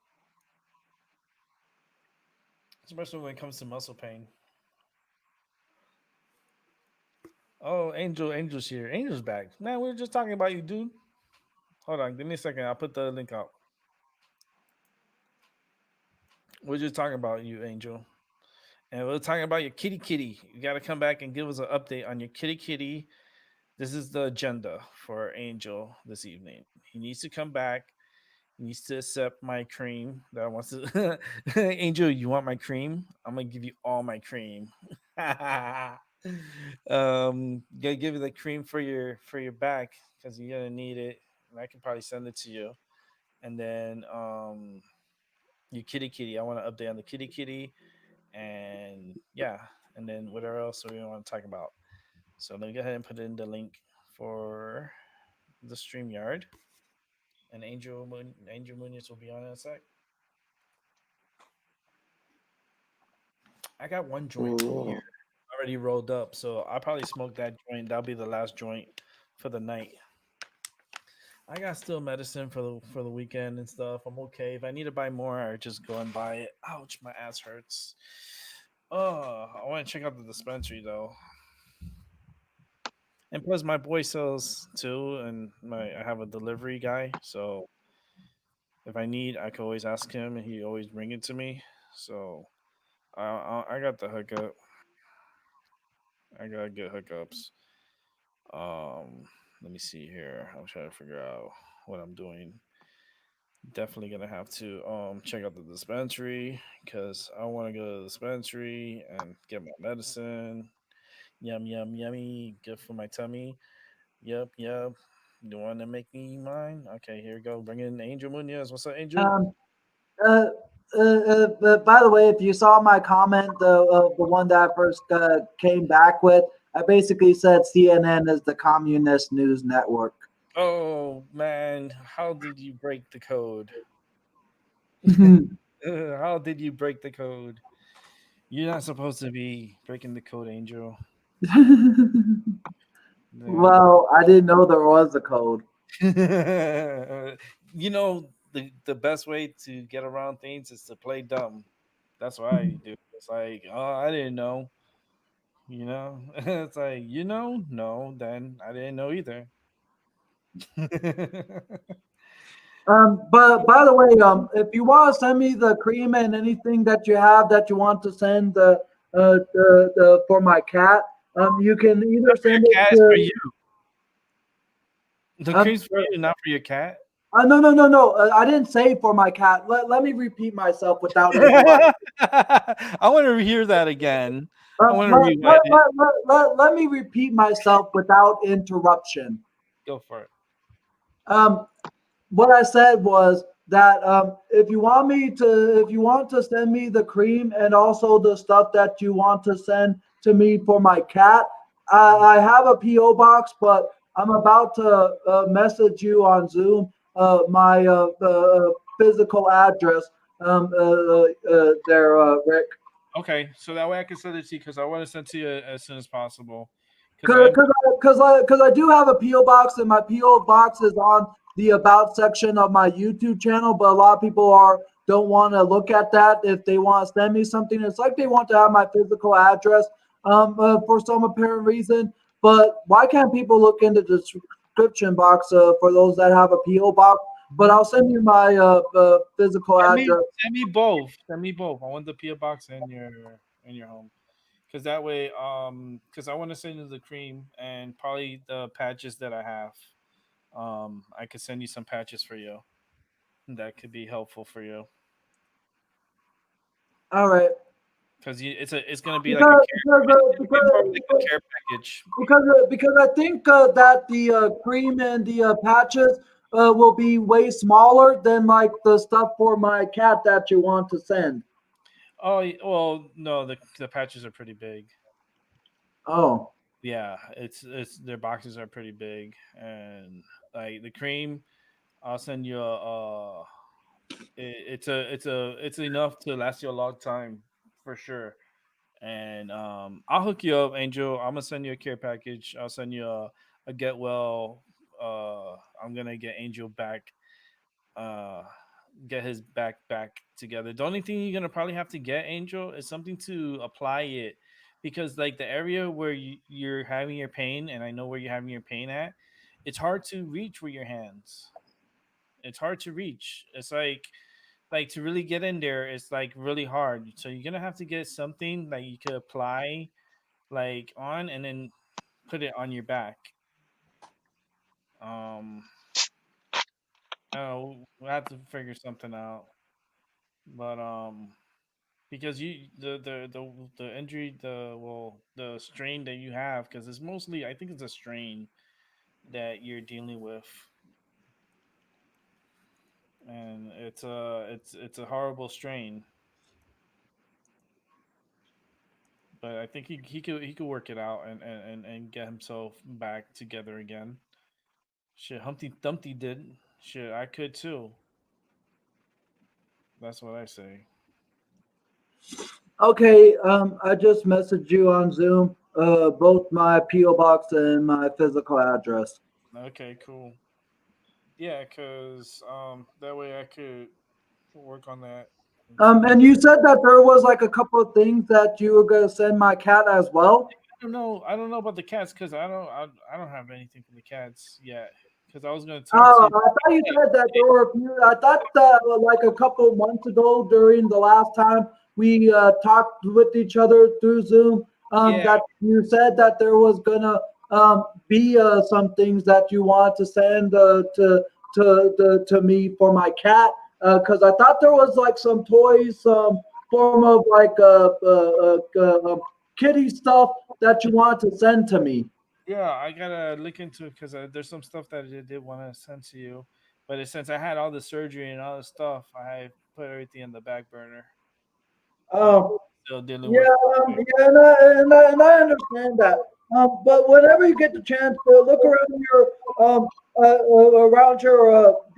especially when it comes to muscle pain. Oh, Angel's here. Angel's back. Man, we were just talking about you, dude. Hold on, give me a second. I'll put the link out. We're just talking about you, Angel. And we're talking about your kitty kitty. You got to come back and give us an update on your kitty kitty. This is the agenda for Angel this evening. He needs to come back. He needs to accept my cream that wants to. Angel, you want my cream? I'm gonna give you all my cream. Gotta give you the cream for your back because you're gonna need it, and I can probably send it to you. And then your kitty kitty. I want to update on the kitty kitty, and yeah, and then whatever else we want to talk about. So let me go ahead and put in the link for the StreamYard, and Angel Munoz will be on in a sec. I got one joint here Yeah. already rolled up, so I'll probably smoke that joint. That'll be the last joint for the night. I got still medicine for the weekend and stuff. I'm okay. If I need to buy more, I just go and buy it. Ouch, my ass hurts. Oh, I want to check out the dispensary though. And plus, my boy sells too, and my I have a delivery guy, so if I need, I can always ask him, and he always bring it to me. So I got the hookup. I got good hookups. Let me see here. I'm trying to figure out what I'm doing. Definitely gonna have to check out the dispensary because I want to go to the dispensary and get my medicine. Yum yum yummy, good for my tummy. Yep yep. You want to make me mine? Okay, here we go. Bring in Angel Munoz. What's up, Angel? Um, uh, by the way, if you saw my comment, the one that I first came back with, I basically said CNN is the communist news network. Oh man, how did you break the code? How did you break the code? You're not supposed to be breaking the code, Angel. Man. Well, I didn't know there was a code. You know the best way to get around things is to play dumb. That's what I do. It's like, oh, I didn't know. You know, it's like no, then I didn't know either. But by the way, if you want to send me the cream and anything that you have that you want to send for my cat, you can either For your send it cat, it's for to you. The um, cream's for you, not for your cat. no, no, no, no. I didn't say for my cat. Let me repeat myself without interrupting. I want to hear that again. I Um, want to let, rewind let, it. let, let, let me repeat myself without interruption. Go for it. Um, what I said was that if you want to send me the cream and also the stuff that you want to send to me for my cat, I have a P.O box, but I'm about to message you on Zoom my physical address there, Rick. Okay, so that way I can send it to you because I want to send it to you as soon as possible. Because I Because am. I do have a PO box, and my PO box is on the about section of my YouTube channel. But a lot of people are don't want to look at that if they want to send me something. It's like they want to have my physical address for some apparent reason. But why can't people look into the description box for those that have a PO box? But I'll send you my physical address. Send me both. Send me both. I want the PO box and your home. Because that way, because I want to send you the cream and probably the patches that I have. I could send you some patches for you that could be helpful for you. All right, Because it's gonna be like a because care. because It's uh, gonna be more of like a because care package. because I think that the cream and the patches will be way smaller than like the stuff for my cat that you want to send. Oh well, no, the patches are pretty big. Oh, Yeah, it's their boxes are pretty big, and like the cream, I'll send you a. It's enough to last you a long time for sure. And I'll hook you up, Angel. I'm gonna send you a care package. I'll send you a get well. I'm gonna get Angel back. Uh, get his back together. The only thing you're gonna probably have to get, Angel, is something to apply it, because like the area where you're having your pain, and I know where you're having your pain at, it's hard to reach with your hands. It's hard to reach. It's like to really get in there, it's like really hard. So you're gonna have to get something that you could apply like on, and then put it on your back. Um, oh, we'll have to figure something out. But because you the injury, the strain that you have, because it's mostly, I think it's a strain that you're dealing with, and it's a horrible strain. But I think he could work it out, and get himself back together again. Shit, Humpty Dumpty did. Shit, I could too. That's what I say. Okay, I just messaged you on Zoom, both my P.O Box and my physical address. Okay, cool. Yeah, cause that way I could work on that and see. And you said that there was like a couple of things that you were gonna send my cat as well. I don't know about the cats, because I don't have anything for the cats yet. Because I was gonna talk to Oh, you. I thought you Yeah, said that there were a few. I thought like a couple of months ago, during the last time we talked with each other through Zoom, yeah, that you said that there was gonna be some things that you want to send to me for my cat. Because I thought there was like some toys, some form of like kitty stuff that you want to send to me. yeah. I gotta look into it, because there's some stuff that I did want to send to you, but since I had all the surgery and all the stuff, I put everything in the back burner. I'm Um, still dealing Yeah, with. yeah, and I understand that. But whenever you get the chance to look around your,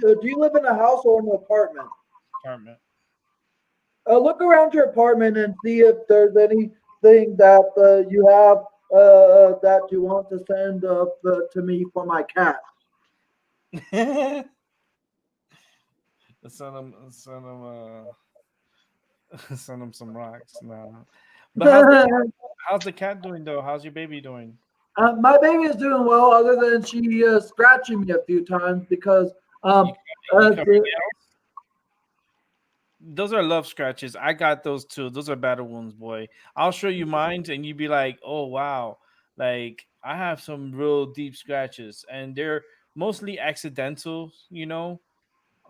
do you live in a house or an apartment? Apartment. Look around your apartment and see if there's anything that you have that you want to send to me for my cat. Send him send him some rocks now. But how's the cat doing though? How's your baby doing? My baby is doing well, other than she scratching me a few times because You um, you uh, cut her the, nails? Those are love scratches. I got those too. Those are battle wounds, boy. I'll show you mine, and you'd be like, "Oh wow!" Like I have some real deep scratches, and they're mostly accidental.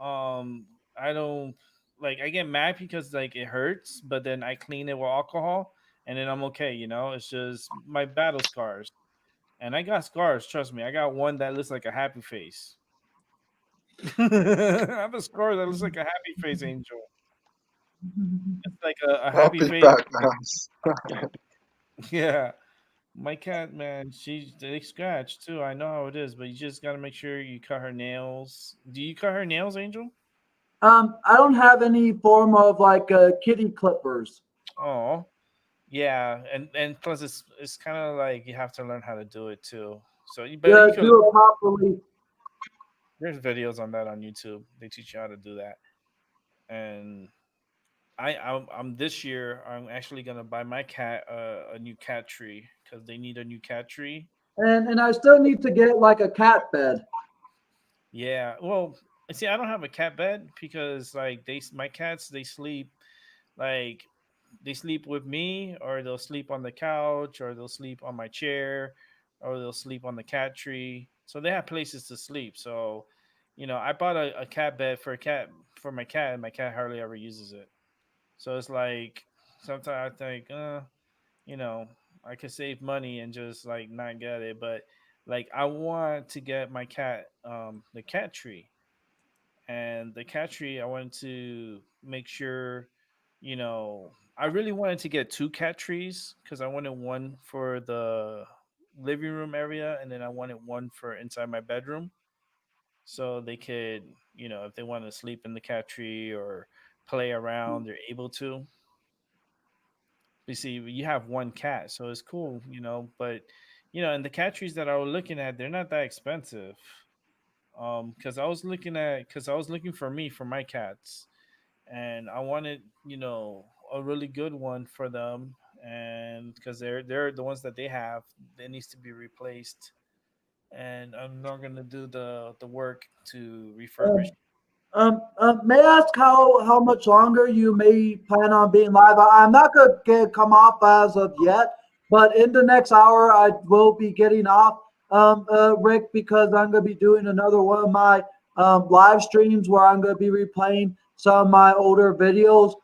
I don't like. I get mad because like it hurts, but then I clean it with alcohol, and then I'm okay. It's just my battle scars, and I got scars. Trust me, I got one that looks like a happy face. I have a scar that looks like a happy face, Angel. It's like a I'll happy be face. back, guys. Yeah, my cat, man, they scratch too. I know how it is, but you just gotta make sure you cut her nails. Do you cut her nails, Angel? I don't have any form of like kitty clippers. Oh, yeah, and plus it's kind of like you have to learn how to do it too. So but you could. Do it properly. There's videos on that on YouTube. They teach you how to do that. And I'm this year. I'm actually gonna buy my cat a new cat tree, because they need a new cat tree. And I still need to get like a cat bed. Yeah. Well, see, I don't have a cat bed, because like my cats, like they sleep with me, or they'll sleep on the couch, or they'll sleep on my chair, or they'll sleep on the cat tree. So they have places to sleep. So, I bought a cat bed for my cat, and my cat hardly ever uses it. So it's like sometimes I think, you know, I could save money and just like not get it, but like I want to get my cat the cat tree. And the cat tree, I wanted to make sure, I really wanted to get two cat trees, because I wanted one for the living room area, and then I wanted one for inside my bedroom. so they could, if they want to sleep in the cat tree or play around, they're able to. You see, you have one cat, so it's cool, but and the cat trees that I was looking at, they're not that expensive. Because I was looking for me for my cats, and I wanted, a really good one for them, and because they're the ones that they have, that needs to be replaced, and I'm not gonna do the work to refurbish. Um, may I ask how much longer you may plan on being live? I'm not going to come off as of yet, but in the next hour, I will be getting off, Rick, because I'm going to be doing another one of my live streams where I'm going to be replaying some of my older videos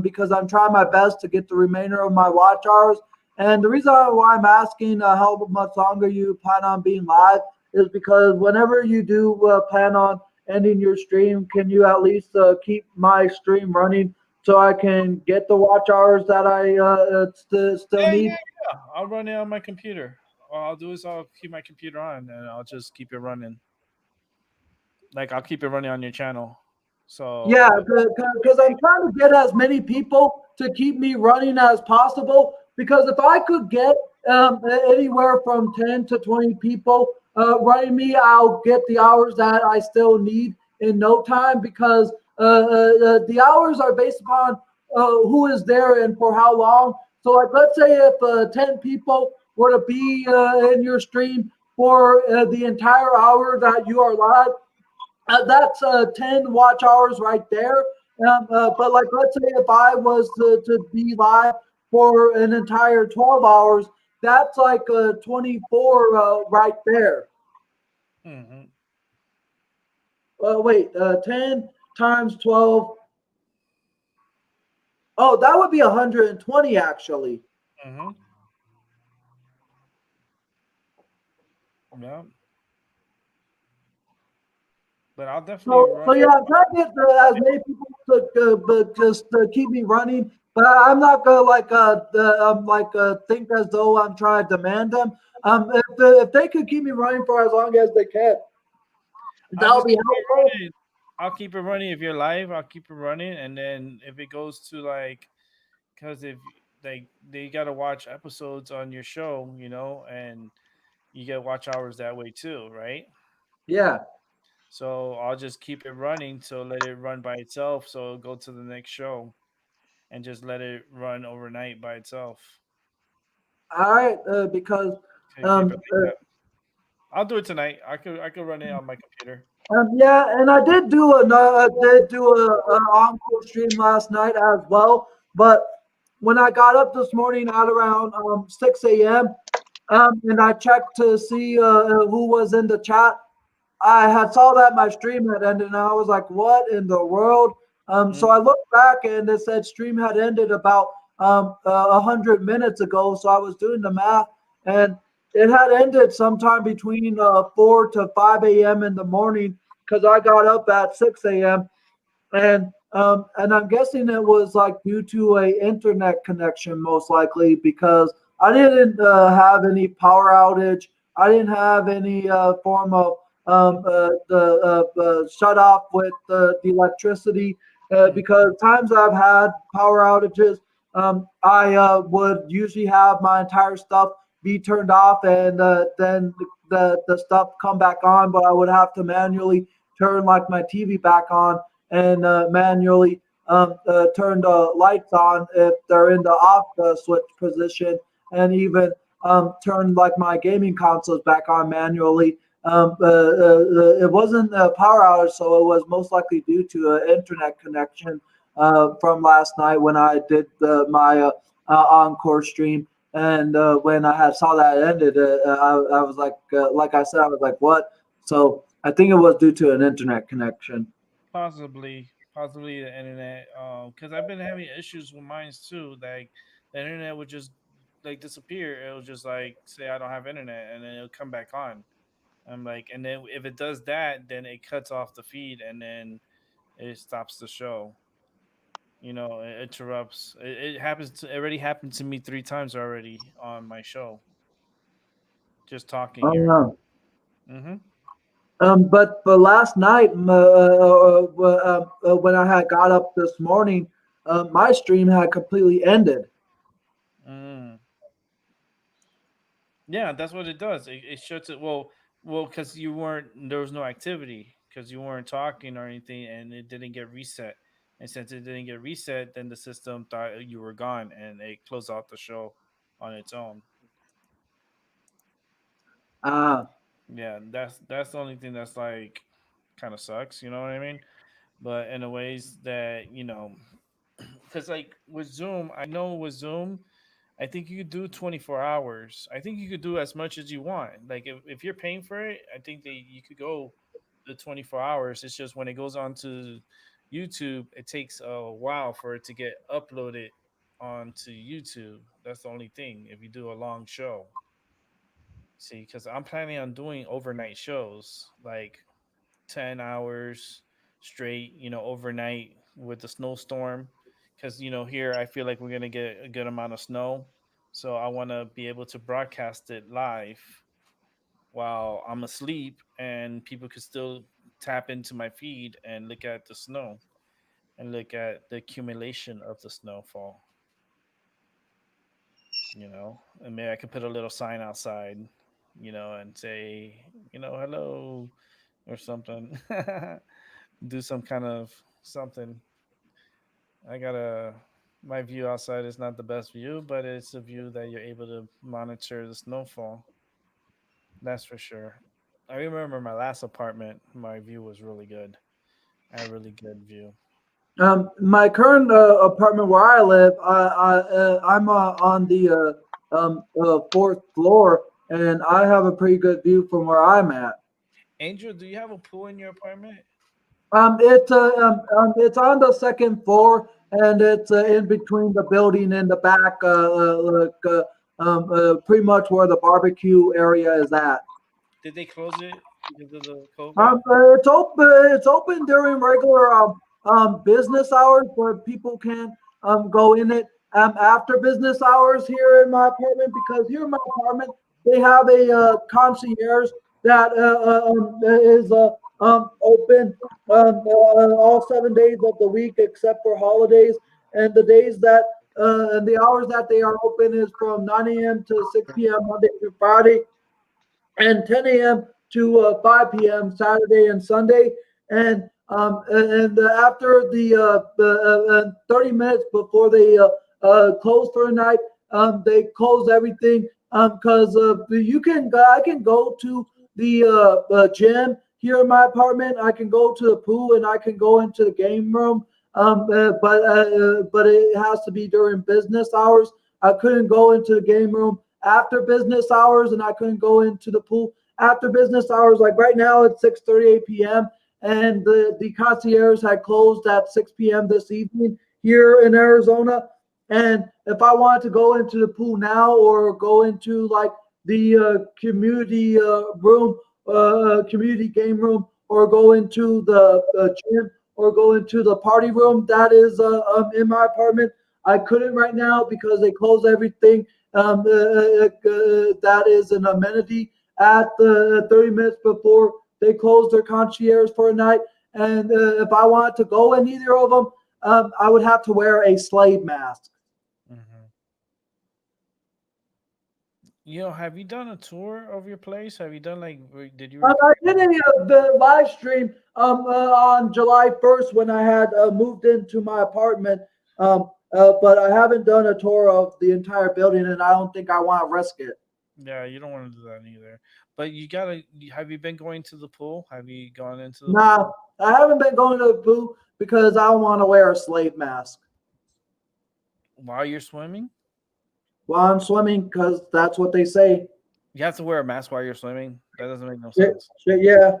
because I'm trying my best to get the remainder of my watch hours. And the reason why I'm asking how much longer you plan on being live is because whenever you do plan on ending your stream, can you at least keep my stream running so I can get the watch hours that I still Yeah, need? yeah, yeah. I'll run it on my computer. All I'll do is I'll keep my computer on, and I'll just keep it running. Like I'll keep it running on your channel. Yeah, So because I'm trying to get as many people to keep me running as possible. Because if I could get anywhere from 10 to 20 people running me, I'll get the hours that I still need in no time. Because the hours are based upon who is there and for how long. So, like, let's say if 10 people were to be in your stream for the entire hour that you are live, that's 10 watch hours right there. But like, let's say if I was to be live for an entire 12 hours, that's like 24 right there. hmm. Wait, 10 times 12. Oh, that would be 120 actually. Hmm. Yeah, but I'll definitely So run. yeah, I'm trying to get as many people to but just keep me running. But I'm not gonna think as though I'm trying to demand them. If they could keep me running for as long as they can, I'll that'll just be keep it helpful. running. I'll keep it running if you're live. I'll keep it running, and then if it goes to like, because if like they gotta watch episodes on your show, and you get watch hours that way too, right? Yeah. So I'll just keep it running. So let it run by itself. So it'll go to the next show, and just let it run overnight by itself. All right. Because Okay, keep um, it like that. I'll do it tonight. I could run it on my computer. yeah, and I did do an encore stream last night as well. But when I got up this morning at around 6 a.m. And I checked to see who was in the chat, I had saw that my stream had ended, and I was like, "What in the world?" Mm, So I looked back, and it said stream had ended about 100 minutes ago. So I was doing the math, and it had ended sometime between 4 to 5 a.m. in the morning because I got up at 6 a.m. And I'm guessing it was like due to a internet connection, most likely because I didn't have any power outage. I didn't have any form of the shut off with the electricity mm, because times I've had power outages, I would usually have my entire stuff be turned off and then the stuff come back on, but I would have to manually turn like my TV back on and manually turn the lights on if they're in the off switch position, and even turn like my gaming consoles back on manually. It wasn't a power outage, so it was most likely due to an internet connection from last night when I did my encore stream. And when I had saw that ended, I was like I said, I was like, what? So I think it was due to an internet connection. possibly the internet. Because I've been having issues with mine too. Like the internet would just like disappear. It'll just like say I don't have internet, and then it'll come back on. I'm like, and then if it does that, then it cuts off the feed, and then it stops the show. It interrupts. It happens. It already happened to me 3 times already on my show. Just talking here. Uh, Mm-hmm. But last night, when I had got up this morning, my stream had completely ended. Mm. Yeah, that's what it does. It shuts it. Well, because you weren't there was no activity because you weren't talking or anything, and it didn't get reset. And since it didn't get reset, then the system thought you were gone, and it closed out the show on its own. Ah, Yeah, that's the only thing that's like kind of sucks. You know what I mean? But in a ways that because like with Zoom, I know with Zoom, I think you could do 24 hours. I think you could do as much as you want. Like if you're paying for it, I think that you could go the 24 hours. It's just when it goes on to YouTube, it takes a while for it to get uploaded onto YouTube. That's the only thing. If you do a long show, see, because I'm planning on doing overnight shows, like 10 hours straight, overnight with the snowstorm. Because, here I feel like we're going to get a good amount of snow. So I want to be able to broadcast it live while I'm asleep and people could still tap into my feed and look at the snow and look at the accumulation of the snowfall, and maybe I could put a little sign outside, and say, hello or something. Do some kind of something. I gotta. My view outside is not the best view, but it's a view that you're able to monitor the snowfall. That's for sure. I remember my last apartment. My view was really good. I had a really good view. my current apartment where I live, I'm on the fourth floor, and I have a pretty good view from where I'm at. Angel, do you have a pool in your apartment? It's on the second floor, and it's in between the building and the back, pretty much where the barbecue area is at. Did they close it because of the COVID? It's open. It's open during regular business hours, but people can go in it after business hours here in my apartment because here in my apartment they have a concierge that is open all 7 days of the week except for holidays, and the days that and the hours that they are open is from 9 a.m. to 6 p.m. Monday through Friday and 10 a.m. to 5 p.m. Saturday and Sunday. And after the 30 minutes before they close for the night, they close everything because you can I can go to the gym here in my apartment. I can go to the pool and I can go into the game room. But it has to be during business hours. I couldn't go into the game room after business hours, and I couldn't go into the pool after business hours. Like right now, it's 6:38 p.m. and the concierge had closed at 6 p.m. this evening here in Arizona. And if I wanted to go into the pool now or go into like the community room, community game room, or go into the gym or go into the party room that is in my apartment, I couldn't right now because they closed everything that is an amenity at the 30 minutes before they close their concierge for a night. And if I wanted to go in either of them, I would have to wear a slave mask. Hmm. Have you done a tour of your place? Have you done like, did you I record? did the live stream on July 1st when I had moved into my apartment, but I haven't done a tour of the entire building, and I don't think I want to risk it. Yeah, you don't want to do that either. But have you been going to the pool? Have you gone into the pool Nah, I haven't been going to the pool because I don't want to wear a slave mask while you're swimming? while I'm swimming because that's what they say. You have to wear a mask while you're swimming? That doesn't make no Yeah, sense. yeah,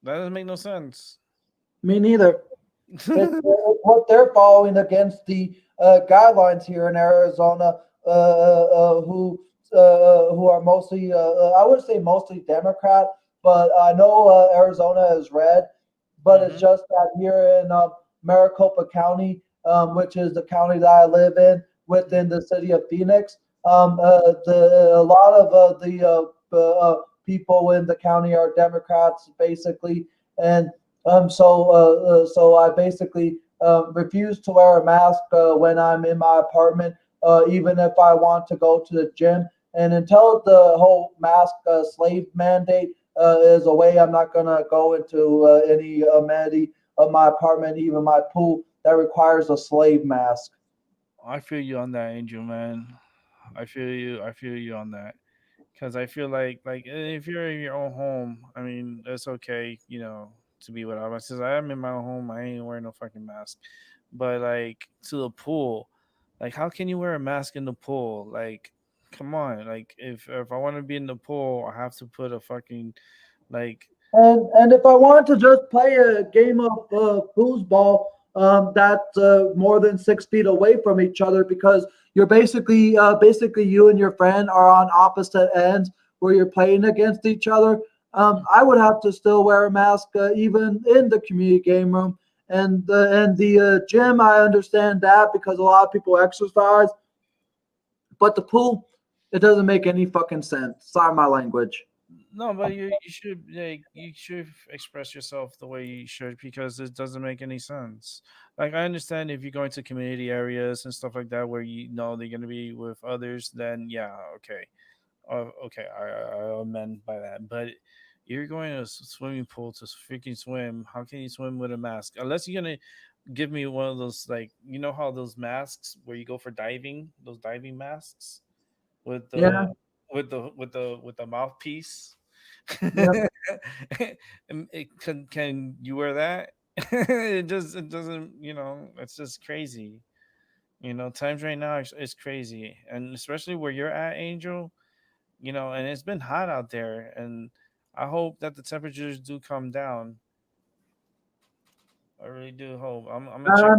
That doesn't make no sense. me neither. It's what they're following against the guidelines here in Arizona, who are mostly, I would say mostly Democrat, but I know Arizona is red, but it's Hmm. just that here in Maricopa County, which is the county that I live in within the city of Phoenix, a lot of the people in the county are Democrats, basically, and so I basically refuse to wear a mask when I'm in my apartment, even if I want to go to the gym. And until the whole mask slave mandate is away, I'm not gonna go into any amenity of my apartment, even my pool, that requires a slave mask. I feel you on that, Angel man. I feel you. I feel you on that. Because I feel like if you're in your own home, I mean, it's okay, to be without mask. Since I am in my own home, I ain't wearing no fucking mask. But like to the pool, like how can you wear a mask in the pool? Like, come on. Like if I want to be in the pool, I have to put a fucking like. And if I wanted to just play a game of foosball, that's more than 6 feet away from each other, because you're basically you and your friend are on opposite ends where you're playing against each other. I would have to still wear a mask even in the community game room, and the gym. I understand that because a lot of people exercise, but the pool, it doesn't make any fucking sense. Sorry, my language. No, but you should express yourself the way you should because it doesn't make any sense. Like I understand if you're going to community areas and stuff like that where you know they're gonna be with others, then yeah, okay, okay, I amend by that. But you're going to a swimming pool to freaking swim. How can you swim with a mask? Unless you're gonna give me one of those like how those masks where you go for diving, those diving masks with Yeah, the mouthpiece. yeah. Can you wear that? It doesn't, it's just crazy. Times right now is crazy, and especially where you're at, Angel. And it's been hot out there, and I hope that the temperatures do come down. I really do hope. I'm gonna check.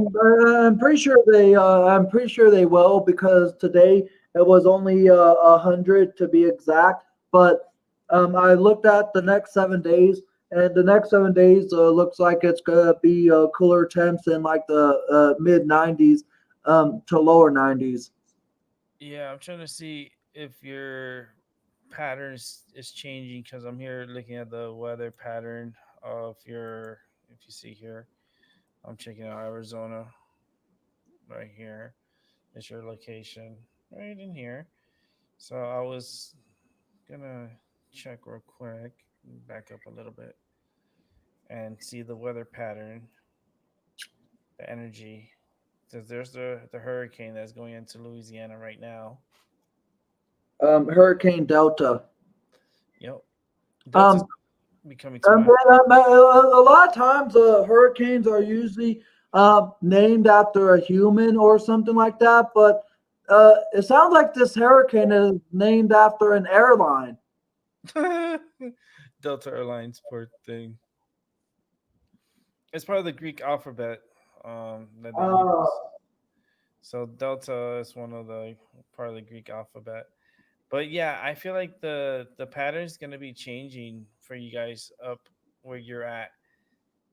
I'm pretty sure they. I'm pretty sure they will, because today it was only 100 to be exact. But I looked at the next 7 days, and the next 7 days looks like it's gonna be cooler temps in like the mid 90s to lower 90s. Yeah, I'm trying to see if your pattern is changing because I'm here looking at the weather pattern of your. If you see here, I'm checking out Arizona right here. It's your location right in here. So I was gonna check real quick, back up a little bit, and see the weather pattern, the energy. Because there's the hurricane that's going into Louisiana right now. Hurricane Delta. Yep, Delta's Um, becoming to my. a lot of times, hurricanes are usually named after a human or something like that, but it sounds like this hurricane is named after an airline. Delta Airlines port thing. It's part of the Greek alphabet that they Uh, use. So Delta is one of the part of the Greek alphabet. But yeah, I feel like the pattern is gonna be changing for you guys up where you're at,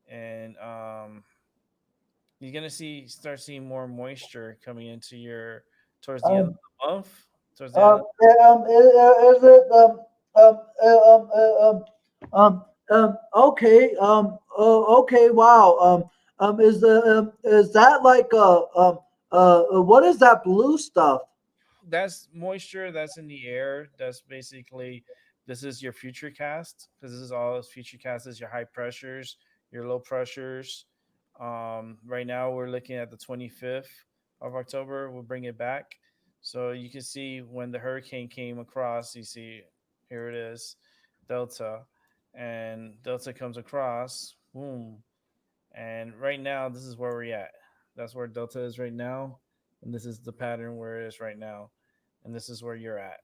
and you're gonna start seeing more moisture coming into your towards the end of um, the month. Towards the end. is it um, uh, um, uh, um, okay, okay, wow, is that like what is that blue stuff? That's moisture that's in the air. That's basically this is your future cast because this is all future cast is your high pressures, your low pressures. Right now we're looking at the 25th of October. We'll bring it back, so you can see when the hurricane came across. You see here it is, Delta, and Delta comes across. Boom, and right now, this is where we're at. That's where Delta is right now. And this is the pattern where it is right now. And this is where you're at.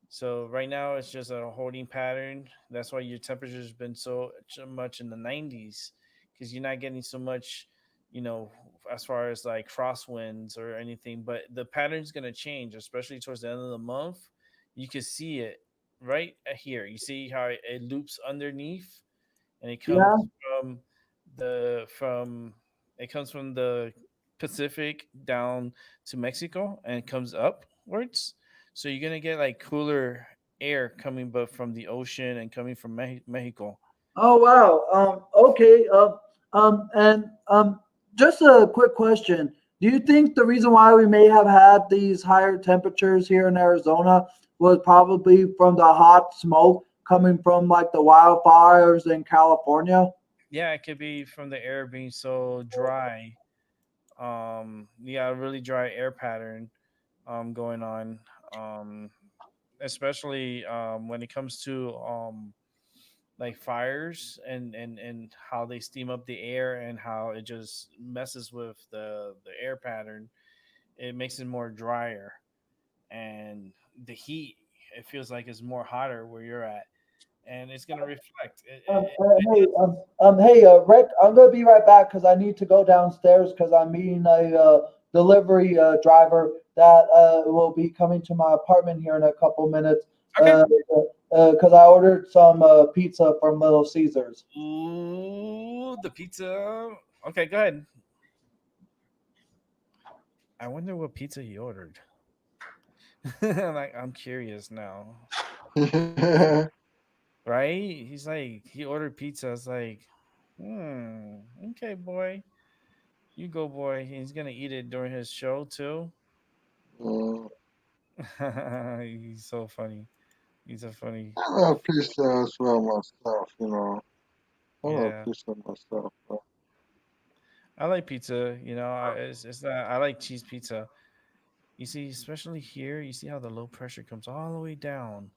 So right now, it's just a holding pattern. That's why your temperature has been so much in the 90s because you're not getting so much, you know, as far as like crosswinds or anything. But the pattern's going to change, especially towards the end of the month. You can see it right here. You see how it loops underneath and it comes Yeah. from from it comes from the Pacific down to Mexico and it comes upwards. So you're gonna get like cooler. air coming, but from the ocean and coming from Mexico. Oh wow. Okay. And just a quick question. Do you think the reason why we may have had these higher temperatures here in Arizona was probably from the hot smoke coming from like the wildfires in California? Yeah, it could be from the air being so dry. Yeah, a really dry air pattern going on. Um, Especially when it comes to like fires and how they steam up the air and how it just messes with the air pattern. It makes it more drier, and the heat, it feels like it's more hotter where you're at, and it's gonna reflect Hey, Rick, I'm gonna be right back because I need to go downstairs because I'm meeting a delivery driver that will be coming to my apartment here in a couple minutes. Okay. Because I ordered some pizza from Little Caesars. Ooh, the pizza. Okay, go ahead. I wonder what pizza he ordered. Like, I'm curious now. Right? He's like, he ordered pizza. It's like, okay, boy. You go, boy. He's gonna eat it during his show too. uh, He's so funny. He's a funny. I love pizza as well myself, you know. I love Yeah, pizza myself. I like pizza. It's not. I like cheese pizza. You see, especially here, you see how the low pressure comes all the way down.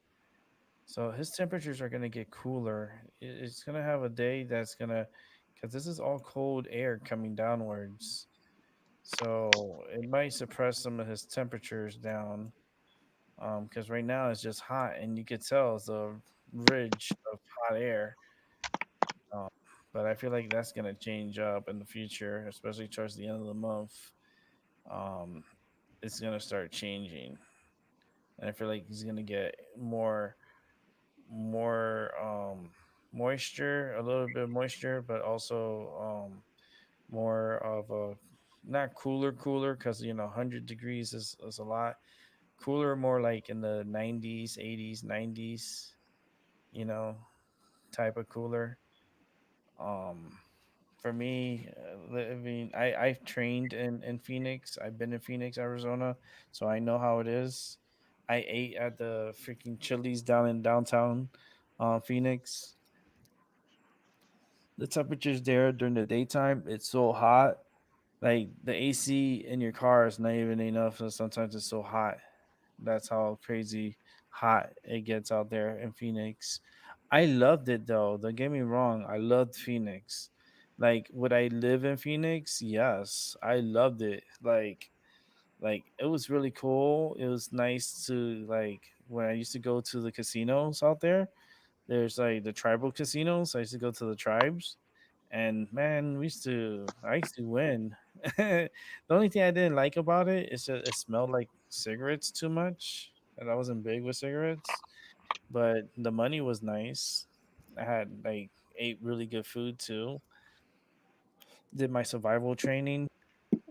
So his temperatures are gonna get cooler. It's gonna have a day that's gonna, because this is all cold air coming downwards. So it might suppress some of his temperatures down. Because right now it's just hot, and you could tell it's a ridge of hot air. Um, but I feel like that's gonna change up in the future, especially towards the end of the month. Um, it's gonna start changing, and I feel like he's gonna get more moisture, a little bit of moisture, but also more of a, not cooler because 100 degrees is a lot cooler, more like in the 90s, 80s, 90s, you know, type of cooler. Um, for me, living, I've trained in Phoenix. I've been in Phoenix, Arizona, so I know how it is. I ate at the freaking Chili's down in downtown Phoenix. The temperatures there during the daytime, it's so hot. Like the AC in your car is not even enough. So sometimes it's so hot. That's how crazy hot it gets out there in Phoenix. I loved it though. Don't get me wrong. I loved Phoenix. Like, would I live in Phoenix? Yes, I loved it. Like it was really cool. It was nice to, like, when I used to go to the casinos out there. There's like the tribal casinos. I used to go to the tribes, and man, I used to win. The only thing I didn't like about it is that it smelled like cigarettes too much, and I wasn't big with cigarettes. But the money was nice. I had like ate really good food too. Did my survival training,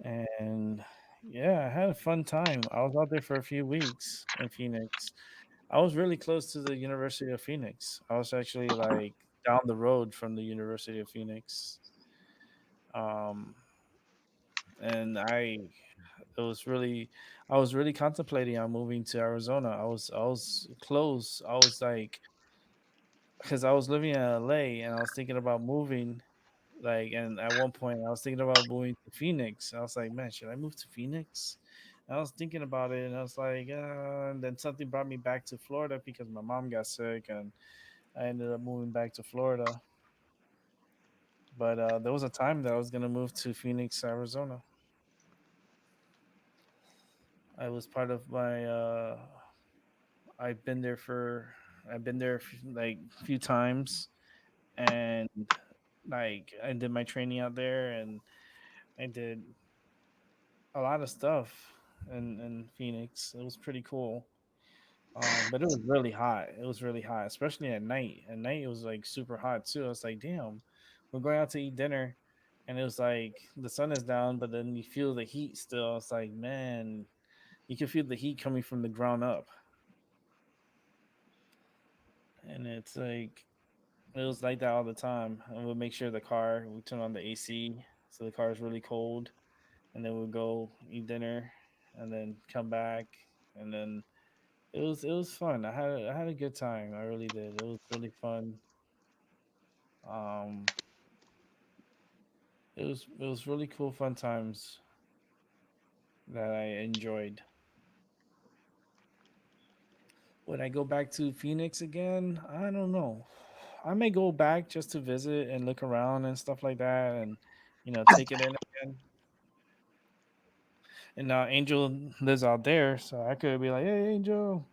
and yeah, I had a fun time. I was out there for a few weeks in Phoenix. I was really close to the University of Phoenix. I was actually like down the road from the University of Phoenix. Um, and it was really, I was really contemplating on moving to Arizona. I was close. I was like, because I was living in LA and I was thinking about moving. Like, and at one point I was thinking about moving to Phoenix. I was like, man, should I move to Phoenix? And I was thinking about it, and I was like, and then something brought me back to Florida because my mom got sick, and I ended up moving back to Florida. But there was a time that I was gonna move to Phoenix, Arizona. I was part of my. I've been there for. I've been there like a few times, and like I did my training out there, and I did a lot of stuff in Phoenix. It was pretty cool. But it was really hot. It was really hot, especially at night. At night, it was like super hot too. I was like, damn, we're going out to eat dinner, and it was like the sun is down, but then you feel the heat still. It's like, man, you can feel the heat coming from the ground up. and it's like it was like that all the time. And we'll make sure the car we turn on the AC so the car is really cold, and then we'll go eat dinner, and then come back, and then it was fun. I had a good time. I really did. It was really fun. Um, it was really cool, fun times that I enjoyed. Would I go back to Phoenix again? I don't know. I may go back just to visit and look around and stuff like that, and take it in again. And now Angel lives out there, so I could be like, "Hey, Angel,"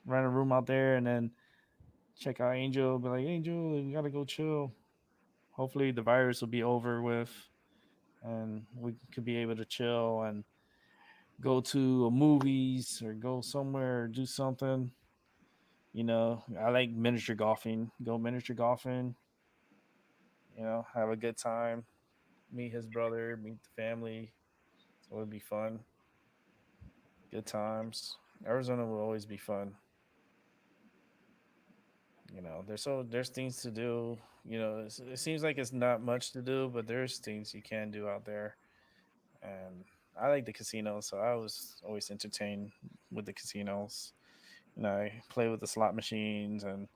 rent a room out there, and then check out Angel. Be like, "Angel, you gotta go chill. Hopefully, the virus will be over with, and we could be able to chill and go to a movies or go somewhere or do something." I like miniature golfing. Go miniature golfing. Have a good time. Meet his brother. Meet the family. So it'd be fun. Good times. Arizona will always be fun. There's things to do. It seems like it's not much to do, but there's things you can do out there. And I like the casinos, so I was always entertained with the casinos. I play with the slot machines, and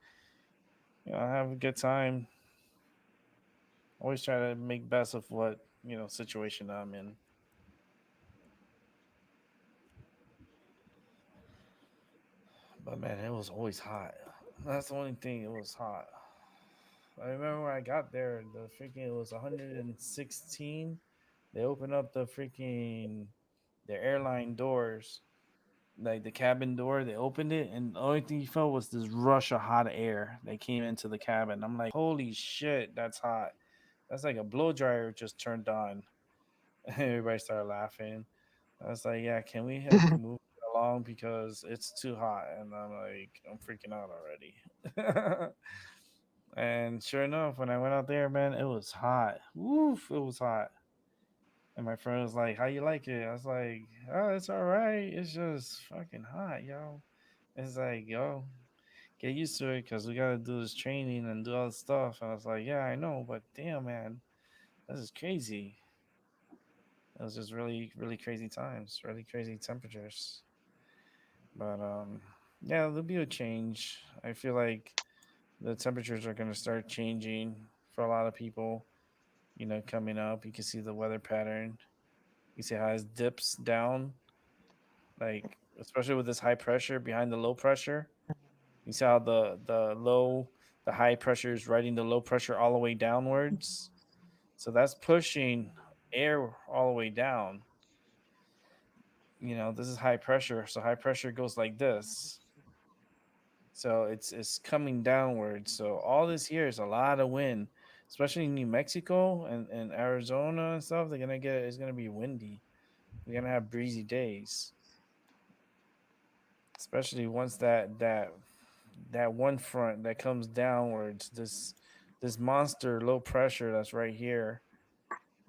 I have a good time. Always try to make best of what situation I'm in. But man, it was always hot. That's the only thing. It was hot. I remember when I got there, the freaking it was 116. They opened up the airline doors, like the cabin door. They opened it, and the only thing you felt was this rush of hot air that came into the cabin. I'm like, holy shit, that's hot. That's like a blow dryer just turned on. Everybody started laughing. I was like, yeah, can we like move it along because it's too hot? And I'm like, I'm freaking out already. And sure enough, when I went out there, man, it was hot. Woof, it was hot. And my friend was like, "How you like it?" I was like, "Oh, it's all right. It's just fucking hot, yo." It's like, yo, get used to it because we gotta do this training and do all this stuff. And I was like, "Yeah, I know, but damn, man, this is crazy." It was just really, really crazy times, really crazy temperatures. But yeah, there'll be a change. I feel like the temperatures are gonna start changing for a lot of people. Coming up, you can see the weather pattern. You see how it dips down, like especially with this high pressure behind the low pressure. You see how the high pressure is riding the low pressure all the way downwards. So that's pushing air all the way down. This is high pressure. So high pressure goes like this. So it's coming downwards. So all this here is a lot of wind, especially in New Mexico and Arizona and stuff. It's gonna be windy. We're gonna have breezy days, especially once that one front that comes downwards. This monster low pressure that's right here.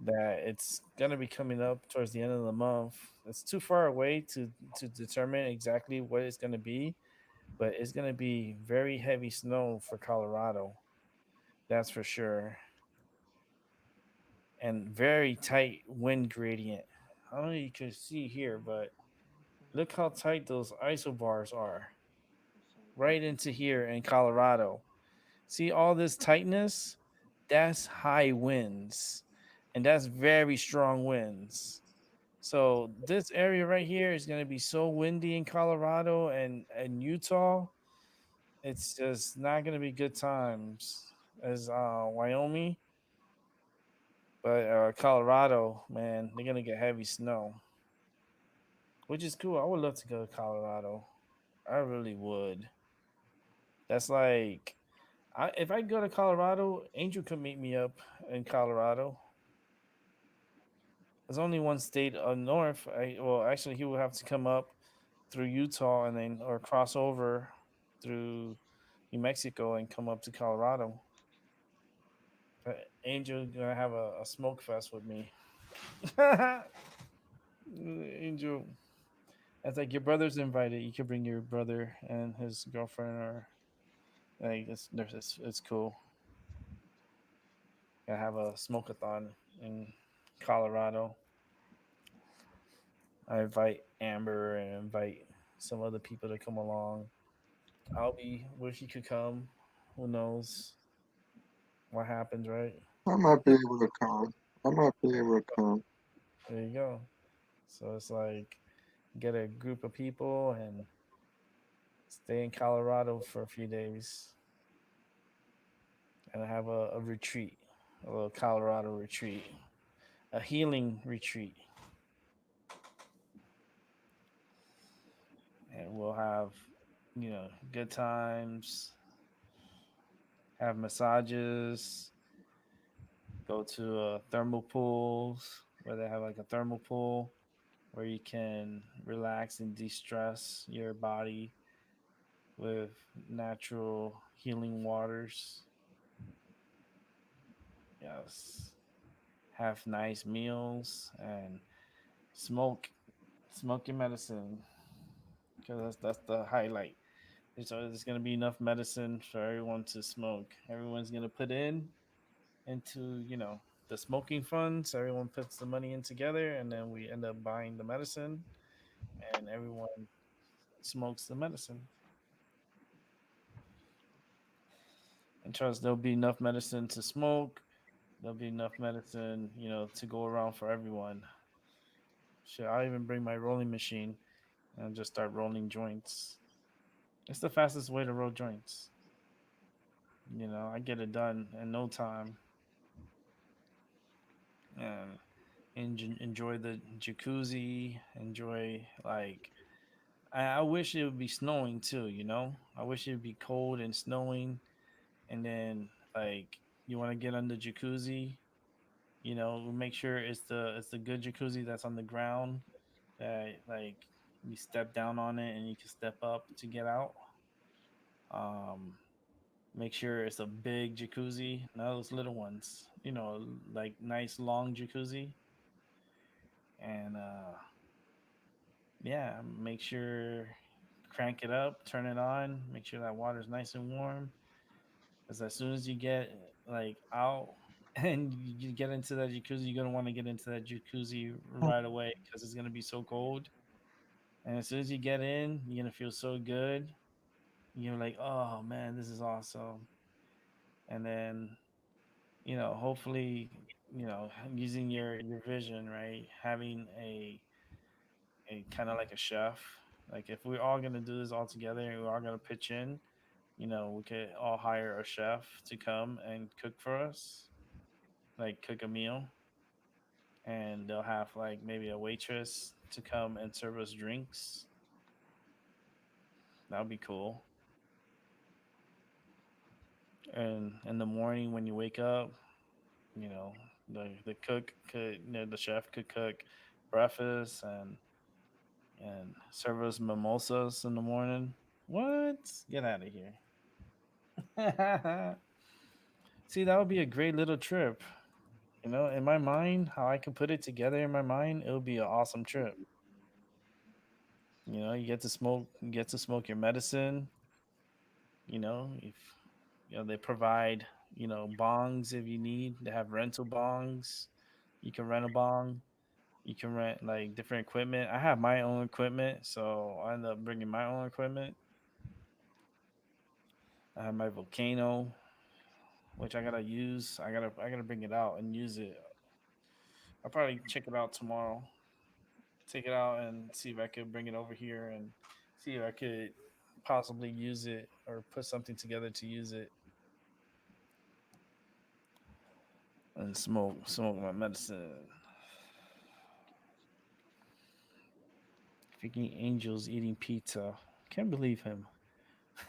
That it's gonna be coming up towards the end of the month. It's too far away to determine exactly what it's gonna be, but it's gonna be very heavy snow for Colorado. That's for sure, and very tight wind gradient. I don't know if you can see here, but look how tight those isobars are right into here in Colorado. See all this tightness? That's high winds, and that's very strong winds. So this area right here is going to be so windy in Colorado and Utah. It's just not going to be good times as Wyoming, but Colorado, man, they're going to get heavy snow, which is cool. I would love to go to Colorado. I really would. That's like if I go to Colorado, Angel could meet me up in Colorado. There's only one state north. Well, actually, he would have to come up through Utah and then or cross over through New Mexico and come up to Colorado. But Angel gonna have a smoke fest with me. Angel, it's like your brother's invited. You can bring your brother and his girlfriend or. Like it's cool. I have a smokeathon in Colorado. I invite Amber and invite some other people to come along. I'll be wish you could come. Who knows what happens, right? I might be able to come. I might be able to come. There you go. So it's like get a group of people and stay in Colorado for a few days and have a retreat, a little Colorado retreat, a healing retreat. And we'll have, good times, have massages, go to thermal pools where they have like a thermal pool where you can relax and de-stress your body with natural healing waters. Yes, have nice meals and smoke smoke your medicine because that's the highlight. There's gonna be enough medicine for everyone to smoke. Everyone's gonna put in into the smoking funds. Everyone puts the money in together, and then we end up buying the medicine, and everyone smokes the medicine. And trust there'll be enough medicine to smoke. There'll be enough medicine, to go around for everyone. Shit, I'll even bring my rolling machine and just start rolling joints. It's the fastest way to roll joints. I get it done in no time and enjoy the jacuzzi. Enjoy like I wish it would be snowing too. I wish it would be cold and snowing, and then like you want to get on the jacuzzi. Make sure it's the good jacuzzi that's on the ground that like you step down on it and you can step up to get out. Um, Make sure it's a big jacuzzi, not those little ones. Like nice long jacuzzi, and yeah, make sure crank it up, turn it on, make sure that water's nice and warm. Because as soon as you get like out and you get into that jacuzzi, you're gonna want to get into that jacuzzi right away because it's gonna be so cold. And as soon as you get in, you're gonna feel so good. You're like, oh man, this is awesome. And then hopefully, using your vision, right? Having a kind of like a chef. Like if we're all gonna do this all together and we're all gonna pitch in, we could all hire a chef to come and cook for us, like cook a meal, and they'll have like maybe a waitress to come and serve us drinks. That would be cool. And in the morning when you wake up, you know, the cook could, the chef could cook breakfast and serve us mimosas in the morning. What? Get out of here. See, that would be a great little trip. In my mind, how I can put it together in my mind, it would be an awesome trip. You get to smoke your medicine. If they provide, bongs if you need. They have rental bongs. You can rent a bong. You can rent like different equipment. I have my own equipment, so I end up bringing my own equipment. I have my volcano, which I gotta use. I gotta bring it out and use it. I'll probably check it out tomorrow. Take it out and see if I could bring it over here and see if I could possibly use it or put something together to use it and smoke my medicine. Freaking angels eating pizza. Can't believe him.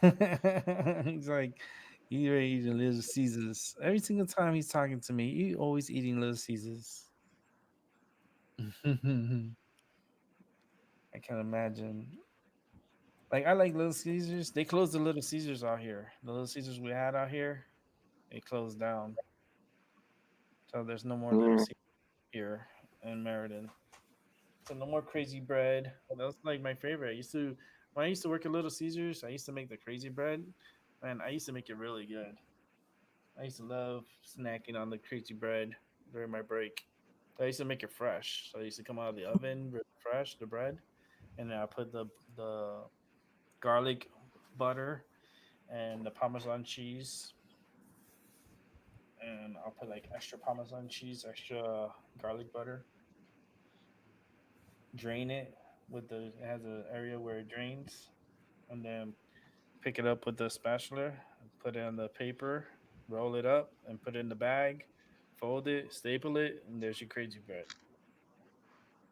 He's like, he already eating Little Caesars. Every single time he's talking to me, he always eating Little Caesars. I can imagine. Like I like Little Caesars. They closed the Little Caesars out here. The Little Caesars we had out here, they closed down. So there's no more Little Yeah. Caesars here in Meriden. So no more crazy bread. That was like my favorite. I used to when I used to work at Little Caesars, I used to make the crazy bread. Man, I used to make it really good. I used to love snacking on the crazy bread during my break. I used to make it fresh. So I used to come out of the oven really fresh, the bread, and then I put the garlic butter and the Parmesan cheese, and I'll put like extra Parmesan cheese, extra garlic butter. Drain it with the it has an area where it drains, and then pick it up with the spatula, put it on the paper, roll it up, and put it in the bag. Fold it, staple it, and there's your crazy bread.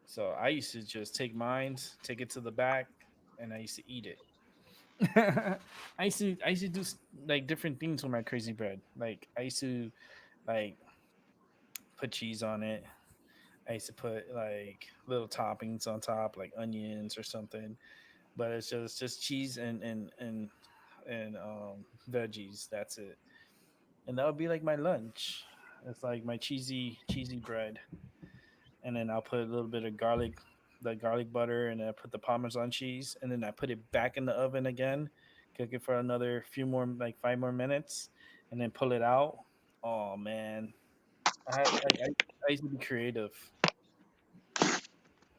So I used to just take mine, take it to the back, and I used to eat it. I used to do like different things with my crazy bread. Like I used to like put cheese on it. I used to put like little toppings on top, like onions or something. But it's just cheese and veggies. That's it. And that would be like my lunch. It's like my cheesy bread, and then I'll put a little bit of garlic, the garlic butter, and then I put the Parmesan cheese, and then I put it back in the oven again, cook it for another few more, like 5 more minutes, and then pull it out. Oh man, I used to be creative.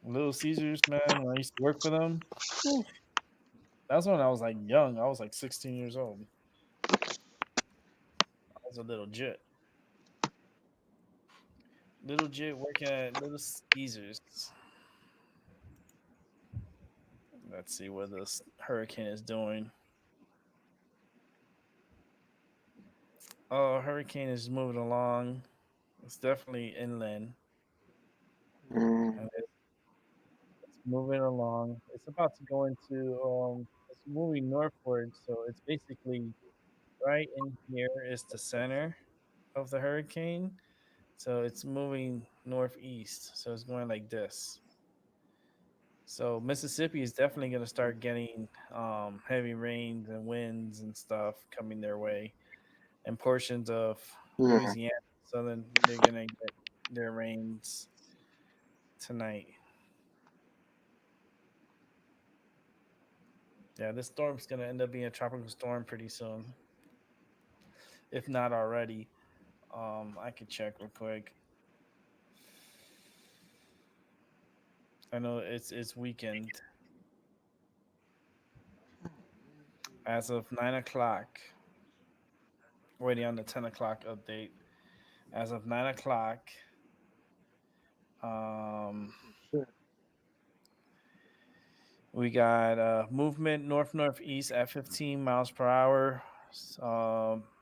Little Caesars, man. When I used to work for them, oof, that's when I was like young. I was like 16 years old. I was a little jit, working at Little Caesars. Let's see what this hurricane is doing. Oh, hurricane is moving along. It's definitely inland, Mm, and it's moving along. It's about to go into it's moving northward, so it's basically right in here is the center of the hurricane. So it's moving northeast. So it's going like this. So Mississippi is definitely going to start getting heavy rains and winds and stuff coming their way, and portions of yeah. Louisiana. Southern, they're going to get their rains tonight. Yeah, this storm's going to end up being a tropical storm pretty soon, if not already. I could check real quick. I know it's weekend as of 9 o'clock. Waiting on the 10 o'clock update. As of 9 o'clock, um, Shit. we got movement north northeast at 15 miles per hour.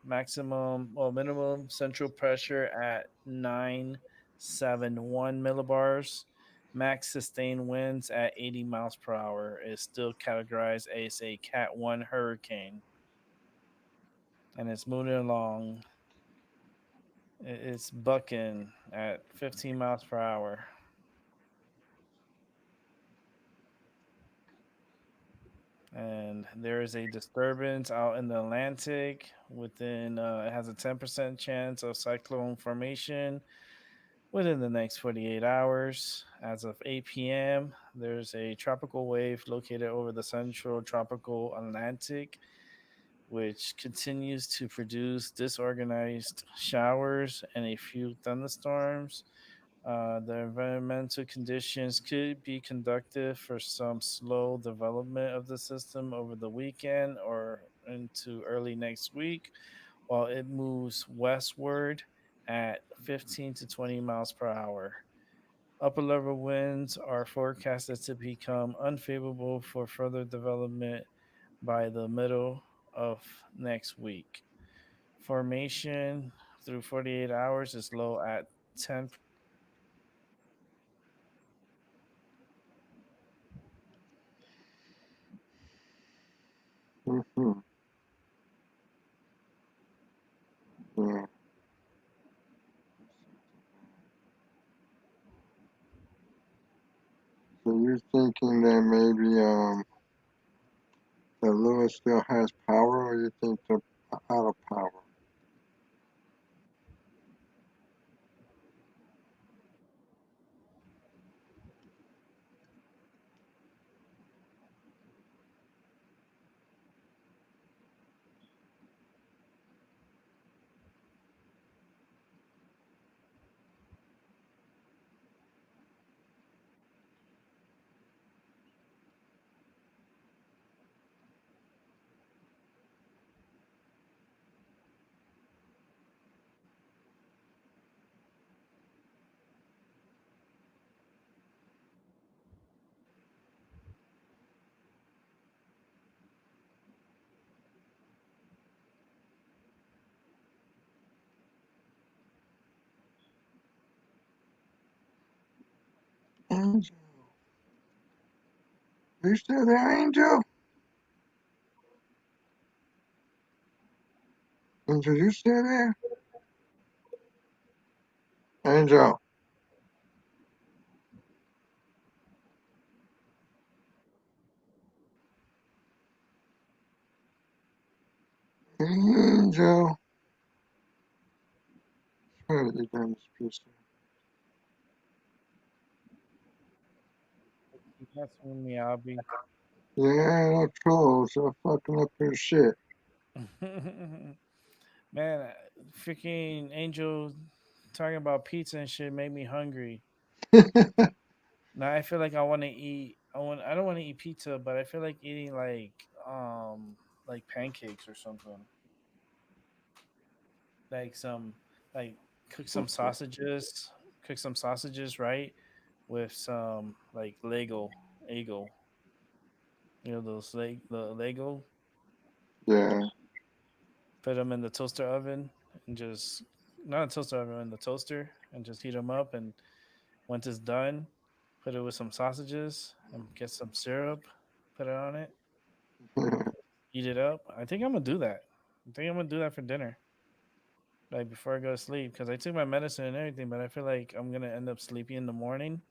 Maximum or minimum central pressure at 971 millibars. Max sustained winds at 80 miles per hour is still categorized as a Cat 1 hurricane, and it's moving along. It's bucking at 15 miles per hour. And there is a disturbance out in the Atlantic. Within, it has a 10% chance of cyclone formation within the next 48 hours. As of 8 p.m., there's a tropical wave located over the central tropical Atlantic, which continues to produce disorganized showers and a few thunderstorms. The environmental conditions could be conductive for some slow development of the system over the weekend or into early next week, while it moves westward at 15 to 20 miles per hour. Upper level winds are forecasted to become unfavorable for further development by the middle of next week. Formation through 48 hours is low at 10. Mm-hmm. Yeah. So you're thinking that maybe that Lewis still has power, or you think they're out of power? You still there, Angel? Angel, you still there? Angel. Angel. Trying to eat down this pizza. Keep messing with me, Albie. Yeah, that trolls are fucking up your shit. Man, freaking Angel talking about pizza and shit made me hungry. Now I feel like I want to eat. I don't want to eat pizza, but I feel like eating like pancakes or something. Like some like cook some sausages, cook some sausages right with some like Lego. You know the Lego. Yeah. Put them in the toaster oven and just not a toaster oven in the toaster and just heat them up. And once it's done, put it with some sausages and get some syrup, put it on it, eat it up. I think I'm gonna do that. I think I'm gonna do that for dinner, like before I go to sleep, because I took my medicine and everything, but I feel like I'm gonna end up sleepy in the morning,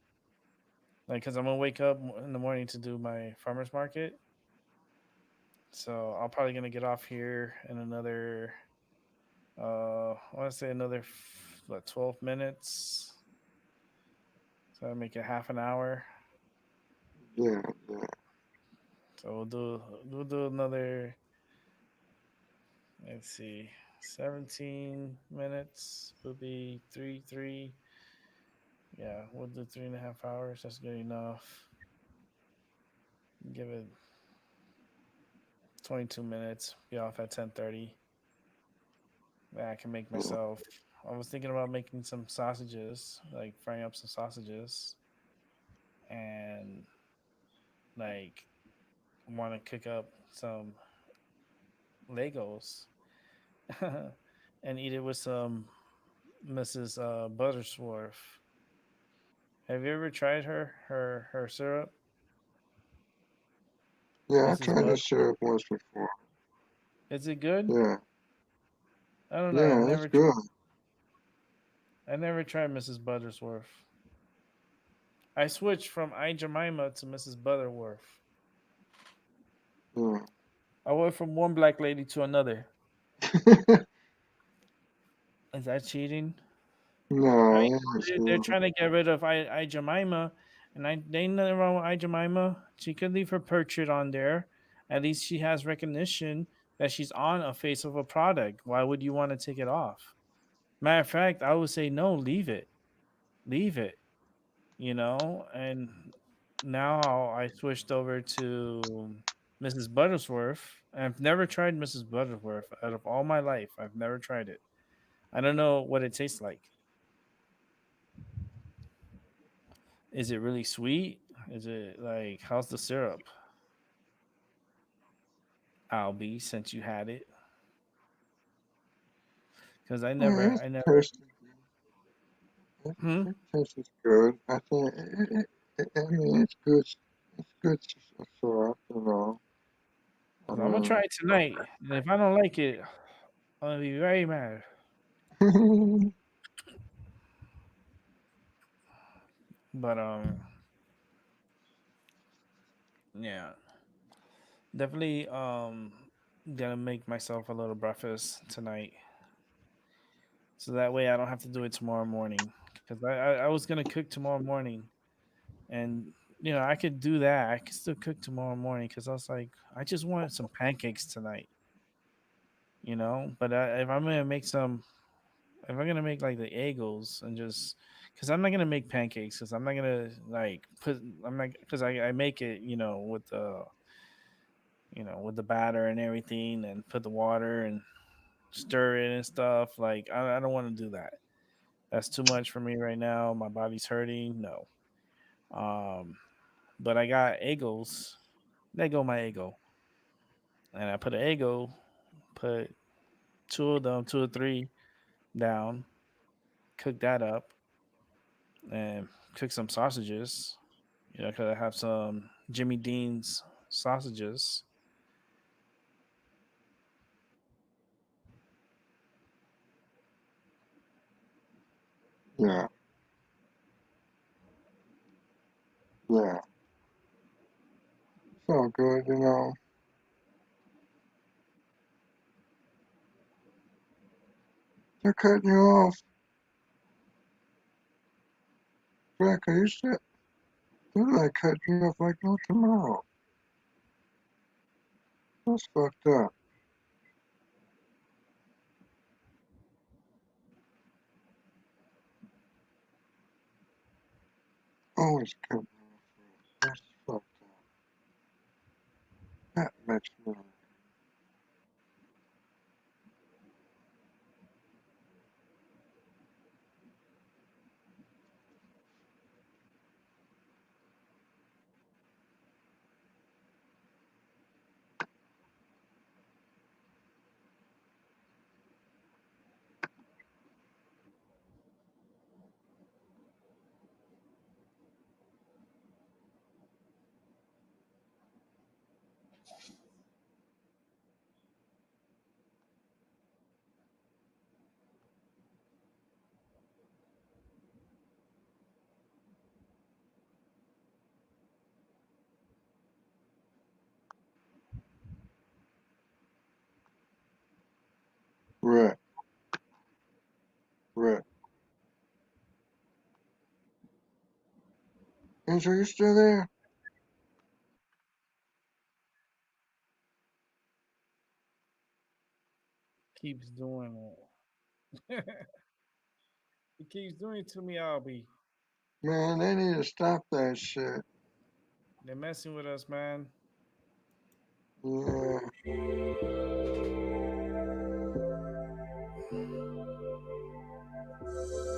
like because I'm gonna wake up in the morning to do my farmers market. So I'm probably gonna get off here in another, I want to say another 12 minutes. So I make it half an hour. Yeah, yeah. So we'll do another. Let's see, 17 minutes will be three. Yeah, we'll do 3.5 hours. That's good enough. Give it 22 minutes. Be off at 10:30. Yeah, I can make Yeah. myself. I was thinking about making some sausages, like frying up some sausages, and like want to cook up some Legos and eat it with some Mrs. Buttersworth. Have you ever tried her syrup, Yeah, I Mrs. tried Bud? this syrup once before. Is it good? Yeah. I don't know. Yeah, it's good. I never tried Mrs. Buttersworth. I switched from I Jemima to Mrs. Butterworth. Yeah. I went from one black lady to another. Is that cheating? I No, mean, it ain't they're good. trying to get rid of I Jemima, and they ain't nothing wrong with I Jemima. She could leave her portrait on there. At least she has recognition that she's on a face of a product. Why would you want to take it off? Matter of fact, I would say no, leave it. And now I switched over to Mrs. Buttersworth. I've never tried Mrs. Butterworth out of all my life. I've never tried it. I don't know what it tastes like. Is it really sweet? Is it like how's the syrup? Albie, since you had it, because Yeah, it's I never. tasty. It, Hmm. it tastes good. I think. I mean, it's good. It's good syrup, you know. I Because I'm gonna try it tonight, and if I don't like it, I'm gonna be very mad. mean, But yeah, definitely gonna make myself a little breakfast tonight, so that way I don't have to do it tomorrow morning. Because I was gonna cook tomorrow morning, and I could do that. I could still cook tomorrow morning because I was like, I just wanted some pancakes tonight. But if I'm gonna make like the egos and just because I'm not gonna make pancakes because I'm not gonna like put I'm not because I make it with the batter and everything and put the water and stir it and stuff. Like I don't want to do that. That's too much for me right now. My body's hurting. No. Um, but I got egos. Let go my ego, and I put an ego. Put two of them, two or three down. Cook that up and cook some sausages. You know, could I have some Jimmy Dean's sausages? Yeah, yeah. It's all good, you know. They're cutting you off. Jack, are you set? They're like cutting you off like no tomorrow. That's fucked up. Always cutting you off. That's fucked up. That makes me right, right. Angel, you still there? Keeps doing it. He keeps doing it to me, Albie. Man, they need to stop that shit. They're messing with us, man. Yeah,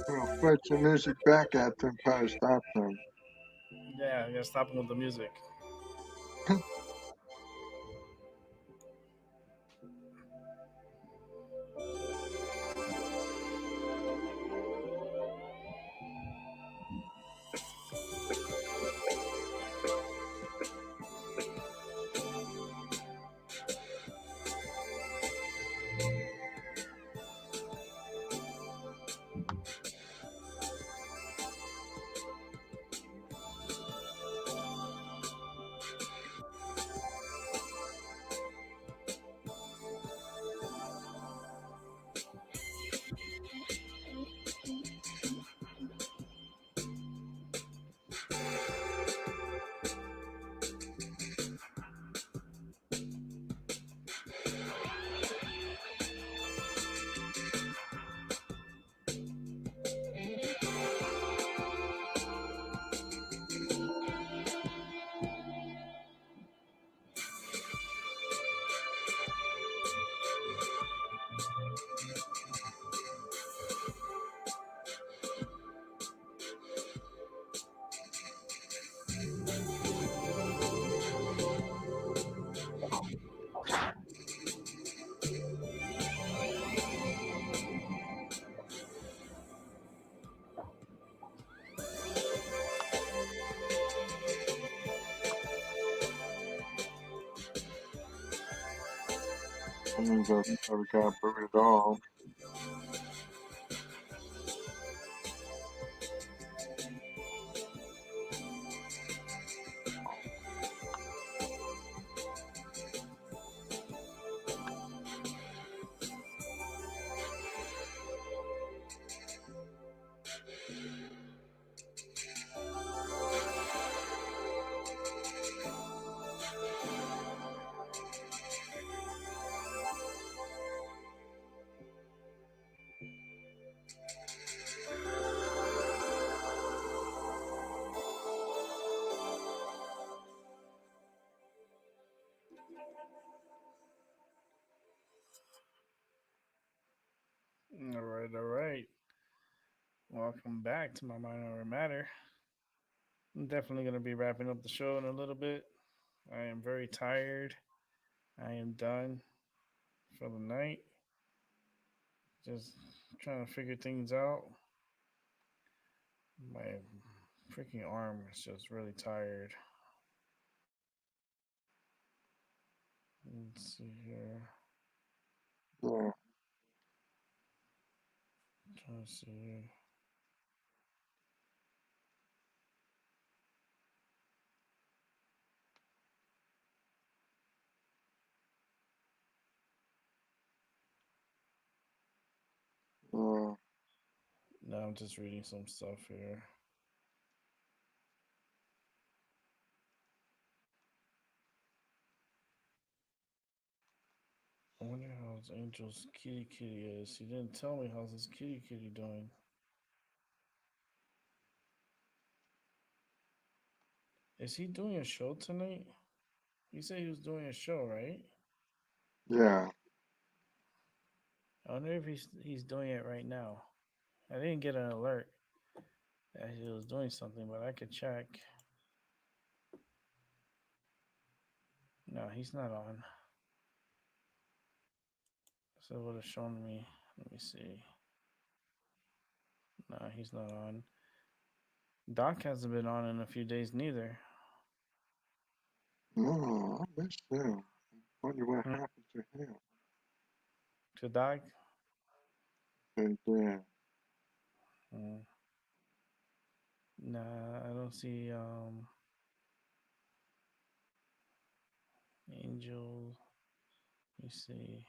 we'll put your music back at them, probably stop them. Yeah, you gotta stop him with the music. That means I probably got booted off. All right, all right. Welcome back to my Minority Matter. I'm definitely going to be wrapping up the show in a little bit. I am very tired. I am done for the night. Just trying to figure things out. My freaking arm is just really tired. Let's see here. Yeah. Trying to see. Yeah. Now I'm just reading some stuff here. I wonder how his Angel's kitty kitty is. He didn't tell me how's his kitty kitty doing. Is he doing a show tonight? He said he was doing a show, right? Yeah. I wonder if he's doing it right now. I didn't get an alert that he was doing something, but I could check. No, he's not on. So it would have shown me. Let me see. No, he's not on. Doc hasn't been on in a few days neither. No, I missed him. Wonder what Hmm. happened to him. To Doc? And Hmm. Nah, I don't see Angel. Let me see.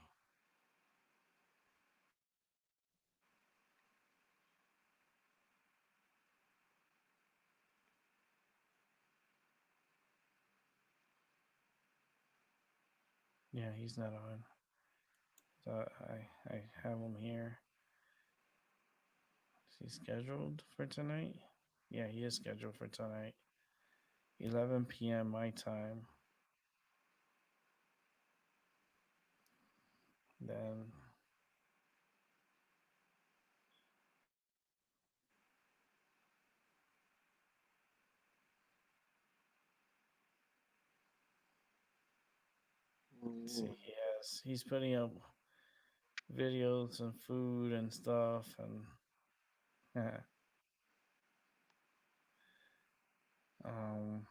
Yeah, he's not on. So I have him here. Is he scheduled for tonight? Yeah, he is scheduled for tonight. 11 p.m. my time. Then let's see, he's putting up videos and food and stuff and um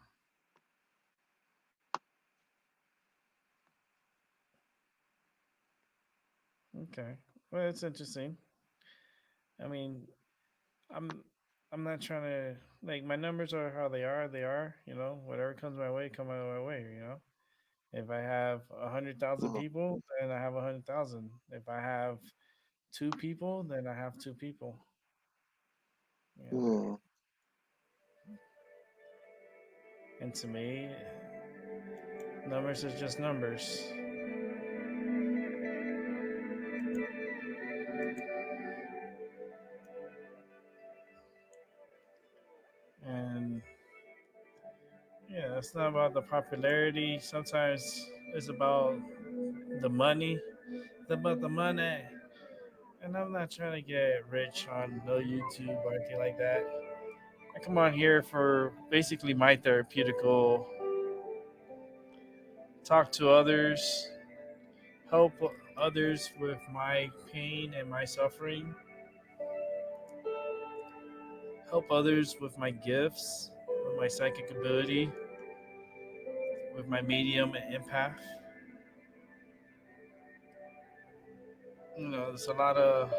okay. Well, it's interesting. I mean, I'm I'm not trying to like my numbers are how they are. They are, whatever comes my way, come my way. If I have 100,000 people, then I have 100,000. If I have two people, then I have two people. You know, yeah. and to me, numbers is just numbers. And yeah, it's not about the popularity. Sometimes it's about the money. It's about the money. And I'm not trying to get rich on no YouTube or anything like that. I come on here for basically my therapeutical, talk to others, help others with my pain and my suffering, help others with my gifts, with my psychic ability, with my medium and empath. There's a lot of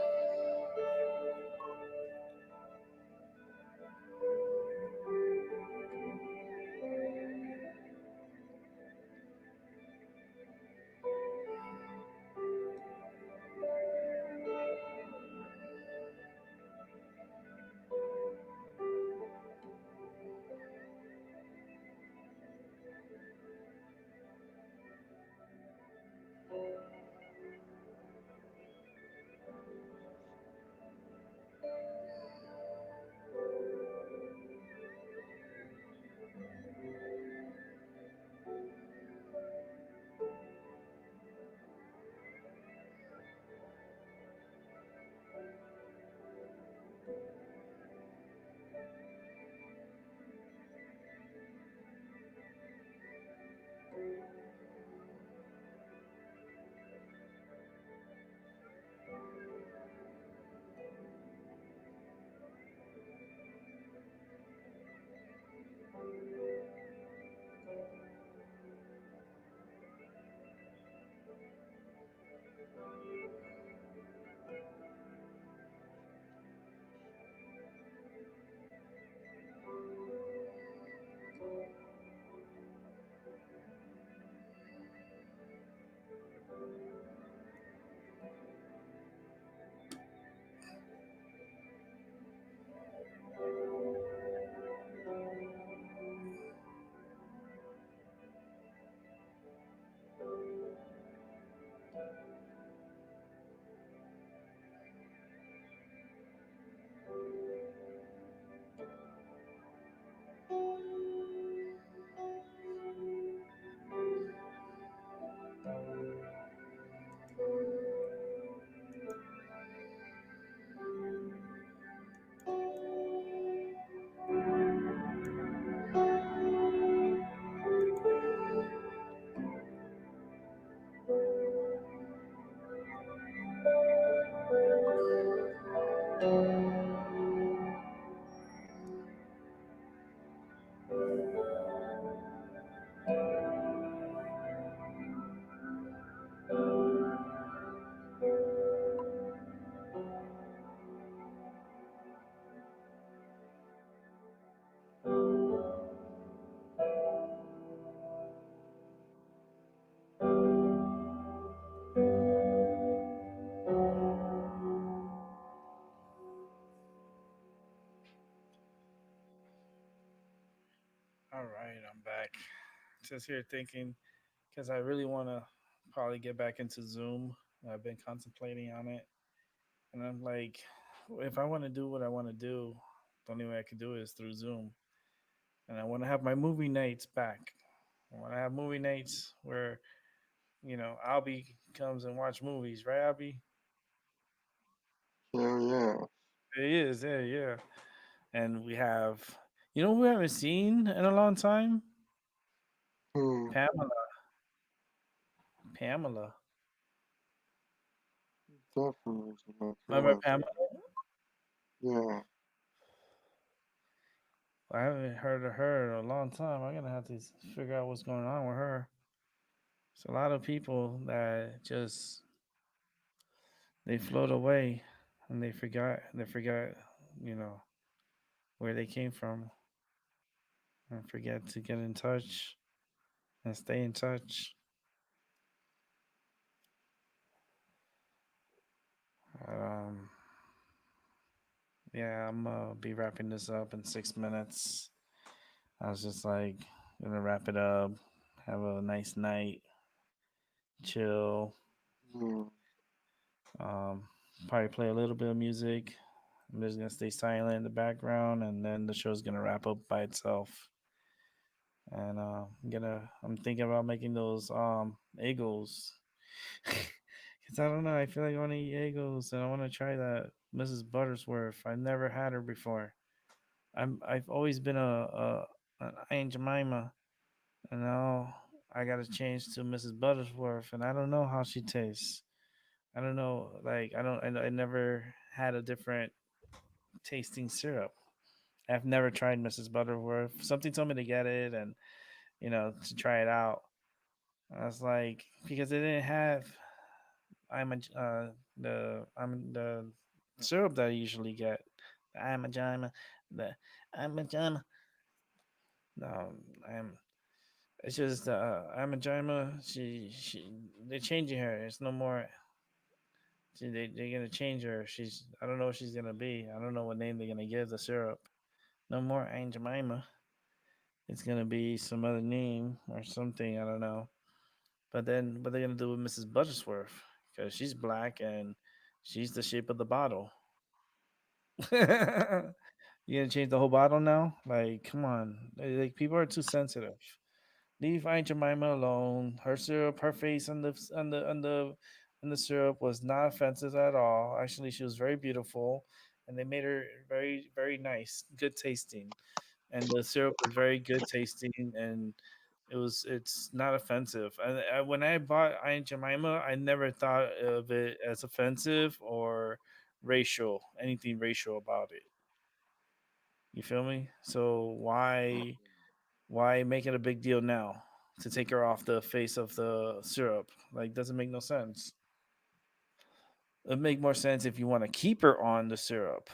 All right, I'm back. Just here thinking because I really want to probably get back into Zoom. I've been contemplating on it, and I'm like, if I want to do what I want to do, the only way I can do it is through Zoom. And I want to have my movie nights back. I want to have movie nights where Albie comes and watch movies, right, Albie? Hell yeah. It is, yeah, yeah. And we have, who we haven't seen in a long time? Hmm. Pamela. Pamela. Definitely is a Remember natural. Pamela? Yeah. I haven't heard of her in a long time. I'm gonna have to figure out what's going on with her. It's a lot of people that just they float away and they forgot, you know, where they came from and forget to get in touch and stay in touch. Um, yeah, I'm gonna be wrapping this up in 6 minutes. I was just like gonna wrap it up, have a nice night, chill. Yeah. Um, Probably play a little bit of music. I'm just gonna stay silent in the background, and then the show's gonna wrap up by itself. And I'm thinking about making those egos, cause I don't know. I feel like I want to eat egos, and I want to try that Mrs. Buttersworth. I've never had her before. I've always been a an Aunt Jemima, and now I got to change to Mrs. Buttersworth, and I don't know how she tastes. I don't know. Like I never had a different tasting syrup. I've never tried Mrs. Butterworth. Something told me to get it and to try it out. I was like, because it didn't have I'm a the syrup that I usually get. I'm a jama, the I'm a jama. No, I'm. It's just I'm a jama. She they're changing her. It's no more. They're gonna change her. I don't know what she's gonna be. I don't know what name they're gonna give the syrup. No more Aunt Jemima. It's gonna be some other name or something. I don't know. But then, what they're gonna do with Mrs. Buttersworth? Because she's black and she's the shape of the bottle. You gonna change the whole bottle now? Like, come on! Like, people are too sensitive. Leave Aunt Jemima alone. Her syrup, her face on the syrup was not offensive at all. Actually, she was very beautiful, and they made her very very nice, good tasting, and the syrup was very good tasting, and it's not offensive. When I bought Aunt Jemima, I never thought of it as offensive or racial, anything racial about it. You feel me? So why make it a big deal now to take her off the face of the syrup? Like, doesn't make no sense. It'd make more sense if you want to keep her on the syrup.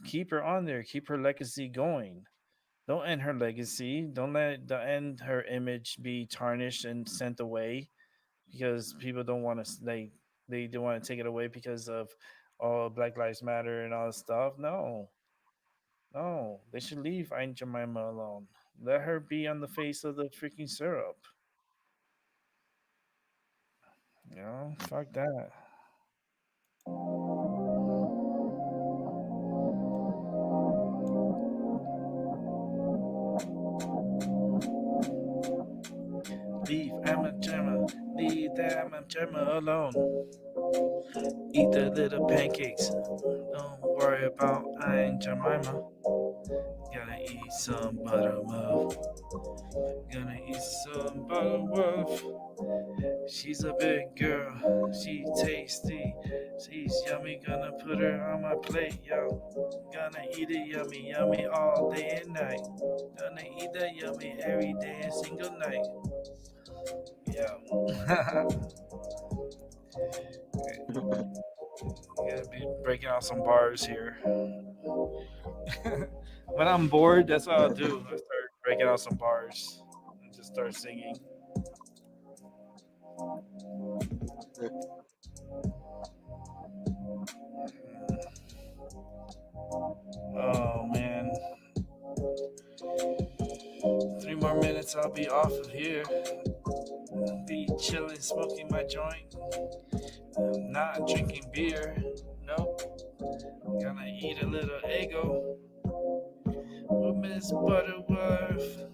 Keep her on there, keep her legacy going. Don't end her legacy. Don't let the end her image be tarnished and sent away because people don't want to they don't want to take it away because of Black Lives Matter and all this stuff. No, no, they should leave Aunt Jemima alone. Let her be on the face of the freaking syrup. Fuck that. Leave Aunt Jemima. Leave that Aunt Jemima alone. Eat the little pancakes. Don't worry about Aunt Jemima. Gotta eat some buttermilk. Gonna eat some buttermilk. She's a big girl. She's tasty. She's yummy. Gonna put her on my plate, yo. Gonna eat it yummy, yummy all day and night. Gonna eat that yummy every day and single night. Yeah. Gonna be breaking out some bars here. When I'm bored, that's what I'll do. I start breaking out some bars and just start singing. Oh man. minutes I'll be off of here. Be chilling, smoking my joint. Not drinking beer. Nope. Gonna eat a little ego with Miss Butterworth.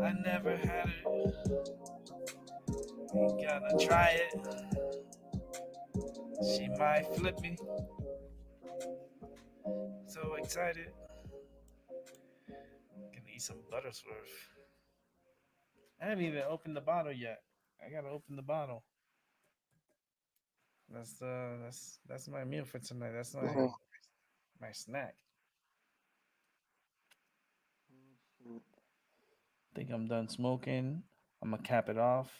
I never had it. Ain't gonna try it. She might flip me. So excited. Gonna eat some Buttersworth. I haven't even opened the bottle yet. I gotta open the bottle. That's my meal for tonight. That's Yeah. my snack. Think I'm done smoking. I'm gonna cap it off.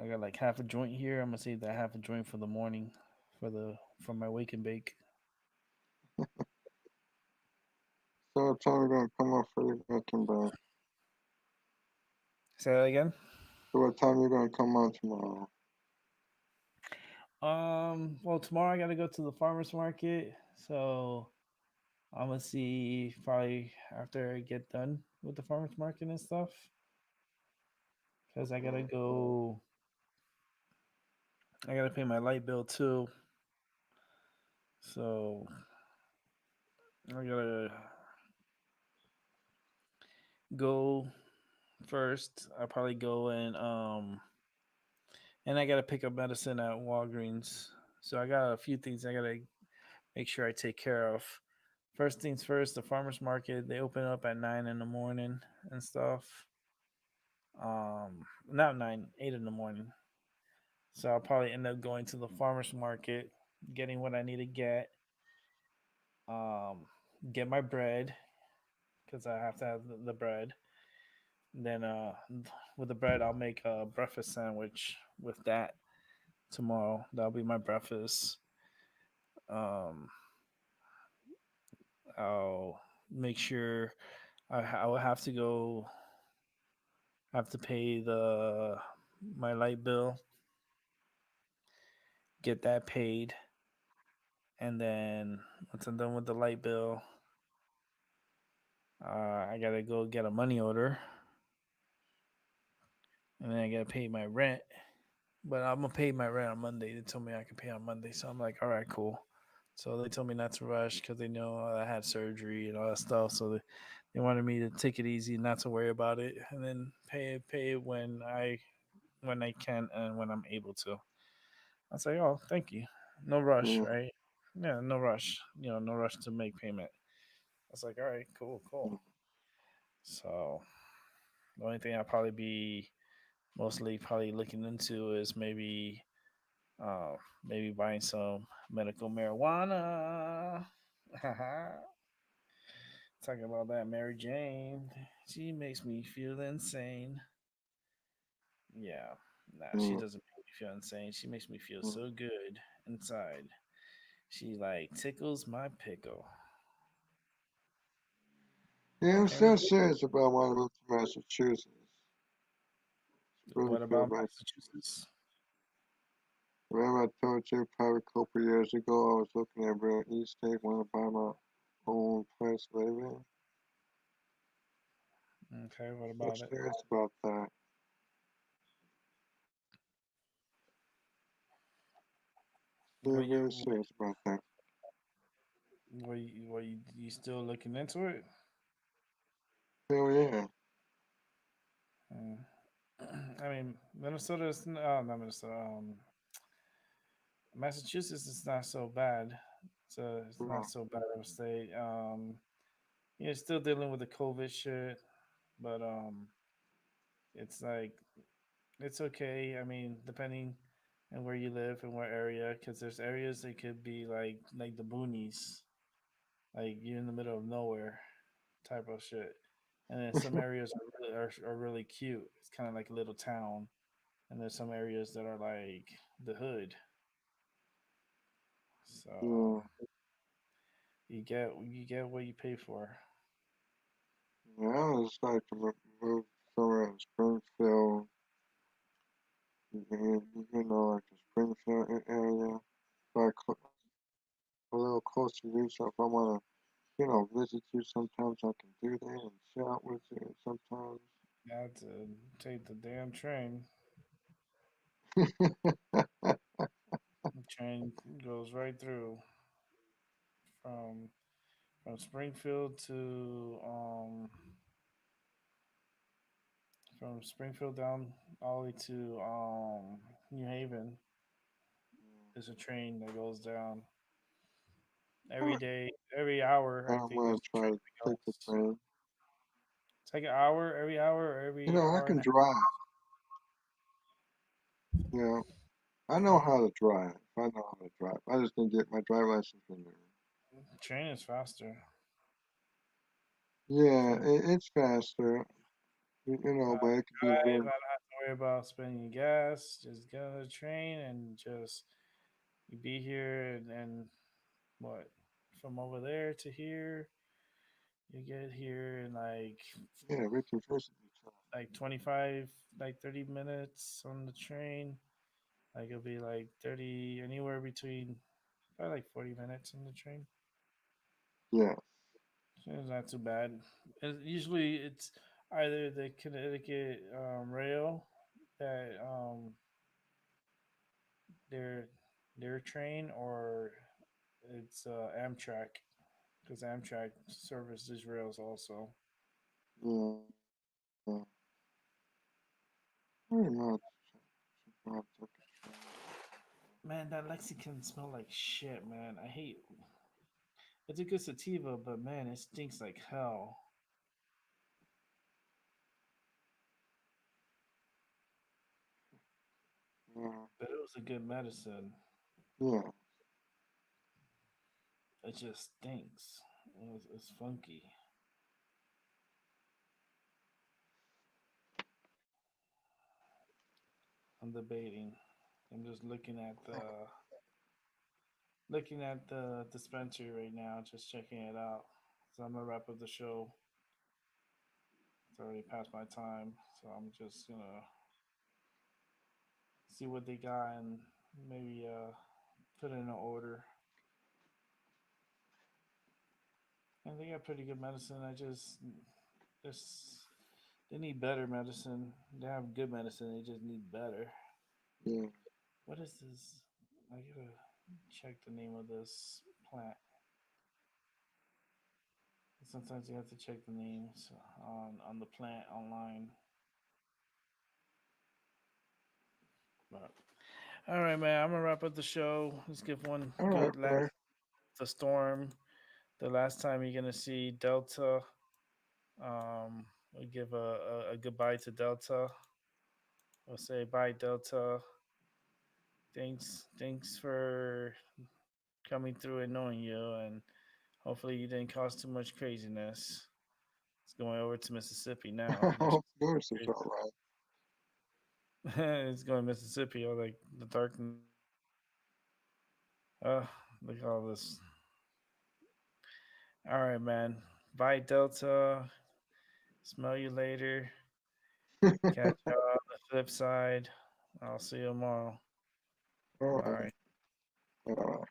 I got like half a joint here. I'm gonna save that half a joint for the morning, for my wake and bake. So what time you gonna come up for your vacuum back? Say that again. So what time you gonna come on tomorrow? Well, tomorrow I gotta go to the farmers market, so I'm gonna see probably after I get done with the farmers market and stuff, because I gotta Mm, go. I gotta pay my light bill too, so I gotta go first. I'll probably go and I gotta pick up medicine at Walgreens. So I got a few things I gotta make sure I take care of. First things first, the farmers market they open up at 9 in the morning and stuff. Not nine, 8 in the morning. So I'll probably end up going to the farmers market, getting what I need to get. Um, get my bread because I have to have the bread. Then with the bread, I'll make a breakfast sandwich with that tomorrow. That'll be my breakfast. Um, I'll make sure I will have to go. Have to pay the my light bill, get that paid, and then once I'm done with the light bill, I gotta go get a money order, and then I gotta pay my rent. But I'm gonna pay my rent on Monday. They told me I could pay on Monday, so I'm like, all right, cool. So they told me not to rush because they know I had surgery and all that stuff. So they wanted me to take it easy, not to worry about it, and then pay it when I can and when I'm able to. I say, oh, thank you. No rush, yeah. right? Yeah, no rush. No rush to make payment. I was like, all right, cool, cool. Mm, So the only thing I'll probably be mostly probably looking into is uh, maybe buying some medical marijuana. Talking about that Mary Jane. She makes me feel insane. Yeah. Nah, she mm, doesn't make me feel insane. She makes me feel mm. so good inside. She like tickles my pickle. Yeah, I'm Mary still Jane. serious about wanting to move to Massachusetts. Really What feel about like Massachusetts? remember I told you probably a couple years ago I was looking at real estate, want to buy my own place to live in. Okay, what Still about it? serious about that. Were Still very you serious about that. you still looking into it? Hell yeah. Mm. I mean, Minnesota's not Minnesota. Massachusetts is not so bad. It's not No. so bad of a state. You're still dealing with the COVID shit, but it's like it's okay. I mean, depending on where you live and what area, because there's areas that could be like the boonies, like you're in the middle of nowhere type of shit. And then some areas are really cute. It's kind of like a little town. And there's some areas that are like the hood. So Yeah. you get what you pay for. Yeah, I would just like to move somewhere in Springfield, like the Springfield area, like a little closer to you. So if I want to, visit you sometimes, I can do that and chat with you sometimes. I had to take the damn train. The train goes right through from Springfield to from Springfield down all the way to New Haven. There's a train that goes down every day, every hour. I I'm think gonna there's a try train to that take the goes. train. It's like an hour, every hour, or You every know, I hour can and a drive. You know, I know how to drive. I know how to drive. I just didn't get my driver's license renewed. half. Train is faster. Yeah, Train, it's faster. You know, but it could be a drive. little. I don't have to worry about spending gas. Just get on the train and just you be here and what from over there to here. You get here in Yeah, Richard versus like 25, like 30 minutes on the train. Like it'll be like 30, anywhere between probably like 40 minutes on the train. yeah, So it's not too bad. Usually it's either the Connecticut rail that their their train or it's Amtrak because Amtrak services rails also. yeah. Pretty much. I took it. Man, that Lexicon smell like shit, man. I hate. It's a good sativa, but man, it stinks like hell. Yeah, But it was a good medicine. yeah. It just stinks. It's funky. I'm debating. I'm just looking at the dispensary right now, just checking it out. So I'm gonna wrap up the show. It's already past my time, so I'm just gonna see what they got and maybe put in an order. And they got pretty good medicine. Just they need better medicine. They have good medicine. They just need better. Yeah. What is this? I gotta check the name of this plant. Sometimes you have to check the names on the plant online. But all right, man. I'm gonna wrap up the show. Let's give one All right, good last man. the storm. The last time you're gonna see Delta. We give a goodbye to Delta. We'll say bye, Delta. Thanks for coming through and knowing you, and hopefully you didn't cause too much craziness. It's going over to Mississippi now. That Of shit's course it's crazy. all right. It's going to Mississippi or like the darkness. Look at all this. All right, man. Bye, Delta. Smell you later. Catch y'all on the flip side. I'll see you tomorrow. All right. Bye. All right.